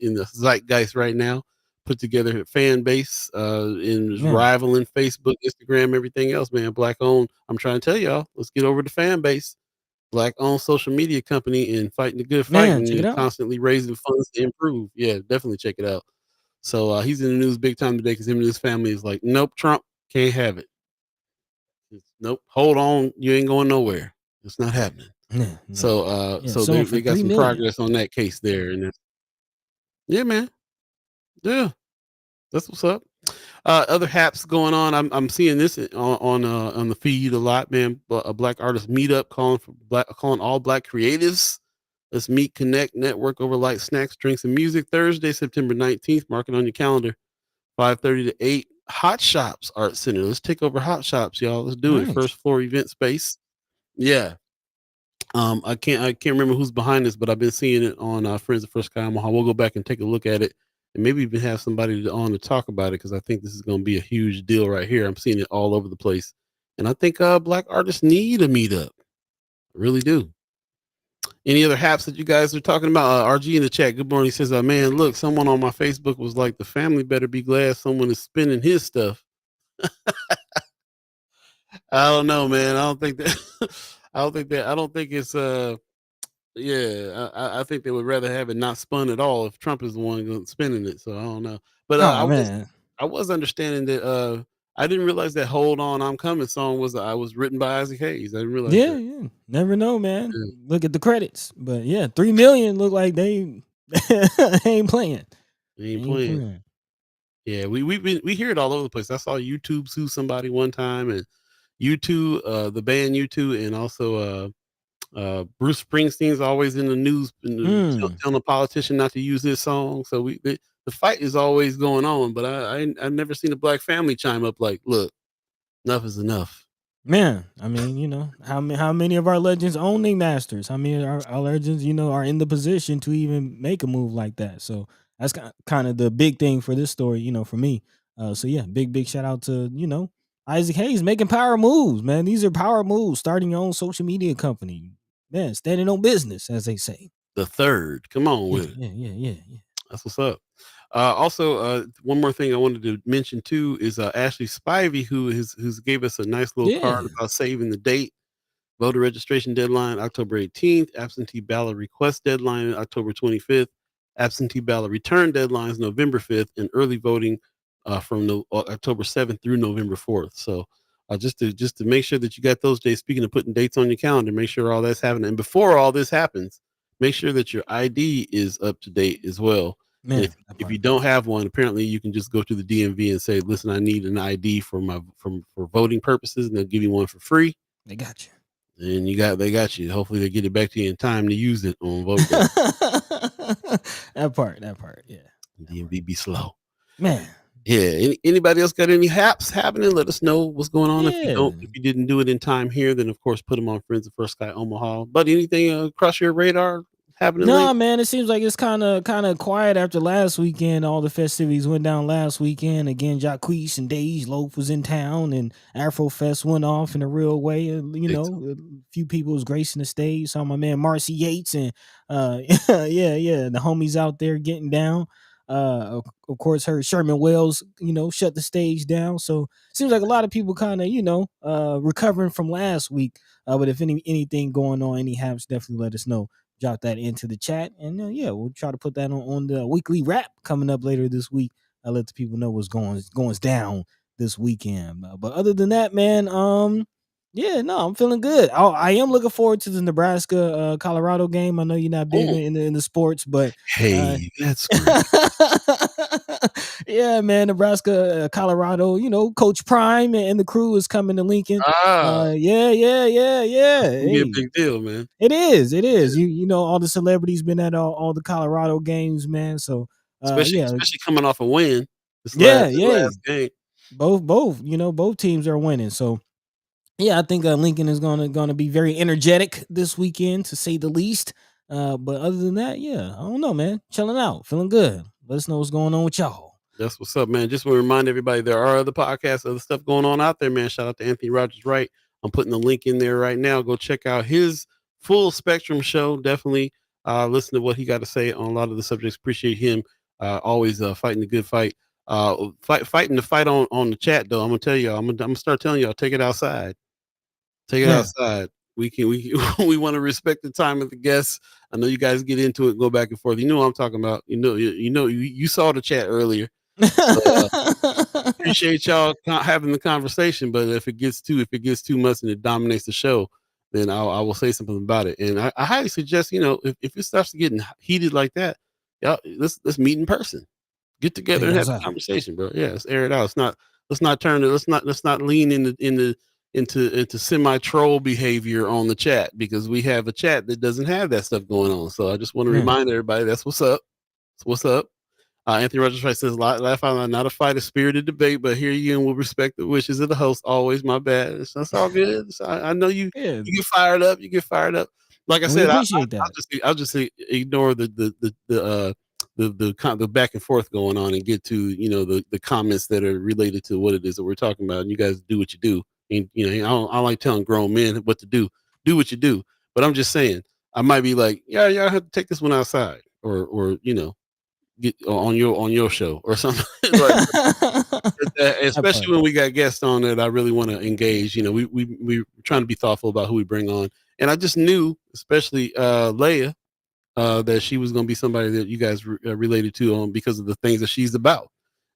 the zeitgeist right now. Put together a fan base and rivaling Facebook, Instagram, everything else, man. Black owned. I'm trying to tell y'all, let's get over the fan base. Black owned social media company and fighting the good fight and constantly raising funds to improve. Yeah, definitely check it out. So he's in the news big time today because him and his family is like, nope, Trump can't have it. Nope, hold on, you ain't going nowhere. It's not happening. So they got some progress on that case there. And man. Yeah. That's what's up. Other haps going on. I'm seeing this on the feed a lot, man. A black artist meetup calling all black creatives. Let's meet, connect, network over light snacks, drinks, and music. Thursday, September 19th. Mark it on your calendar. 5:30 to 8. Hot Shops Art Center. Let's take over Hot Shops, y'all. Let's do it. First floor event space. Yeah. I can't remember who's behind this, but I've been seeing it on Friends of First Sky Omaha. We'll go back and take a look at it and maybe even have somebody on to talk about it because I think this is going to be a huge deal right here. I'm seeing it all over the place. And I think black artists need a meetup. I really do. Any other haps that you guys are talking about? RG in the chat. Good morning. He says, man, look, someone on my Facebook was like, the family better be glad someone is spending his stuff. I don't know, man. I don't think it's I think they would rather have it not spun at all if Trump is the one spinning it. So I don't know. But I was understanding that I didn't realize that "Hold On, I'm Coming" song was written by Isaac Hayes. I didn't realize.
Yeah. Never know, man. Yeah. Look at the credits, but 3 million look like they ain't playing.
They ain't playing. Yeah, we hear it all over the place. I saw YouTube sue somebody one time, and U2, the band U2, and also Bruce Springsteen's always in the news, telling a politician not to use this song. So the fight is always going on, but I've never seen a black family chime up like, look, enough is enough.
Man, I mean, how many of our legends own their masters? How many of our legends, are in the position to even make a move like that? So that's kind of the big thing for this story, for me. Big shout out to, Isaac Hayes making power moves, man. These are power moves, starting your own social media company. Man, standing on business, as they say.
The third. Come on with it.
Yeah.
That's what's up. Also, one more thing I wanted to mention too is Ashley Spivey, who's gave us a nice little card about saving the date. Voter registration deadline October 18th. Absentee ballot request deadline October 25th. Absentee ballot return deadlines November 5th, and early voting from October 7th through November 4th. So just to make sure that you got those days. Speaking of putting dates on your calendar, make sure all that's happening. And before all this happens, make sure that your ID is up to date as well. And
Man,
if you don't have one, apparently you can just go to the DMV and say, "Listen, I need an ID for voting purposes," and they'll give you one for free.
they got you.
And they got you. Hopefully they get it back to you in time to use it on vote day.
that part, yeah.
DMV be slow.
Man.
Yeah. Anybody else got any haps happening? Let us know what's going on.
Yeah.
If you didn't do it in time here, then of course put them on Friends of First Sky Omaha. But anything across your radar happening?
No,
lately?
man, it seems like it's kind of quiet after last weekend. All the festivities went down last weekend. Again, Jacquees and Dej Loaf was in town, and Afrofest went off in a real way. A few people was gracing the stage. Saw my man Marcy Yates and the homies out there getting down. Of course, heard Sherman Wells, shut the stage down. So seems like a lot of people kind of, recovering from last week. But if anything going on, any haps, definitely let us know. Drop that into the chat, and we'll try to put that on the weekly wrap coming up later this week. I'll let the people know what's going down this weekend. But other than that, man, I'm feeling good. I am looking forward to the Nebraska Colorado game. I know you're not big in the sports, but
hey, that's great.
yeah, man, Nebraska, Colorado. Coach Prime and the crew is coming to Lincoln. Yeah.
Be a big deal, man.
It is. Yeah. All the celebrities been at all the Colorado games, man. So
especially coming off a win.
Last
game.
Both teams are winning. So yeah, I think Lincoln is gonna be very energetic this weekend, to say the least. But other than that, yeah, I don't know, man. Chilling out, feeling good. Let us know what's going on with y'all.
That's what's up, man. Just want to remind everybody there are other podcasts, other stuff going on out there, man. Shout out to Anthony Rogers Wright. I'm putting the link in there right now. Go check out his full spectrum show. Definitely listen to what he got to say on a lot of the subjects. Appreciate him always fighting the good fight. Fighting the fight on the chat though. I'm gonna tell y'all. I'm gonna start telling y'all. Take it outside. Take it outside. We want to respect the time of the guests. I know you guys get into it, go back and forth. You know what I'm talking about. You saw the chat earlier. Appreciate y'all having the conversation, but if it gets too much and it dominates the show, then I will say something about it. And I highly suggest, if it starts getting heated like that, y'all let's meet in person, get together and have a conversation, bro. Yeah, let's air it out. Let's not lean into semi troll behavior on the chat, because we have a chat that doesn't have that stuff going on. So I just want to remind everybody that's what's up. That's what's up. Anthony Rogers Wright says, laugh out loud, not a fight, a spirited debate, but here you and will respect the wishes of the host. Always my bad. That's all good. I know you get fired up. You get fired up. Like I said, I'll just ignore the back and forth going on and get to, the comments that are related to what it is that we're talking about. And you guys do what you do. And, I don't like telling grown men what to do. Do what you do. But I'm just saying, I might be like, yeah, y'all have to take this one outside or get on your show or something. Especially when we got guests on that I really want to engage. We're trying to be thoughtful about who we bring on. And I just knew, especially Leah, that she was going to be somebody that you guys related to because of the things that she's about.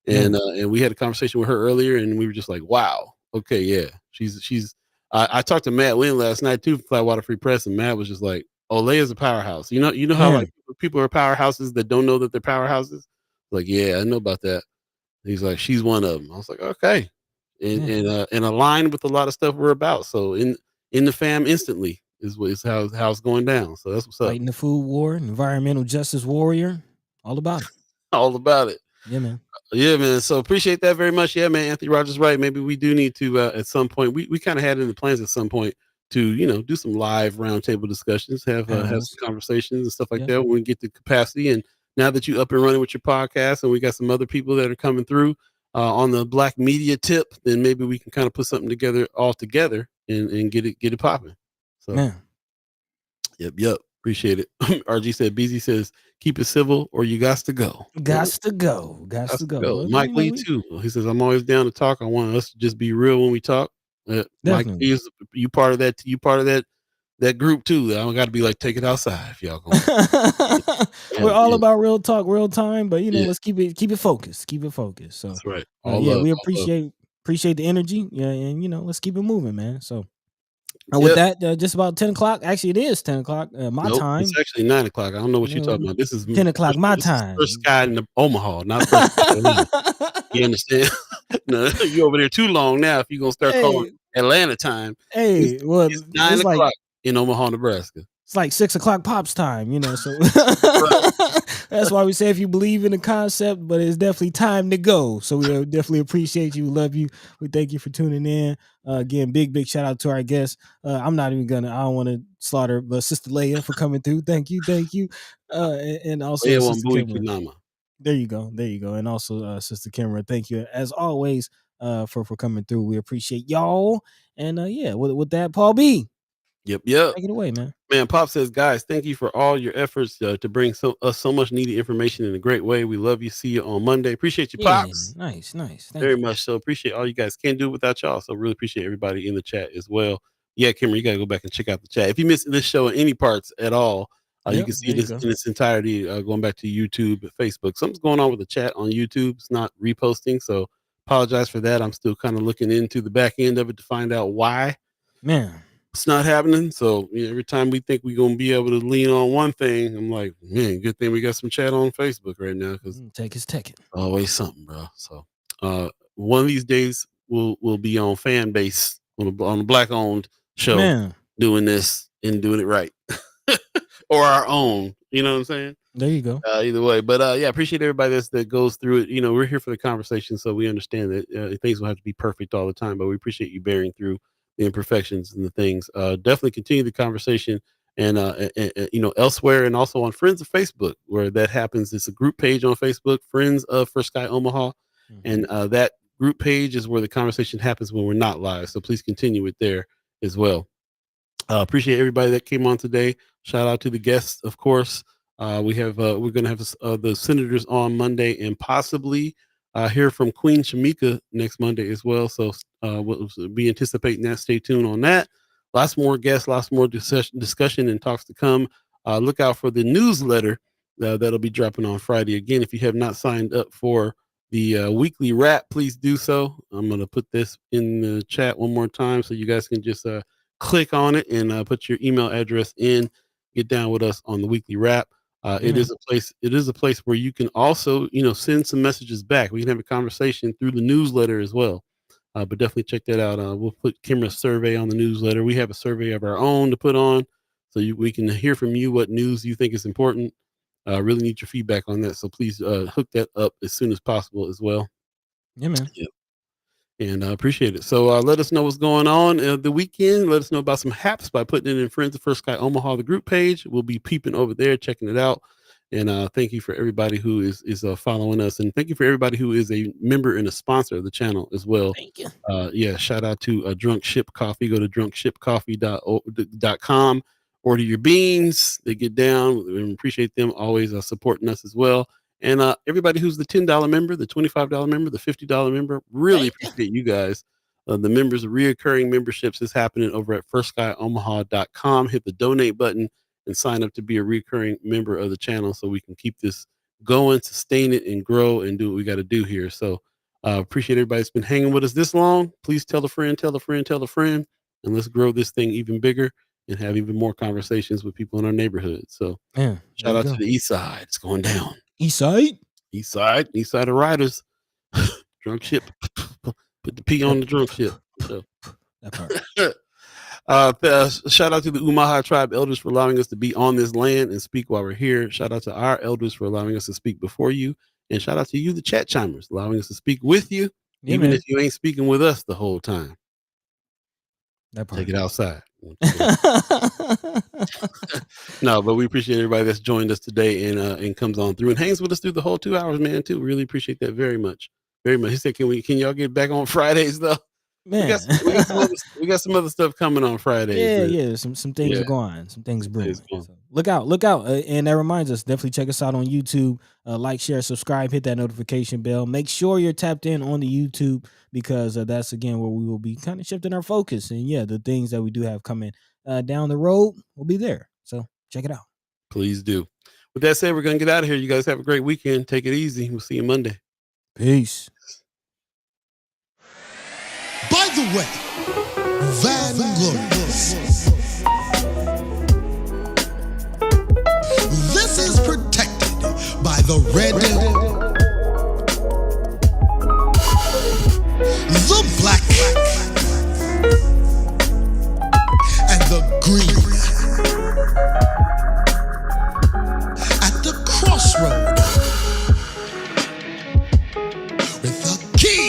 And we had a conversation with her earlier, and we were just like, wow, okay, yeah, she's. I talked to Matt Wynn last night too, Flatwater Free Press, and Matt was just like, "Oh, Leia's a powerhouse." You know how like people are powerhouses that don't know that they're powerhouses. Like, yeah, I know about that. He's like, she's one of them. I was like, okay, and aligned with a lot of stuff we're about. So in the fam instantly is how it's going down. So that's what's up.
Fighting the food war, environmental justice warrior, all about it.
All about it.
Yeah, man.
Yeah, man. So appreciate that very much. Yeah, man. Anthony Rogers right. Maybe we do need to at some point. We kind of had it in the plans at some point to do some live roundtable discussions, have some conversations and stuff like that when we get the capacity. And now that you up and running with your podcast, and we got some other people that are coming through on the Black media tip, then maybe we can kind of put something together all together and get it popping. So,
man.
Yep. Appreciate it. RG said, BZ says, keep it civil or you got to go.
Got to go.
Mike Lee too. He says, I'm always down to talk. I want us to just be real when we talk. Mike Lee, you part of that. You part of that group too. I don't got to be like, take it outside if y'all going.
We're all about real talk, real time, but let's keep it focused. Keep it focused. So
that's right.
We appreciate the energy. Yeah, and let's keep it moving, man. So With that, just about 10 o'clock. Actually, it is 10 o'clock my time.
It's actually 9 o'clock. I don't know what you're talking about. This is
10 o'clock my time.
First Sky in Omaha, not First Sky. You understand? No, you over there too long now. If you're gonna start calling Atlanta time,
it's
9 o'clock in Omaha, Nebraska.
It's like 6 o'clock pops time, so that's why we say if you believe in the concept, but it's definitely time to go. So we definitely appreciate you, love you. We thank you for tuning in. Again, big shout out to our guests. I don't want to slaughter, but Sister Leah for coming through. Thank you. And also
Leah
Sister
Wambui
Kimara.
Keinama.
There you go. And also Sister Kimara, thank you as always for coming through. We appreciate y'all. And with that, Paul B.
Yep.
Take it away, man.
Man, Pop says, guys, thank you for all your efforts to bring us so much needed information in a great way. We love you. See you on Monday. Appreciate you, Pops.
Nice.
Very much so. Appreciate all you guys. Can't do it without y'all. So really appreciate everybody in the chat as well. Yeah, Kimmer, you got to go back and check out the chat. If you missed this show in any parts at all, you can see this in its entirety going back to YouTube and Facebook. Something's going on with the chat on YouTube. It's not reposting. So apologize for that. I'm still kind of looking into the back end of it to find out why.
Man.
It's not happening. So every time we think we're going to be able to lean on one thing, I'm like, man, good thing we got some chat on Facebook right now. Because
take his ticket.
Always something, bro. So one of these days we'll be on fan base on a black owned show doing this and doing it right. Or our own. You know what I'm saying?
There you go.
Either way. But appreciate everybody that goes through it. We're here for the conversation, so we understand that things will have to be perfect all the time, but we appreciate you bearing through the imperfections and the things. Definitely continue the conversation and elsewhere, and also on Friends of Facebook where that happens. It's a group page on Facebook, Friends of First Sky Omaha. And that group page is where the conversation happens when we're not live. So please continue it there as well. Appreciate everybody that came on today. Shout out to the guests, of course. We're going to have the senators on Monday and possibly hear from Queen Shamika next Monday as well. So we'll be anticipating that. Stay tuned on that. Lots more guests, lots more discussion and talks to come. Look out for the newsletter that'll be dropping on Friday. Again, if you have not signed up for the weekly wrap, please do so. I'm going to put this in the chat one more time so you guys can just click on it and put your email address in. Get down with us on the weekly wrap. It is a place where you can also, send some messages back. We can have a conversation through the newsletter as well. But definitely check that out. We'll put Kimara's survey on the newsletter. We have a survey of our own to put on, so we can hear from you what news you think is important. Really need your feedback on that. So please hook that up as soon as possible as well.
Yeah, man.
Yeah. And I appreciate it. So let us know what's going on the weekend. Let us know about some haps by putting it in Friends of First Sky Omaha, the group page. We'll be peeping over there, checking it out. And thank you for everybody who is following us. And thank you for everybody who is a member and a sponsor of the channel as well.
Thank you.
Shout out to Drunk Ship Coffee. Go to drunkshipcoffee.com. Order your beans. They get down. We appreciate them always supporting us as well. And everybody who's the $10 member, the $25 member, the $50 member, really appreciate you guys. The members of reoccurring memberships is happening over at firstsky.omaha.com. Hit the donate button and sign up to be a recurring member of the channel so we can keep this going, sustain it, and grow and do what we got to do here. So appreciate everybody that's been hanging with us this long. Please tell a friend, and let's grow this thing even bigger and have even more conversations with people in our neighborhood. So shout out to the East Side. It's going down.
East Side
of Riders. Drunk Ship. Put the P on the drunk ship. So.
That part.
Shout out to the Omaha tribe elders for allowing us to be on this land and speak while we're here. Shout out to our elders for allowing us to speak before you. And shout out to you, the chat chimers, allowing us to speak with you, even if you ain't speaking with us the whole time.
That part.
Take it outside. No, but we appreciate everybody that's joined us today and comes on through and hangs with us through the whole 2 hours, man, too. Really appreciate that very much. Very much. He said, can y'all get back on Fridays though?
Man,
we got some other stuff coming on Fridays.
Yeah. Some things are going. Some things brewing. So look out. And that reminds us, definitely check us out on YouTube. Like, share, subscribe, hit that notification bell. Make sure you're tapped in on the YouTube because that's again where we will be kind of shifting our focus. And the things that we do have coming down the road will be there. So check it out.
Please do. With that said, we're gonna get out of here. You guys have a great weekend. Take it easy. We'll see you Monday.
Peace.
By the way, Vanguard This is protected by the red